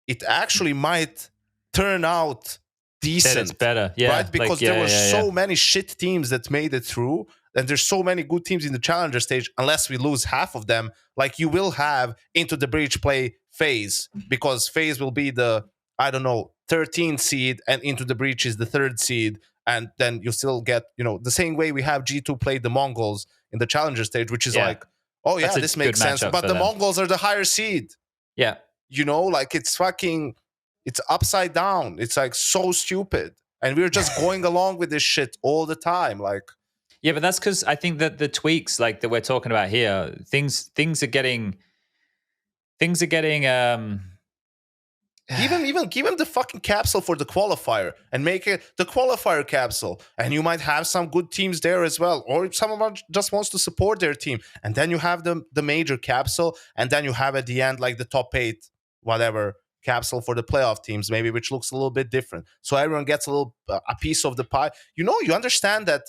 It actually might turn out decent. It's better, yeah, right? Because there were so many shit teams that made it through, and there's so many good teams in the challenger stage. Unless we lose half of them, like you will have Into the Breach play FaZe, because FaZe will be the 13th seed, and Into the Breach is the 3rd seed, and then you still get the same way we have G2 play the Mongols in the challenger stage, which is like, oh yeah, this makes sense. But the Mongols are the higher seed. Yeah, like it's fucking. It's upside down. It's like so stupid. And we're just going along with this shit all the time. Like, yeah, but that's because I think that the tweaks like that we're talking about here, things are getting even give them the fucking capsule for the qualifier and make it the qualifier capsule. And you might have some good teams there as well. Or if someone just wants to support their team. And then you have the major capsule. And then you have at the end like the top 8, whatever, capsule for the playoff teams, maybe, which looks a little bit different, so everyone gets a piece of the pie. You understand that.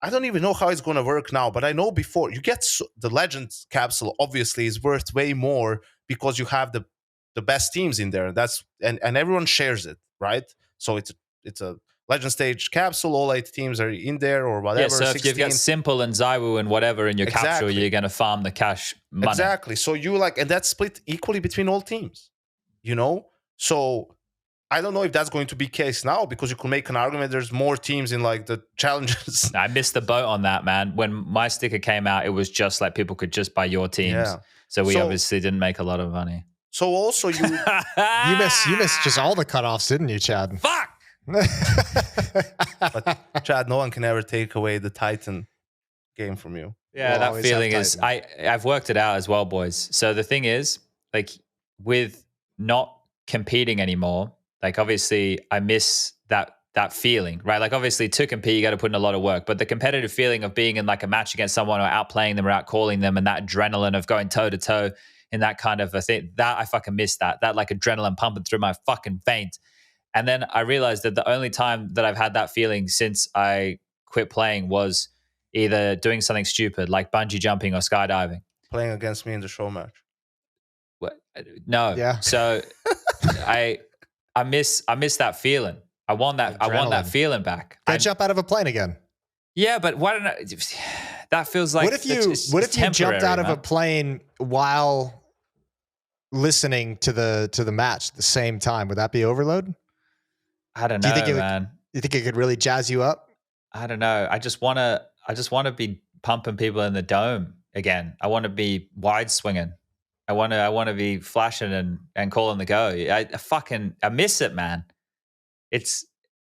I don't even know how it's going to work now, but I know before you get the Legends capsule obviously is worth way more because you have the best teams in there. And everyone shares it, right? So it's a Legend stage capsule, all 8 teams are in there or whatever. Yeah, so if you've got Simple and Zywoo and whatever in your capsule, you're going to farm the cash money. Exactly. So you and that's split equally between all teams. So I don't know if that's going to be the case now, because you could make an argument there's more teams in like the challenges. I missed the boat on that, man. When my sticker came out, it was just like people could just buy your teams. Yeah. So we obviously didn't make a lot of money. So also you missed just all the cutoffs, didn't you, Chad? Fuck! But Chad, no one can ever take away the Titan game from you. Yeah, that feeling is I've worked it out as well, boys. So the thing is, like, with not competing anymore, like obviously I miss that feeling, right? Like obviously to compete you got to put in a lot of work, but the competitive feeling of being in like a match against someone or outplaying them or outcalling them, and that adrenaline of going toe to toe in that kind of a thing, that I fucking miss that like adrenaline pumping through my fucking veins. And then I realized that the only time that I've had that feeling since I quit playing was either doing something stupid like bungee jumping or skydiving. Playing against me in the show match. What? No. Yeah. So I miss that feeling. I want that feeling back. I jump out of a plane again. Yeah, but why don't I? That feels like what if you jumped out of a plane while listening to the match at the same time? Would that be overload? I don't know, man. You think it could really jazz you up? I don't know. I just want to be pumping people in the dome again. I want to be wide swinging. I want to be flashing and calling the go. I miss it, man. It's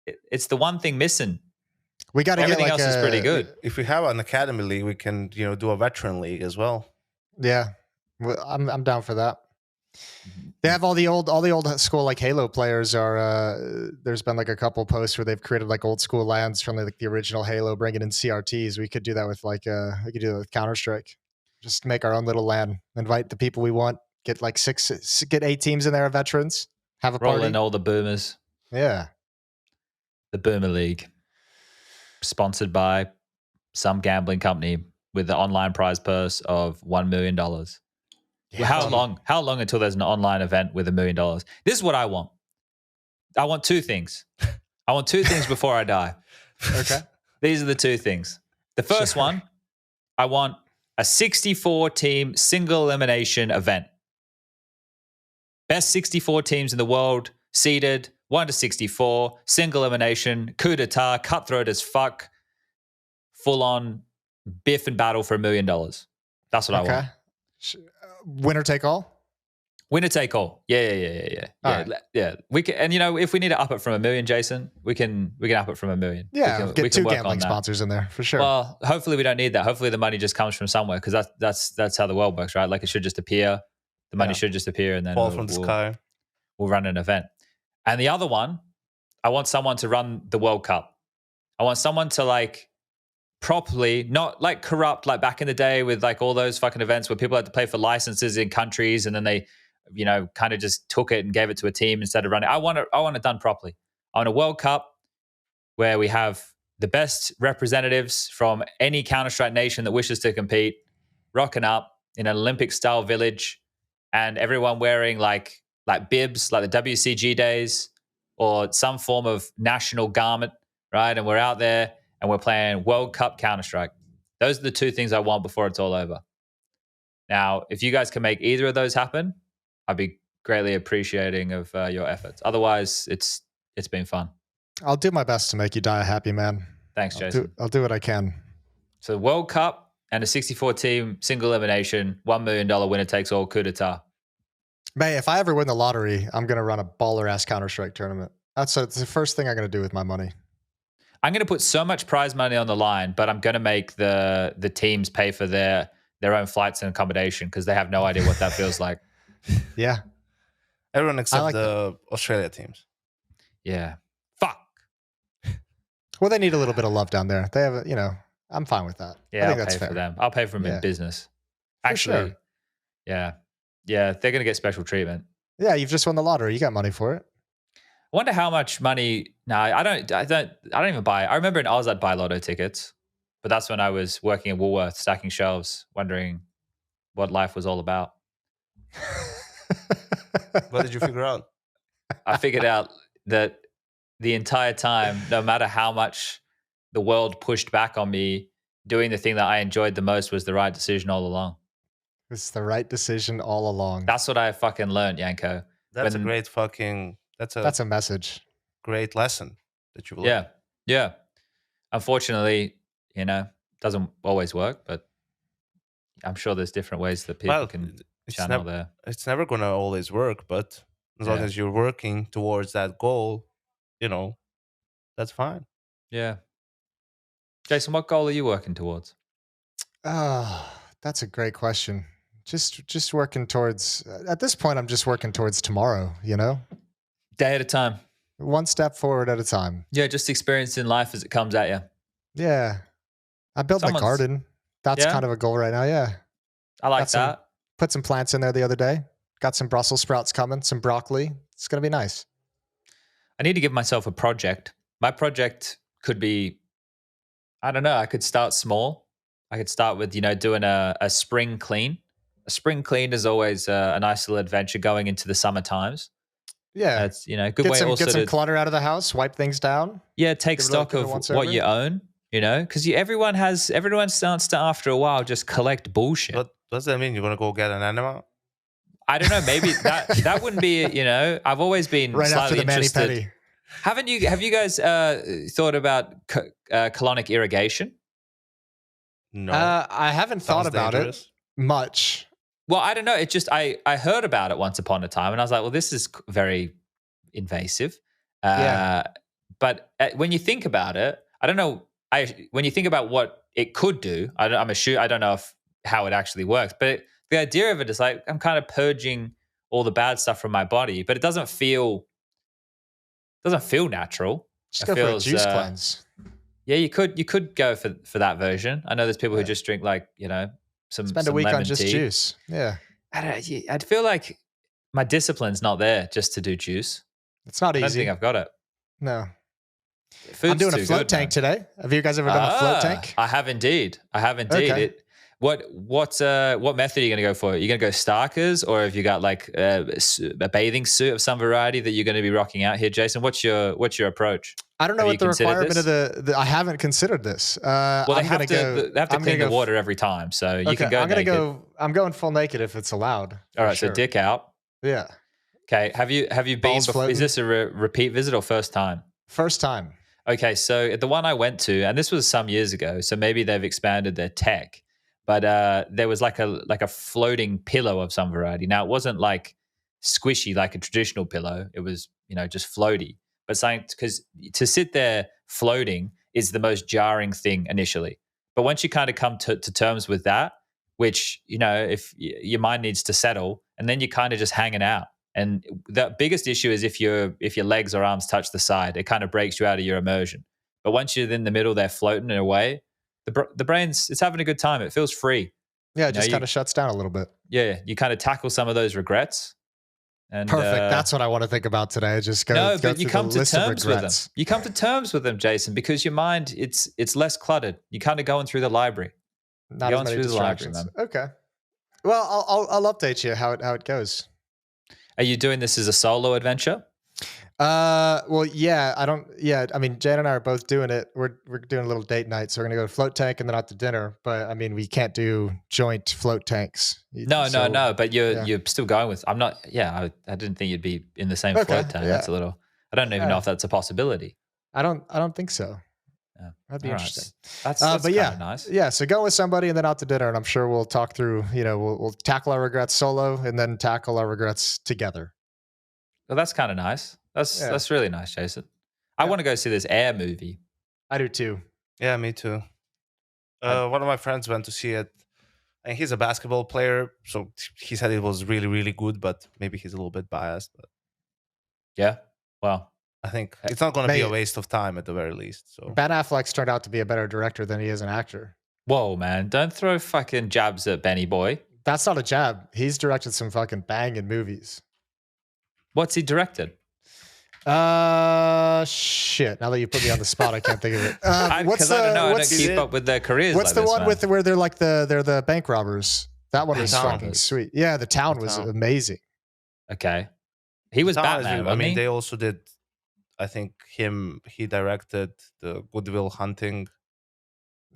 the one thing missing. We got to get everything else is pretty good. If we have an academy league, we can do a veteran league as well. Yeah, I'm down for that. They have all the old school like Halo players are. There's been like a couple posts where they've created like old school lands from like the original Halo, bringing in CRTs. We could do that with we could do that with Counter-Strike. Just make our own little LAN. Invite the people we want. Get like 8 teams in there of veterans. Have a party. Roll in all the boomers. Yeah. The Boomer League. Sponsored by some gambling company with the online prize purse of $1 million. Yeah, how long until there's an online event with $1 million? This is what I want. I want 2 things. I want 2 things before I die. Okay. These are the 2 things. The first one, I want a 64-team single elimination event. Best 64 teams in the world, seeded, 1 to 64, single elimination, coup d'etat, cutthroat as fuck, full on biff and battle for $1 million. That's what I want. Winner take all? Winner take all. Yeah. Yeah. We can, and if we need to up it from $1 million, Jason, we can up it from $1 million. Yeah, get 2 gambling sponsors in there for sure. Well, hopefully we don't need that. Hopefully the money just comes from somewhere, because that's how the world works, right? Like, it should just appear. The money should just appear, and then fall from the sky. We'll run an event. And the other one, I want someone to run the World Cup. I want someone to properly, not corrupt like back in the day with all those fucking events where people had to pay for licenses in countries, and then they kind of just took it and gave it to a team instead of running. I want it done properly. I want a World Cup where we have the best representatives from any Counter-Strike nation that wishes to compete, rocking up in an Olympic-style village, and everyone wearing like bibs, like the WCG days, or some form of national garment, right? And we're out there and we're playing World Cup Counter-Strike. Those are the 2 things I want before it's all over. Now, if you guys can make either of those happen, I'd be greatly appreciating of your efforts. Otherwise, it's been fun. I'll do my best to make you die a happy man. Thanks, Jason. I'll do what I can. So World Cup and a 64-team single elimination, $1 million winner takes all coup d'etat. May, if I ever win the lottery, I'm going to run a baller-ass Counter-Strike tournament. It's the first thing I'm going to do with my money. I'm going to put so much prize money on the line, but I'm going to make the teams pay for their own flights and accommodation, because they have no idea what that feels like. Yeah. Everyone except the Australia teams. Yeah. Fuck. Well, they need a little bit of love down there. They have, I'm fine with that. Yeah, I think I'll that's pay fair. for them. I'll pay for them in business. Actually, sure. Yeah, they're going to get special treatment. Yeah, you've just won the lottery. You got money for it. I wonder how much money. No, I don't even buy. I remember in Oz I'd buy lotto tickets, but that's when I was working at Woolworths, stacking shelves, wondering what life was all about. What did you figure out? I figured out that the entire time, no matter how much the world pushed back on me, doing the thing that I enjoyed the most was the right decision all along. It's the right decision all along. That's what I fucking learned, Yanko. That's a great fucking... That's a message. Great lesson that you've learned. Yeah. Unfortunately, doesn't always work, but I'm sure there's different ways that people can channel there. It's never going to always work, but as long as you're working towards that goal, that's fine. Yeah. Jason, what goal are you working towards? That's a great question. Just working towards, at this point, I'm just working towards tomorrow, Day at a time. One step forward at a time. Yeah, just experiencing life as it comes at you. Yeah. I built my garden. That's kind of a goal right now, yeah. I like that. Put some plants in there the other day. Got some Brussels sprouts coming, some broccoli. It's going to be nice. I need to give myself a project. My project could be, I don't know, I could start small. I could start with, doing a spring clean. A spring clean is always a nice little adventure going into the summer times. Yeah. It's, good way also get some clutter out of the house, wipe things down. Yeah, take stock of what you own, because everyone starts to, after a while, just collect bullshit. What does that mean? You're going to go get an animal? I don't know. Maybe that wouldn't be, I've always been right slightly after the interested. mani-pedi. Have you guys thought about colonic irrigation? No. I haven't thought about it much. Well, I don't know. It just, I heard about it once upon a time, and I was like, well, this is very invasive. But when you think about it, I don't know. When you think about what it could do, I don't know how it actually works, but the idea of it is like, I'm kind of purging all the bad stuff from my body, but it doesn't feel natural. Just go for a juice cleanse. Yeah, you could go for that version. I know there's people who just drink spend a week lemon on just tea. Juice. Yeah. I'd feel like my discipline's not there just to do juice. It's not easy. I don't think I've got it. No. Food's I'm doing a float tank today. Have you guys ever done a float tank? I have indeed. Okay. What method are you going to go for? Are you going to go Starkers, or have you got a bathing suit of some variety that you're going to be rocking out here, Jason? What's your approach? I don't know what the requirement of the. I haven't considered this. Well, they have to clean the water every time, so you can go. I'm going full naked if it's allowed. All right, so dick out. Yeah. Okay. Have you been? Is this a repeat visit or first time? First time. Okay, so the one I went to, and this was some years ago, so maybe they've expanded their tech, but there was like a floating pillow of some variety. Now it wasn't like squishy like a traditional pillow; it was just floaty. But something because to sit there floating is the most jarring thing initially. But once you kind of come to terms with that, which if your mind needs to settle, and then you're kind of just hanging out. And the biggest issue is if your legs or arms touch the side, it kind of breaks you out of your immersion. But once you're in the middle, they're floating away. The brain's it's having a good time. It feels free. Yeah, it just kind of shuts down a little bit. Yeah, you kind of tackle some of those regrets. And, perfect. That's what I want to think about today. Just go. But you come to terms with them. You come to terms with them, Jason, because your mind it's less cluttered. You're kind of going through the library. Not as many distractions. Okay. Well, I'll update you how it goes. Are you doing this as a solo adventure? Well, yeah, I mean, Jan and I are both doing it. We're doing a little date night. So we're going to go to float tank and then out to dinner. But I mean, we can't do joint float tanks. No. But you're still going with, I'm not, I didn't think you'd be in the same float tank. Yeah. That's a little, I don't even know if that's a possibility. I don't think so. Yeah. That'd be interesting. That's but nice. Yeah. So go with somebody and then out to dinner, and I'm sure we'll talk through. We'll tackle our regrets solo and then tackle our regrets together. Well, that's kind of nice. That's really nice, Jason. I want to go see this Air movie. I do too. Yeah, me too. One of my friends went to see it, and he's a basketball player, so he said it was really, really good. But maybe he's a little bit biased. But yeah, well. I think it's not going to be a waste of time at the very least. So Ben Affleck's turned out to be a better director than he is an actor. Whoa, man. Don't throw fucking jabs at Benny boy. That's not a jab. He's directed some fucking banging movies. What's he directed? Shit. Now that you put me on the spot, I can't think of it. I don't keep up with their careers. What's the one with where they're like they're the bank robbers? That one was fucking sweet. Yeah, The Town was amazing. Okay. He was Batman, I mean, they also did, I think he directed the Good Will Hunting.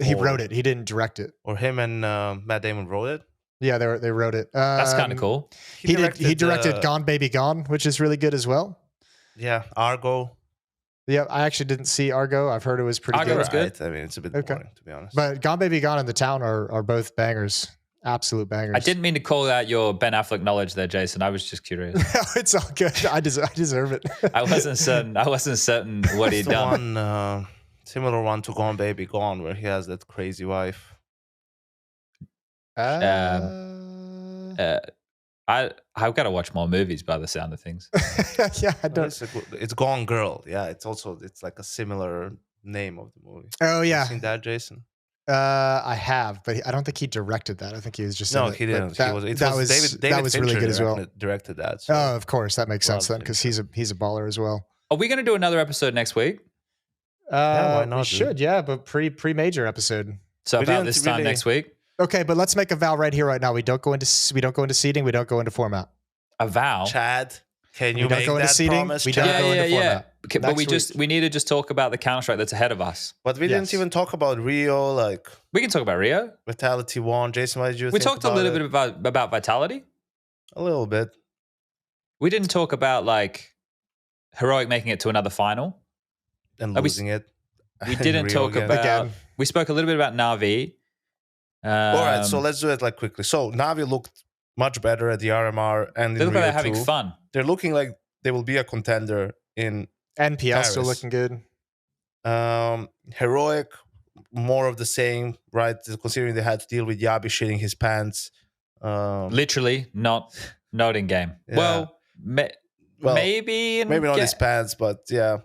He wrote it. He didn't direct it. Or him and Matt Damon wrote it. Yeah, they wrote it. That's kind of cool. He directed Gone Baby Gone, which is really good as well. Yeah, Argo. Yeah, I actually didn't see Argo. I've heard it was pretty good. Was good. I mean, it's a bit boring, to be honest. But Gone Baby Gone and The Town are both bangers. Absolute bangers. I didn't mean to call out your Ben Affleck knowledge there, Jason. I was just curious. It's all good. I deserve it. I wasn't certain what he'd done. Similar one to Gone Baby Gone, where he has that crazy wife. I've got to watch more movies by the sound of things. Yeah, I don't. It's Gone Girl. Yeah, it's like a similar name of the movie. Oh yeah, have you seen that, Jason? I have, but I don't think he directed that. I think he was just he didn't. David was really good as well. Directed that. So. Oh, of course, that makes sense then, because he's a baller as well. Are we going to do another episode next week? Yeah, why not? We should, yeah, but pre-major episode. So about this time next week. Okay, but let's make a vow right here, right now. We don't go into seating. We don't go into format. A vow, Chad. Can you make that promise? We don't go into format. Okay, but we need to just talk about the Counter-Strike that's ahead of us. But we didn't even talk about Rio. Like we can talk about Rio. Vitality won. Jason, what did you think? We talked a little bit about Vitality. A little bit. We didn't talk about like Heroic making it to another final and losing it. We didn't talk about. We spoke a little bit about Na'Vi. All right, so let's do it like quickly. So Na'Vi looked much better at the RMR, and they look like they're having fun. They're looking like they will be a contender in NPL. Paris. Still looking good. Heroic, more of the same, right? Considering they had to deal with Yabi shitting his pants. Literally, not in game. Yeah. Maybe not his pants, but yeah.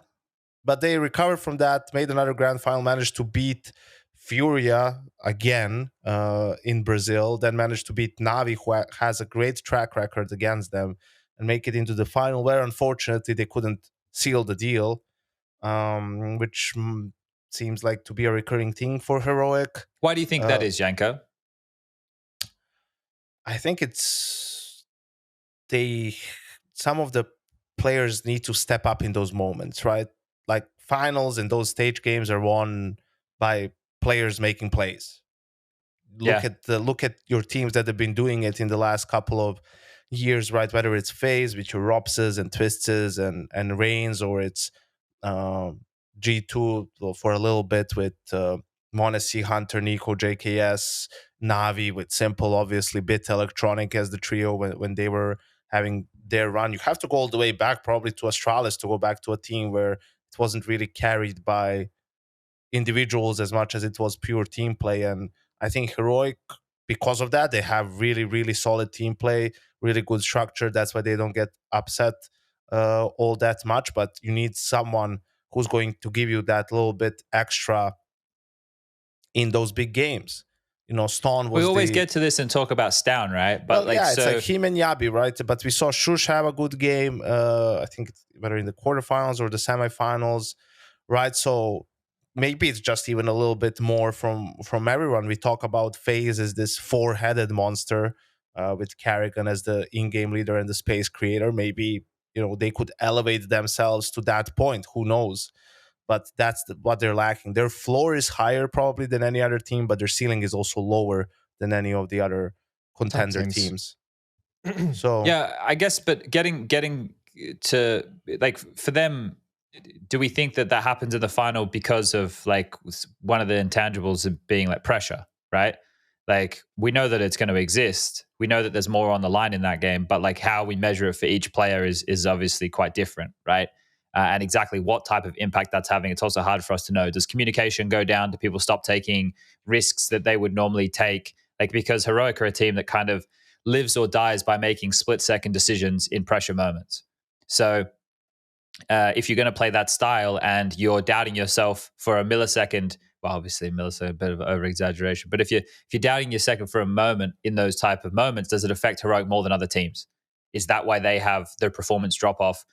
But they recovered from that, made another grand final, managed to beat Furia again in Brazil, then managed to beat Na'Vi, who has a great track record against them, and make it into the final, where unfortunately they couldn't seal the deal, which seems like to be a recurring thing for Heroic. Why do you think that is, Janko? I think it's some of the players need to step up in those moments, right? Like finals and those stage games are won by players making plays. Look at your teams that have been doing it in the last couple of years, right? Whether it's FaZe with your Ropses and Twists and Reigns, or it's G2 for a little bit with Monacy, Hunter, Nico, JKS, Navi with Simple, obviously Bit Electronic as the trio when they were having their run. You have to go all the way back probably to Astralis to go back to a team where it wasn't really carried by individuals as much as it was pure team play. And I think Heroic, because of that, they have really, really solid team play, really good structure. That's why they don't get upset all that much. But you need someone who's going to give you that little bit extra in those big games. You know, Stone was. We always get to this and talk about Stown, right? But well, yeah, it's like him and Yabi, right? But we saw Shush have a good game. I think it's whether in the quarterfinals or the semifinals, right? So maybe it's just even a little bit more from everyone. We talk about FaZe as this four-headed monster with Carrigan as the in-game leader and the space creator. Maybe, you know, they could elevate themselves to that point. Who knows? But that's what they're lacking. Their floor is higher probably than any other team, but their ceiling is also lower than any of the other contender teams. So yeah, I guess, but getting to, like, for them, do we think that happens in the final because of like one of the intangibles of being like pressure, right? Like, we know that it's going to exist. We know that there's more on the line in that game, but like how we measure it for each player is obviously quite different, right? And exactly what type of impact that's having, it's also hard for us to know. Does communication go down? Do people stop taking risks that they would normally take? Like, because Heroic are a team that kind of lives or dies by making split-second decisions in pressure moments. So if you're going to play that style and you're doubting yourself for a millisecond, well, obviously a millisecond, a bit of over-exaggeration, but if you're doubting your second for a moment in those type of moments, does it affect Heroic more than other teams? Is that why they have their performance drop-off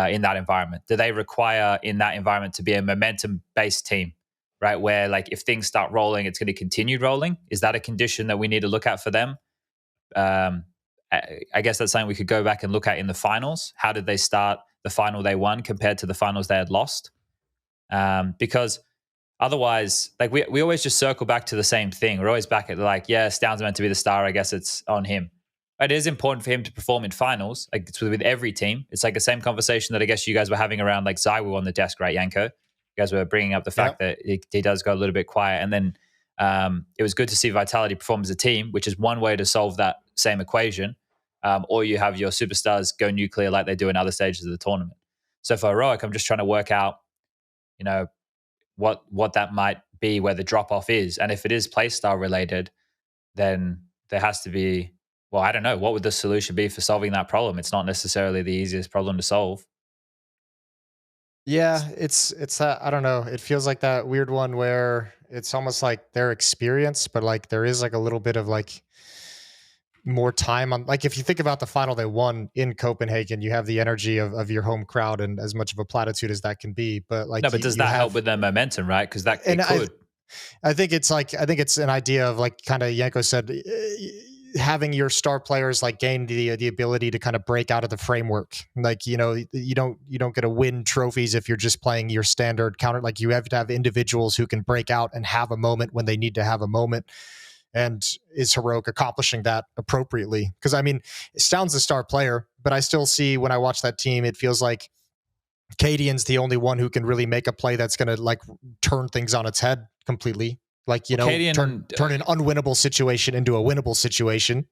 in that environment? Do they require in that environment to be a momentum-based team, right? Where like if things start rolling, it's going to continue rolling? Is that a condition that we need to look at for them? I guess that's something we could go back and look at in the finals. How did they start the final they won compared to the finals they had lost? Because otherwise, like we always just circle back to the same thing. We're always back at like, yeah, Stown's meant to be the star. I guess it's on him. It is important for him to perform in finals. Like it's with every team. It's like the same conversation that I guess you guys were having around like Zywoo on the desk, right, Yanko? You guys were bringing up the fact that he does go a little bit quiet. And then it was good to see Vitality perform as a team, which is one way to solve that same equation. Or you have your superstars go nuclear like they do in other stages of the tournament. So for Heroic, I'm just trying to work out, you know, what that might be, where the drop-off is. And if it is playstyle related, then there has to be, well, I don't know, what would the solution be for solving that problem? It's not necessarily the easiest problem to solve. Yeah, it's that, I don't know. It feels like that weird one where it's almost like their experience, but like there is like a little bit of like more time on, like if you think about the final they won in Copenhagen, you have the energy of your home crowd and as much of a platitude as that can be. But like, no, but does that help with their momentum, right? Because that it could. I think it's an idea of like kind of Yanko said, having your star players like gain the ability to kind of break out of the framework. Like, you know, you don't get to win trophies if you're just playing your standard counter. Like you have to have individuals who can break out and have a moment when they need to have a moment. And is Heroic accomplishing that appropriately? Because I mean, Stown's the star player, but I still see when I watch that team, it feels like Cadian's the only one who can really make a play that's going to like turn things on its head completely. Like, you know, turn an unwinnable situation into a winnable situation.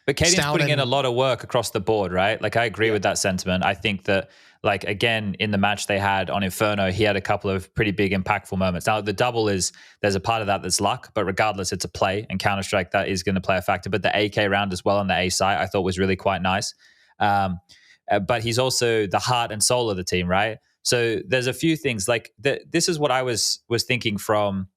But Cadian's putting in a lot of work across the board, right? Like I agree with that sentiment. I think that, like, again, in the match they had on Inferno, he had a couple of pretty big impactful moments. Now, the double is, there's a part of that that's luck, but regardless, it's a play, and Counter-Strike, that is going to play a factor. But the AK round as well on the A side, I thought was really quite nice. But he's also the heart and soul of the team, right? So there's a few things, like, this is what I was thinking from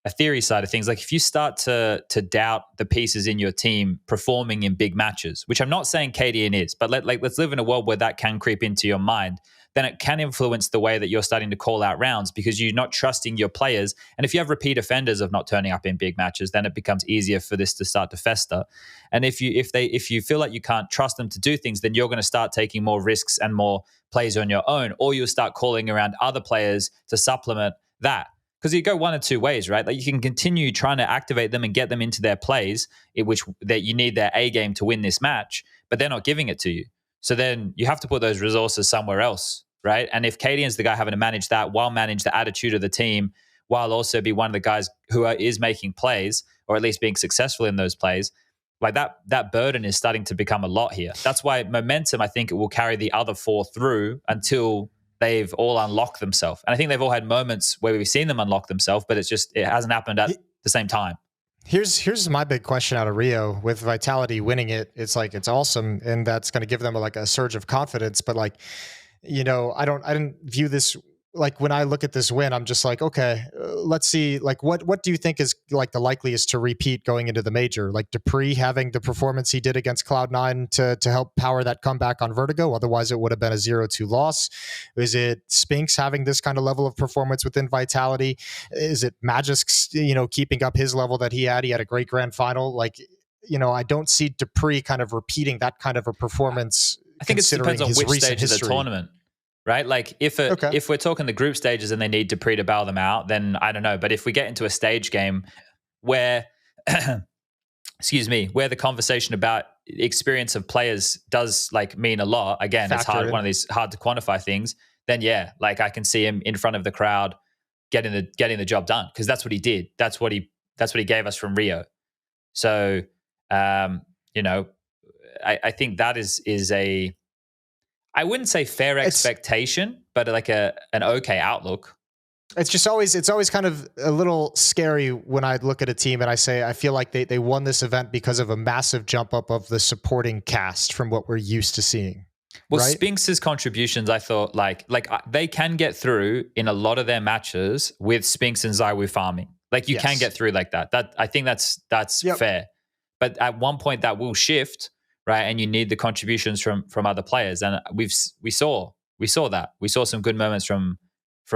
a theory side of things. Like if you start to doubt the pieces in your team performing in big matches, which I'm not saying KDN is, but let's live in a world where that can creep into your mind, then it can influence the way that you're starting to call out rounds because you're not trusting your players. And if you have repeat offenders of not turning up in big matches, then it becomes easier for this to start to fester. And if you feel like you can't trust them to do things, then you're going to start taking more risks and more plays on your own, or you'll start calling around other players to supplement that. Because you go one of two ways, right? Like you can continue trying to activate them and get them into their plays, which that you need their A game to win this match. but they're not giving it to you. So then you have to put those resources somewhere else, right? And if Cadian's the guy having to manage that while manage the attitude of the team, while also be one of the guys who is making plays, or at least being successful in those plays, like that burden is starting to become a lot here. That's why momentum, I think it will carry the other four through until they've all unlocked themselves. And I think they've all had moments where we've seen them unlock themselves, but it hasn't happened at the same time. Here's my big question out of Rio. With Vitality winning it, it's like, it's awesome, and that's going to give them a surge of confidence. But like, I didn't view this, like, when I look at this win, I'm just like, okay, let's see, like, what do you think is like the likeliest to repeat going into the major? Like Dupree having the performance he did against Cloud9 to help power that comeback on Vertigo. Otherwise, it would have been a 0-2 loss. Is it Spinks having this kind of level of performance within Vitality? Is it Magic's, keeping up his level that he had? He had a great grand final. Like, I don't see Dupree kind of repeating that kind of a performance. I think it depends on which stage of the tournament. Right? Like if we're talking the group stages and they need Dupree to bail them out, then I don't know. But if we get into a stage game where, where the conversation about experience of players does like mean a lot, again, it's hard, one of these hard to quantify things, then yeah, like I can see him in front of the crowd getting the job done, because that's what he did. That's what he gave us from Rio. So, I think that is a, I wouldn't say fair expectation, but like an okay outlook. It's always kind of a little scary when I look at a team and I say, I feel like they won this event because of a massive jump up of the supporting cast from what we're used to seeing. Well, right? Spinks' contributions, I thought like they can get through in a lot of their matches with Spinks and Zywoo farming. Like you can get through like that. That I think that's fair. But at one point that will shift, right? And you need the contributions from other players. And we saw that. We saw some good moments from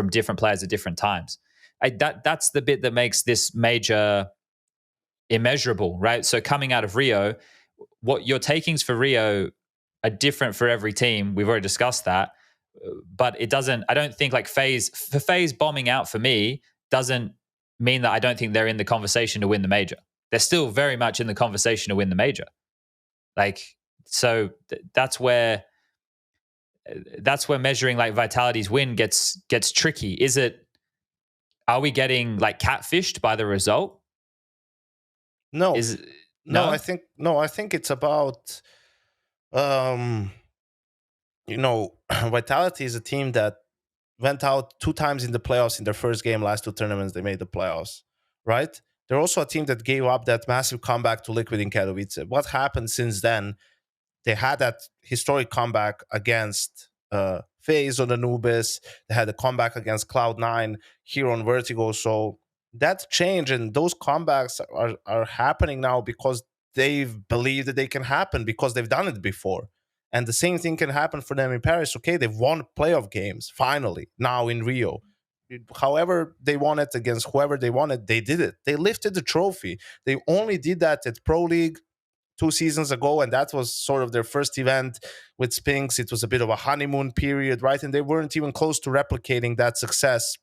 different players at different times. That's the bit that makes this major immeasurable, right? So coming out of Rio, what your takings for Rio are different for every team. We've already discussed that. But it doesn't, I don't think like FaZe bombing out for me doesn't mean that I don't think they're in the conversation to win the major. They're still very much in the conversation to win the major. Like, so that's where measuring like Vitality's win gets tricky. Are we getting like catfished by the result? No. I think it's about Vitality is a team that went out 2 times in the playoffs in their first game. Last 2 tournaments they made the playoffs, right? They're also a team that gave up that massive comeback to Liquid in Katowice. What happened since then? They had that historic comeback against FaZe on Anubis. They had a comeback against Cloud9 here on Vertigo. So that change and those comebacks are happening now because they've believed that they can happen because they've done it before. And the same thing can happen for them in Paris. Okay, they've won playoff games, finally, now in Rio. However they won it against whoever they wanted, they did it. They lifted the trophy. They only did that at Pro League 2 seasons ago, and that was sort of their first event with Spinks. It was a bit of a honeymoon period, right? And they weren't even close to replicating that success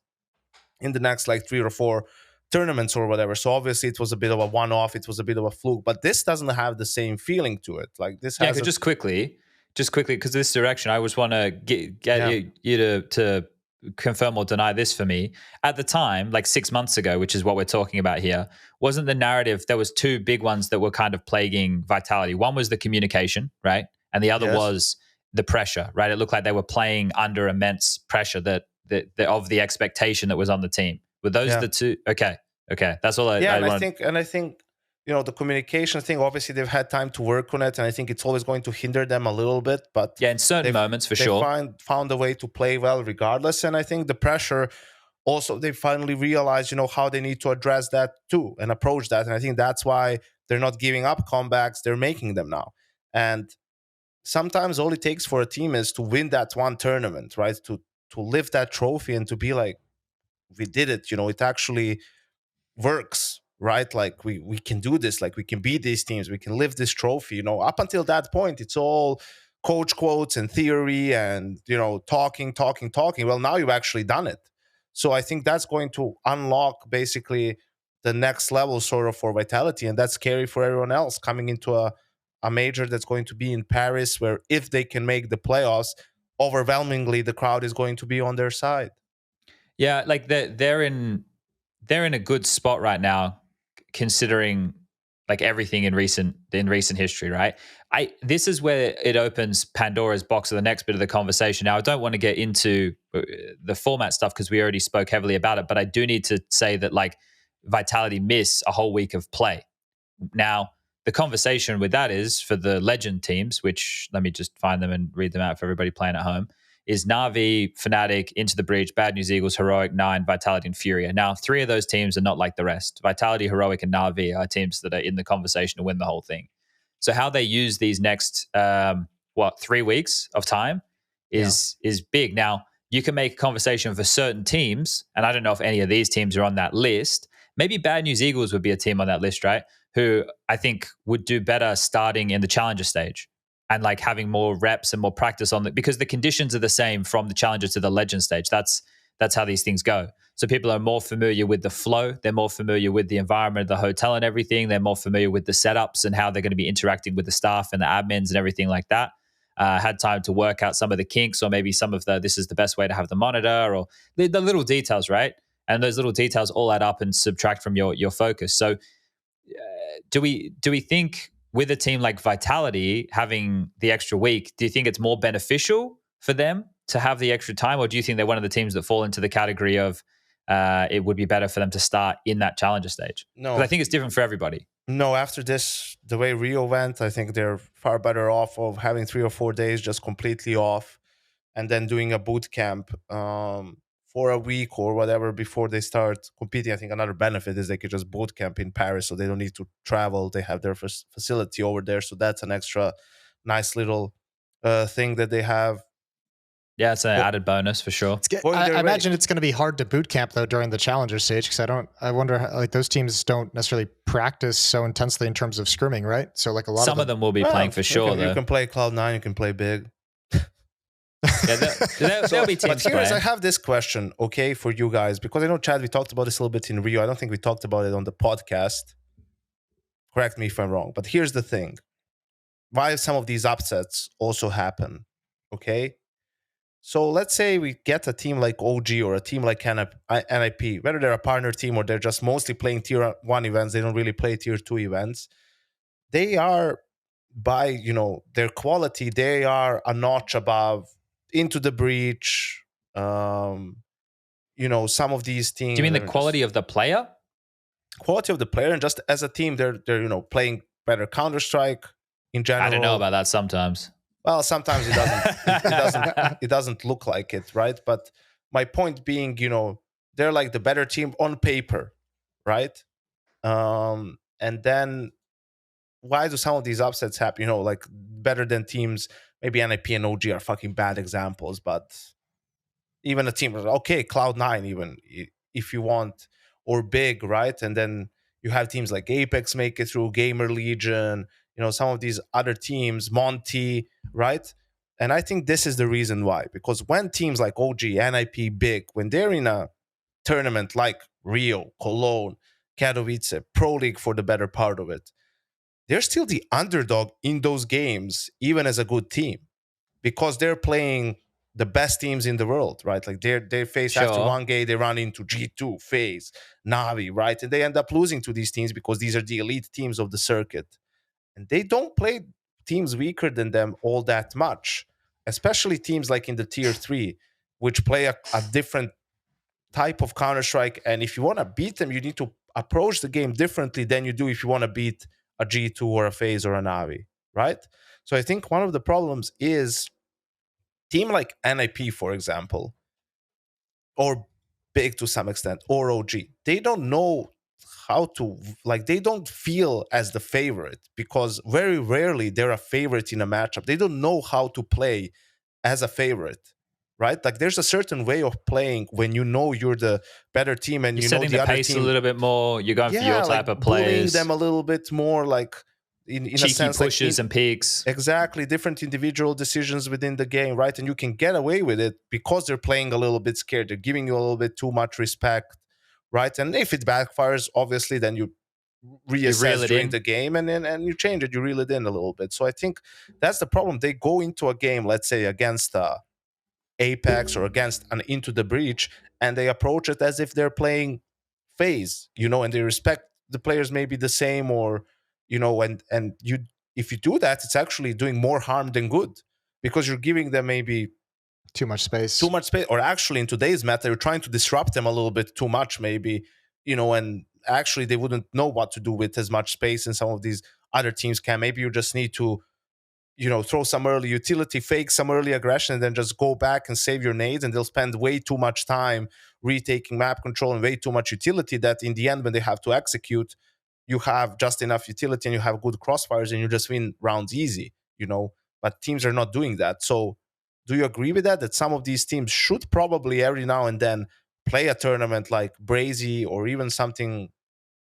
in the next like 3 or 4 tournaments or whatever. So obviously it was a bit of a one-off. It was a bit of a fluke, but this doesn't have the same feeling to it. Like this has just quickly, because this direction, I just want to get you to confirm or deny this for me. At the time, like 6 months ago, which is what we're talking about here, wasn't the narrative, there was 2 big ones that were kind of plaguing Vitality. One was the communication, right? And the other was the pressure, right? It looked like they were playing under immense pressure that of the expectation that was on the team. Were those the 2? Okay. That's all I wanted. I think the communication thing, obviously they've had time to work on it, and I think it's always going to hinder them a little bit. But in certain moments, for sure. They found a way to play well regardless. And I think the pressure, also, they finally realized, how they need to address that too and approach that. And I think that's why they're not giving up comebacks. They're making them now. And sometimes all it takes for a team is to win that one tournament, right? To lift that trophy and to be like, we did it. It actually works. Right, like we can do this, like we can beat these teams, we can lift this trophy. Up until that point, it's all coach quotes and theory and talking. Well, now you've actually done it, so I think that's going to unlock basically the next level sort of for Vitality, and that's scary for everyone else coming into a a major that's going to be in Paris, where if they can make the playoffs, overwhelmingly the crowd is going to be on their side. Yeah, like they're in a good spot right now, considering like everything in recent history, right? This is where it opens Pandora's box of the next bit of the conversation. Now, I don't want to get into the format stuff because we already spoke heavily about it, but I do need to say that like Vitality miss a whole week of play. Now, the conversation with that is for the legend teams, which let me just find them and read them out for everybody playing at home, is Na'Vi, Fnatic, Into the Breach, Bad News Eagles, Heroic, Nine, Vitality, and Furia. Now, 3 of those teams are not like the rest. Vitality, Heroic, and Na'Vi are teams that are in the conversation to win the whole thing. So how they use these next, 3 weeks of time is big. Now, you can make a conversation for certain teams, and I don't know if any of these teams are on that list. Maybe Bad News Eagles would be a team on that list, right? Who I think would do better starting in the challenger stage and like having more reps and more practice on it, because the conditions are the same from the challenger to the legend stage. That's how these things go. So people are more familiar with the flow. They're more familiar with the environment of the hotel and everything. They're more familiar with the setups and how they're going to be interacting with the staff and the admins and everything like that. Had time to work out some of the kinks, or maybe some of this is the best way to have the monitor, or the little details, right? And those little details all add up and subtract from your focus. So do we think with a team like Vitality having the extra week, do you think it's more beneficial for them to have the extra time, or do you think they're one of the teams that fall into the category of it would be better for them to start in that challenger stage? No, because I think it's different for everybody. No, after this, the way Rio went, I think they're far better off of having 3 or 4 days just completely off, and then doing a boot camp for a week or whatever before they start competing. I think another benefit is they could just boot camp in Paris, so they don't need to travel. They have their facility over there, so that's an extra nice little thing that they have. Yeah, it's an added bonus for sure. I imagine it's going to be hard to boot camp though during the challenger stage, because I wonder how, like those teams don't necessarily practice so intensely in terms of scrimming, right? So like some of them will be playing for sure. You can play Cloud9, you can play big. Yeah, there'll be teams. But here's, I have this question, okay, for you guys, because I know, Chad, we talked about this a little bit in Rio. I don't think we talked about it on the podcast. Correct me if I'm wrong. But here's the thing. Why some of these upsets also happen, okay? So let's say we get a team like OG or a team like NIP, whether they're a partner team or they're just mostly playing tier 1 events, they don't really play tier 2 events. They are, by their quality, they are a notch above Into the Breach. Some of these teams. Do you mean the quality of the player? Quality of the player, and just as a team, they're playing better Counter-Strike in general. I don't know about that sometimes. Well, sometimes it doesn't. It doesn't look like it, right? But my point being, they're like the better team on paper, right? And then why do some of these upsets happen? Like better than teams. Maybe NIP and OG are fucking bad examples, but even a team, okay, Cloud9, even if you want, or big, right? And then you have teams like Apex make it through, Gamer Legion. Some of these other teams, Monty, right? And I think this is the reason why. Because when teams like OG, NIP, Big, when they're in a tournament like Rio, Cologne, Katowice, Pro League for the better part of it, they're still the underdog in those games, even as a good team. Because they're playing the best teams in the world, right? Like they face after one game, they run into G2, FaZe, Na'Vi, right? And they end up losing to these teams because these are the elite teams of the circuit. And they don't play teams weaker than them all that much, especially teams like in the tier 3, which play a different type of Counter-Strike. And if you want to beat them, you need to approach the game differently than you do if you want to beat a G2 or a FaZe or a Na'Vi, right? So I think one of the problems is team like NIP, for example, or Big to some extent, or OG, they don't know how to, they don't feel as the favorite, because very rarely they're a favorite in a matchup. They don't know how to play as a favorite, right? Like there's a certain way of playing when you're the better team and you're setting the other pace team a little bit more. You're going for your type of players, bullying them a little bit more, like in cheeky a sense, pushes and peaks. Exactly, different individual decisions within the game, right? And you can get away with it because they're playing a little bit scared. They're giving you a little bit too much respect, right? And if it backfires, obviously, then you reassess during the game, and you change it, you reel it in a little bit. So I think that's the problem. They go into a game, let's say against Apex or against an Into the Breach, and they approach it as if they're playing FaZe, and they respect the players maybe the same, or and you, if you do that, it's actually doing more harm than good, because you're giving them maybe too much space, or actually in today's meta, you're trying to disrupt them a little bit too much, maybe, and actually they wouldn't know what to do with as much space, and some of these other teams can. Maybe you just need to throw some early utility, fake some early aggression, and then just go back and save your nades, and they'll spend way too much time retaking map control and way too much utility, that in the end, when they have to execute, you have just enough utility and you have good crossfires and you just win rounds easy, but teams are not doing that. So do you agree with that some of these teams should probably every now and then play a tournament like Brazy, or even something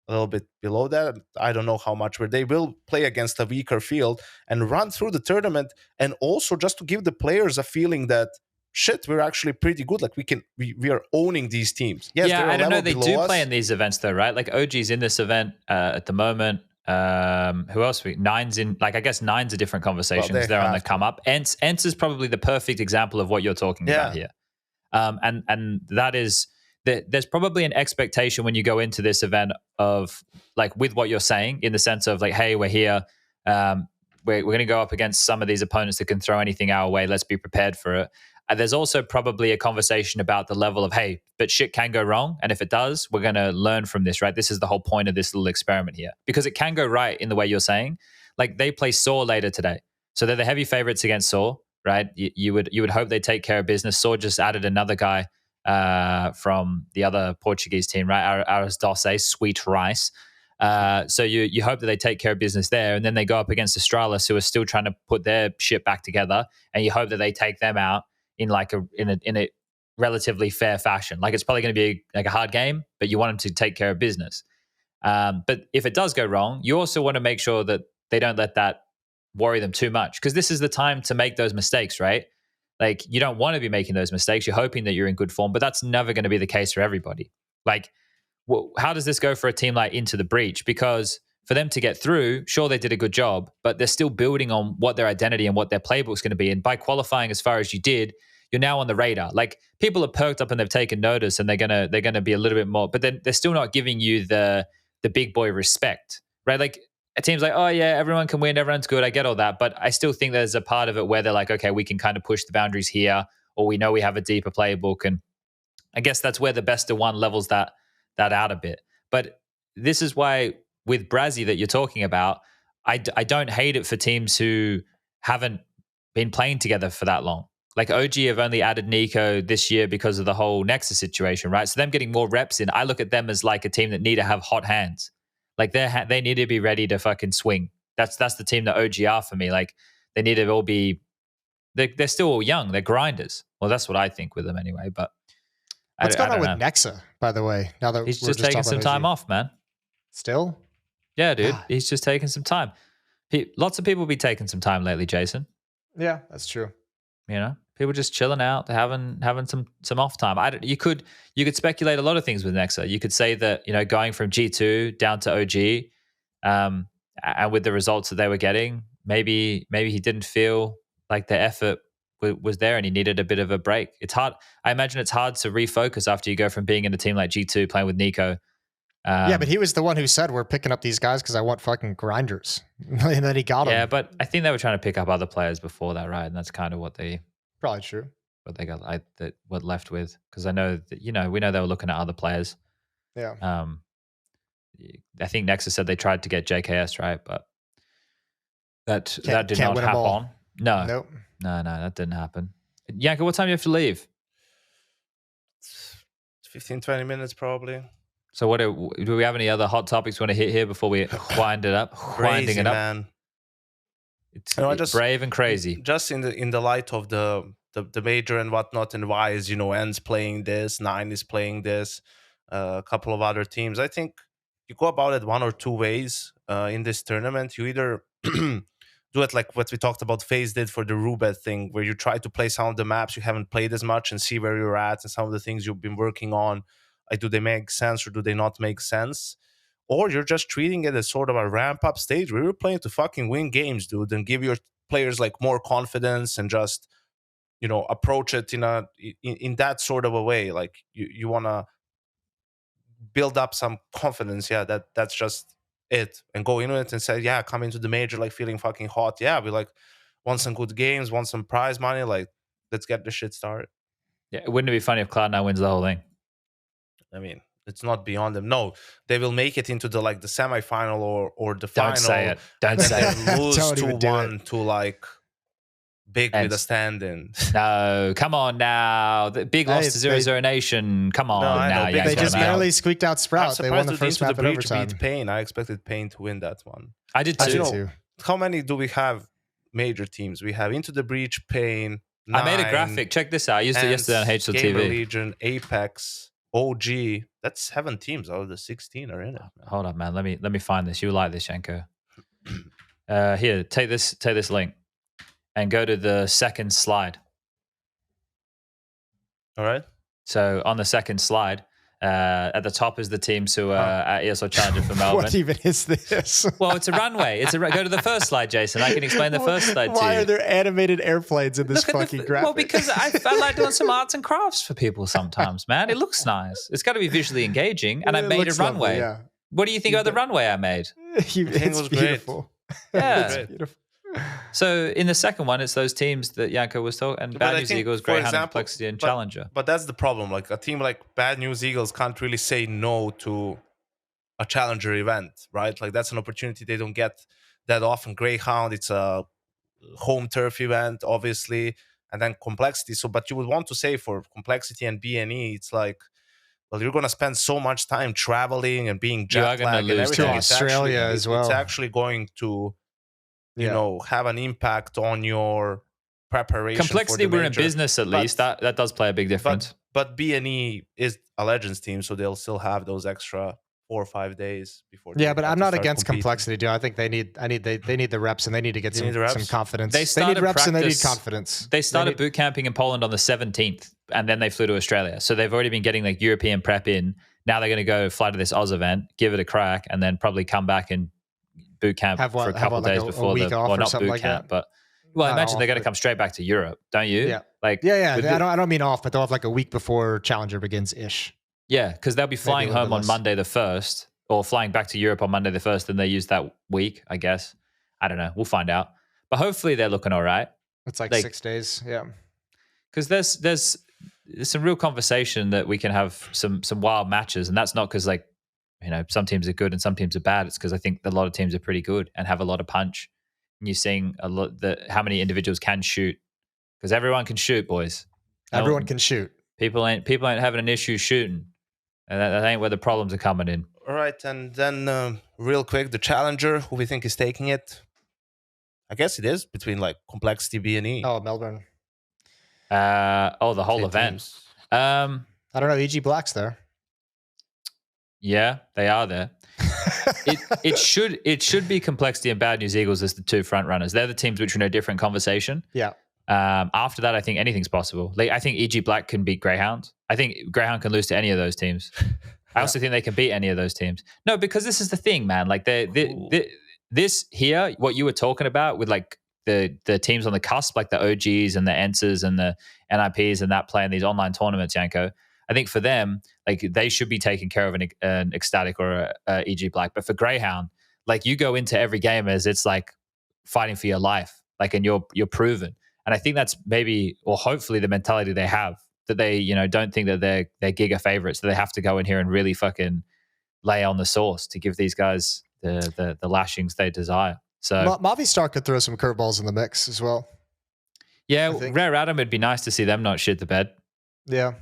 a little bit below that, I don't know how much, where they will play against a weaker field and run through the tournament, and also just to give the players a feeling that shit, we're actually pretty good. Like we are owning these teams. Yes, yeah, I don't know. They do play in these events though, right? Like OG's in this event at the moment. Who else? Nine's in. Like I guess Nine's a different conversation because they're on the come up. Ents is probably the perfect example of what you're talking about here. And that is. There's probably an expectation when you go into this event of like with what you're saying, in the sense of like, hey, we're here. We're going to go up against some of these opponents that can throw anything our way. Let's be prepared for it. There's also probably a conversation about the level of, hey, but shit can go wrong. And if it does, we're going to learn from this, right? This is the whole point of this little experiment here, because it can go right in the way you're saying. Like they play Saw later today. So they're the heavy favorites against Saw, right? You would hope they take care of business. Saw just added another guy from the other Portuguese team, right? Aras Doce, Sweet Rice. So you hope that they take care of business there, and then they go up against Astralis, who are still trying to put their shit back together, and you hope that they take them out in like in a relatively fair fashion. Like it's probably going to be like a hard game, but you want them to take care of business. But if it does go wrong, you also want to make sure that they don't let that worry them too much, because this is the time to make those mistakes, right? Like you don't want to be making those mistakes. You're hoping that you're in good form, but that's never going to be the case for everybody. Like, how does this go for a team like Into the Breach? Because for them to get through, sure, they did a good job, but they're still building on what their identity and what their playbook's going to be. And by qualifying as far as you did, you're now on the radar. Like people are perked up and they've taken notice, and they're gonna be a little bit more, but then they're still not giving you the big boy respect, right? Like a team's like, oh yeah, everyone can win, everyone's good. I get all that, but I still think there's a part of it where they're like, okay, we can kind of push the boundaries here, or we know we have a deeper playbook, and I guess that's where the best of one levels that out a bit. But this is why with Brazy that you're talking about, I don't hate it for teams who haven't been playing together for that long. Like OG have only added Nico this year because of the whole Nexus situation, right? So them getting more reps in, I look at them as like a team that need to have hot hands. Like they need to be ready to fucking swing. That's the team that OG are for me. Like they need to all be, they're still all young. They're grinders. Well, that's what I think with them anyway. But what's going on with Nexa, by the way? Now that he's just taking some time off, man. Still? Yeah, dude. God. He's just taking some time. Lots of people be taking some time lately, Jason. Yeah, that's true. You know, people just chilling out, having some off time. You could speculate a lot of things with Nexa. You could say that, you know, going from G2 down to OG, and with the results that they were getting, maybe he didn't feel like the effort was there and he needed a bit of a break. It's hard. I imagine it's hard to refocus after you go from being in a team like G2 playing with Nico. Yeah, but he was the one who said, we're picking up these guys because I want fucking grinders. And then he got them. Yeah, but I think they were trying to pick up other players before that, right? And that's kind of what they... Probably true. What they got, what left with. Because I know that, you know, we know they were looking at other players. Yeah. I think Nexus said they tried to get JKS, right? But that did not happen. No. Nope. No, that didn't happen. Yanko, what time do you have to leave? 15, 20 minutes probably. So what do we have any other hot topics we want to hit here before we wind it up? Crazy, man. It's brave and crazy. Just in the light of the major and whatnot, and why is, you know, N's playing this, Nine is playing this, a couple of other teams. I think you go about it one or two ways in this tournament. You either do it like what we talked about FaZe did for the Rubet thing, where you try to play some of the maps you haven't played as much and see where you're at and some of the things you've been working on. Like, do they make sense or do they not make sense? or you're just treating it as sort of a ramp up stage where you're playing to fucking win games, dude, and give your players like more confidence and just, you know, approach it in that sort of a way. Like you want to build up some confidence. Yeah, that's just it, and go into it and say, yeah, come into the major like feeling fucking hot. Yeah, we like want some good games, want some prize money. Like, let's get the shit started. Yeah, wouldn't it be funny if Cloud9 wins the whole thing? I mean, it's not beyond them. No, they will make it into the semifinal or the final. Don't say it. Don't say it. Lose 2-1 to like Big with a stand-in. No, come on now. The Big lost to 0-0 Nation. Come on now. They just barely squeaked out Sprout. They won the first map in overtime. Beat Pain. I expected Pain to win that one. I did too. How many do we have major teams? We have Into the Breach, Pain, Nine, I made a graphic. Check this out. I used it yesterday on HLTV. Gamer Legion, Apex, OG. That's 7 teams out of the 16 are in it. Man. Hold up, man. Let me find this. You like this, Yanko. Here, take this link and go to the second slide. All right. So on the second slide, at the top is the teams who are at ESL Challenger for Melbourne. What even is this? Well, it's a runway. Go to the first slide, Jason. I can explain the first slide to you. Why are there animated airplanes in this fucking graphic? Well, because I like doing some arts and crafts for people sometimes, man. It looks nice. It's got to be visually engaging. And I made a runway. Lovely, yeah. What do you think about the runway I made? It's beautiful. Yeah. It's beautiful. So in the second one, it's those teams that Yanko was talking, and Bad News Eagles, Greyhound, Complexity, and Challenger. But that's the problem. Like a team like Bad News Eagles can't really say no to a Challenger event, right? Like that's an opportunity they don't get that often. Greyhound, it's a home turf event, obviously, and then Complexity. So, but you would want to say for Complexity and BNE, it's like, well, you're going to spend so much time traveling and being jet lagged and everything. To Australia as well. It's actually going to, you know, have an impact on your preparation. Complexity, for the we're in business at least. That does play a big difference. But BNE is a Legends team, so they'll still have those extra 4 or 5 days before. Yeah, but I'm not against Complexity, dude. I think they need the reps, and they need to get some confidence. They need reps and they need confidence. They started boot camping in Poland on the 17th, and then they flew to Australia. So they've already been getting like European prep in. Now they're going to go fly to this Oz event, give it a crack, and then probably come back and boot camp for a couple of days before not boot camp, but I imagine they're going to come straight back to Europe, don't you? Yeah, I don't mean off, but they'll have like a week before Challenger begins ish. Yeah, because they'll be flying home on Monday the 1st, or flying back to Europe on Monday the 1st, and they use that week, I guess. I don't know. We'll find out. But hopefully they're looking all right. It's like 6 days. Yeah, because there's some real conversation that we can have some wild matches, and that's not because like, you know, some teams are good and some teams are bad. It's because I think a lot of teams are pretty good and have a lot of punch. And you're seeing a lot how many individuals can shoot, because everyone can shoot, boys. Everyone can shoot. People ain't having an issue shooting, and that ain't where the problems are coming in. All right, and then real quick, the Challenger, who we think is taking it. I guess it is between like Complexity, BNE. Oh, Melbourne. The whole event. I don't know. EG Black's there. Yeah, they are there. it should be Complexity and Bad News Eagles as the 2 front runners. They're the teams which are in a different conversation. Yeah. After that, I think anything's possible. Like, I think EG Black can beat Greyhound. I think Greyhound can lose to any of those teams. I also think they can beat any of those teams. No, because this is the thing, man. Like this here, what you were talking about with like the teams on the cusp, like the OGs and the Ences and the NIPs and that playing these online tournaments, Yanko. I think for them, like they should be taking care of an Ecstatic or a EG Black. But for Greyhound, like you go into every game as it's like fighting for your life, like, and you're proven. And I think that's maybe, or hopefully, the mentality they have, that they, you know, don't think that they're giga favorites, that they have to go in here and really fucking lay on the sauce to give these guys the lashings they desire. So Movistar could throw some curveballs in the mix as well. Yeah, Rare Adam, it'd be nice to see them not shit the bed. Yeah.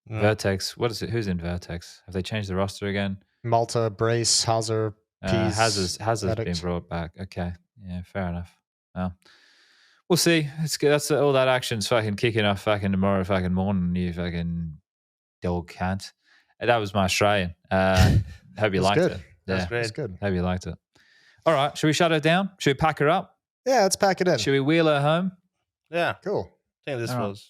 Vertex, what is it? Who's in Vertex? Have they changed the roster again? Malta, Brace, Hazard, Pease. Hazard's been brought back. Okay, yeah, fair enough. Well, we'll see. It's good. That's all that action's fucking kicking off fucking tomorrow fucking morning. You fucking dog cunt. That was my Australian. Hope you liked it. Yeah, that's great. That's good. Hope you liked it. All right, should we shut her down? Should we pack her up? Yeah, let's pack it in. Should we wheel her home? Yeah, cool. I think this was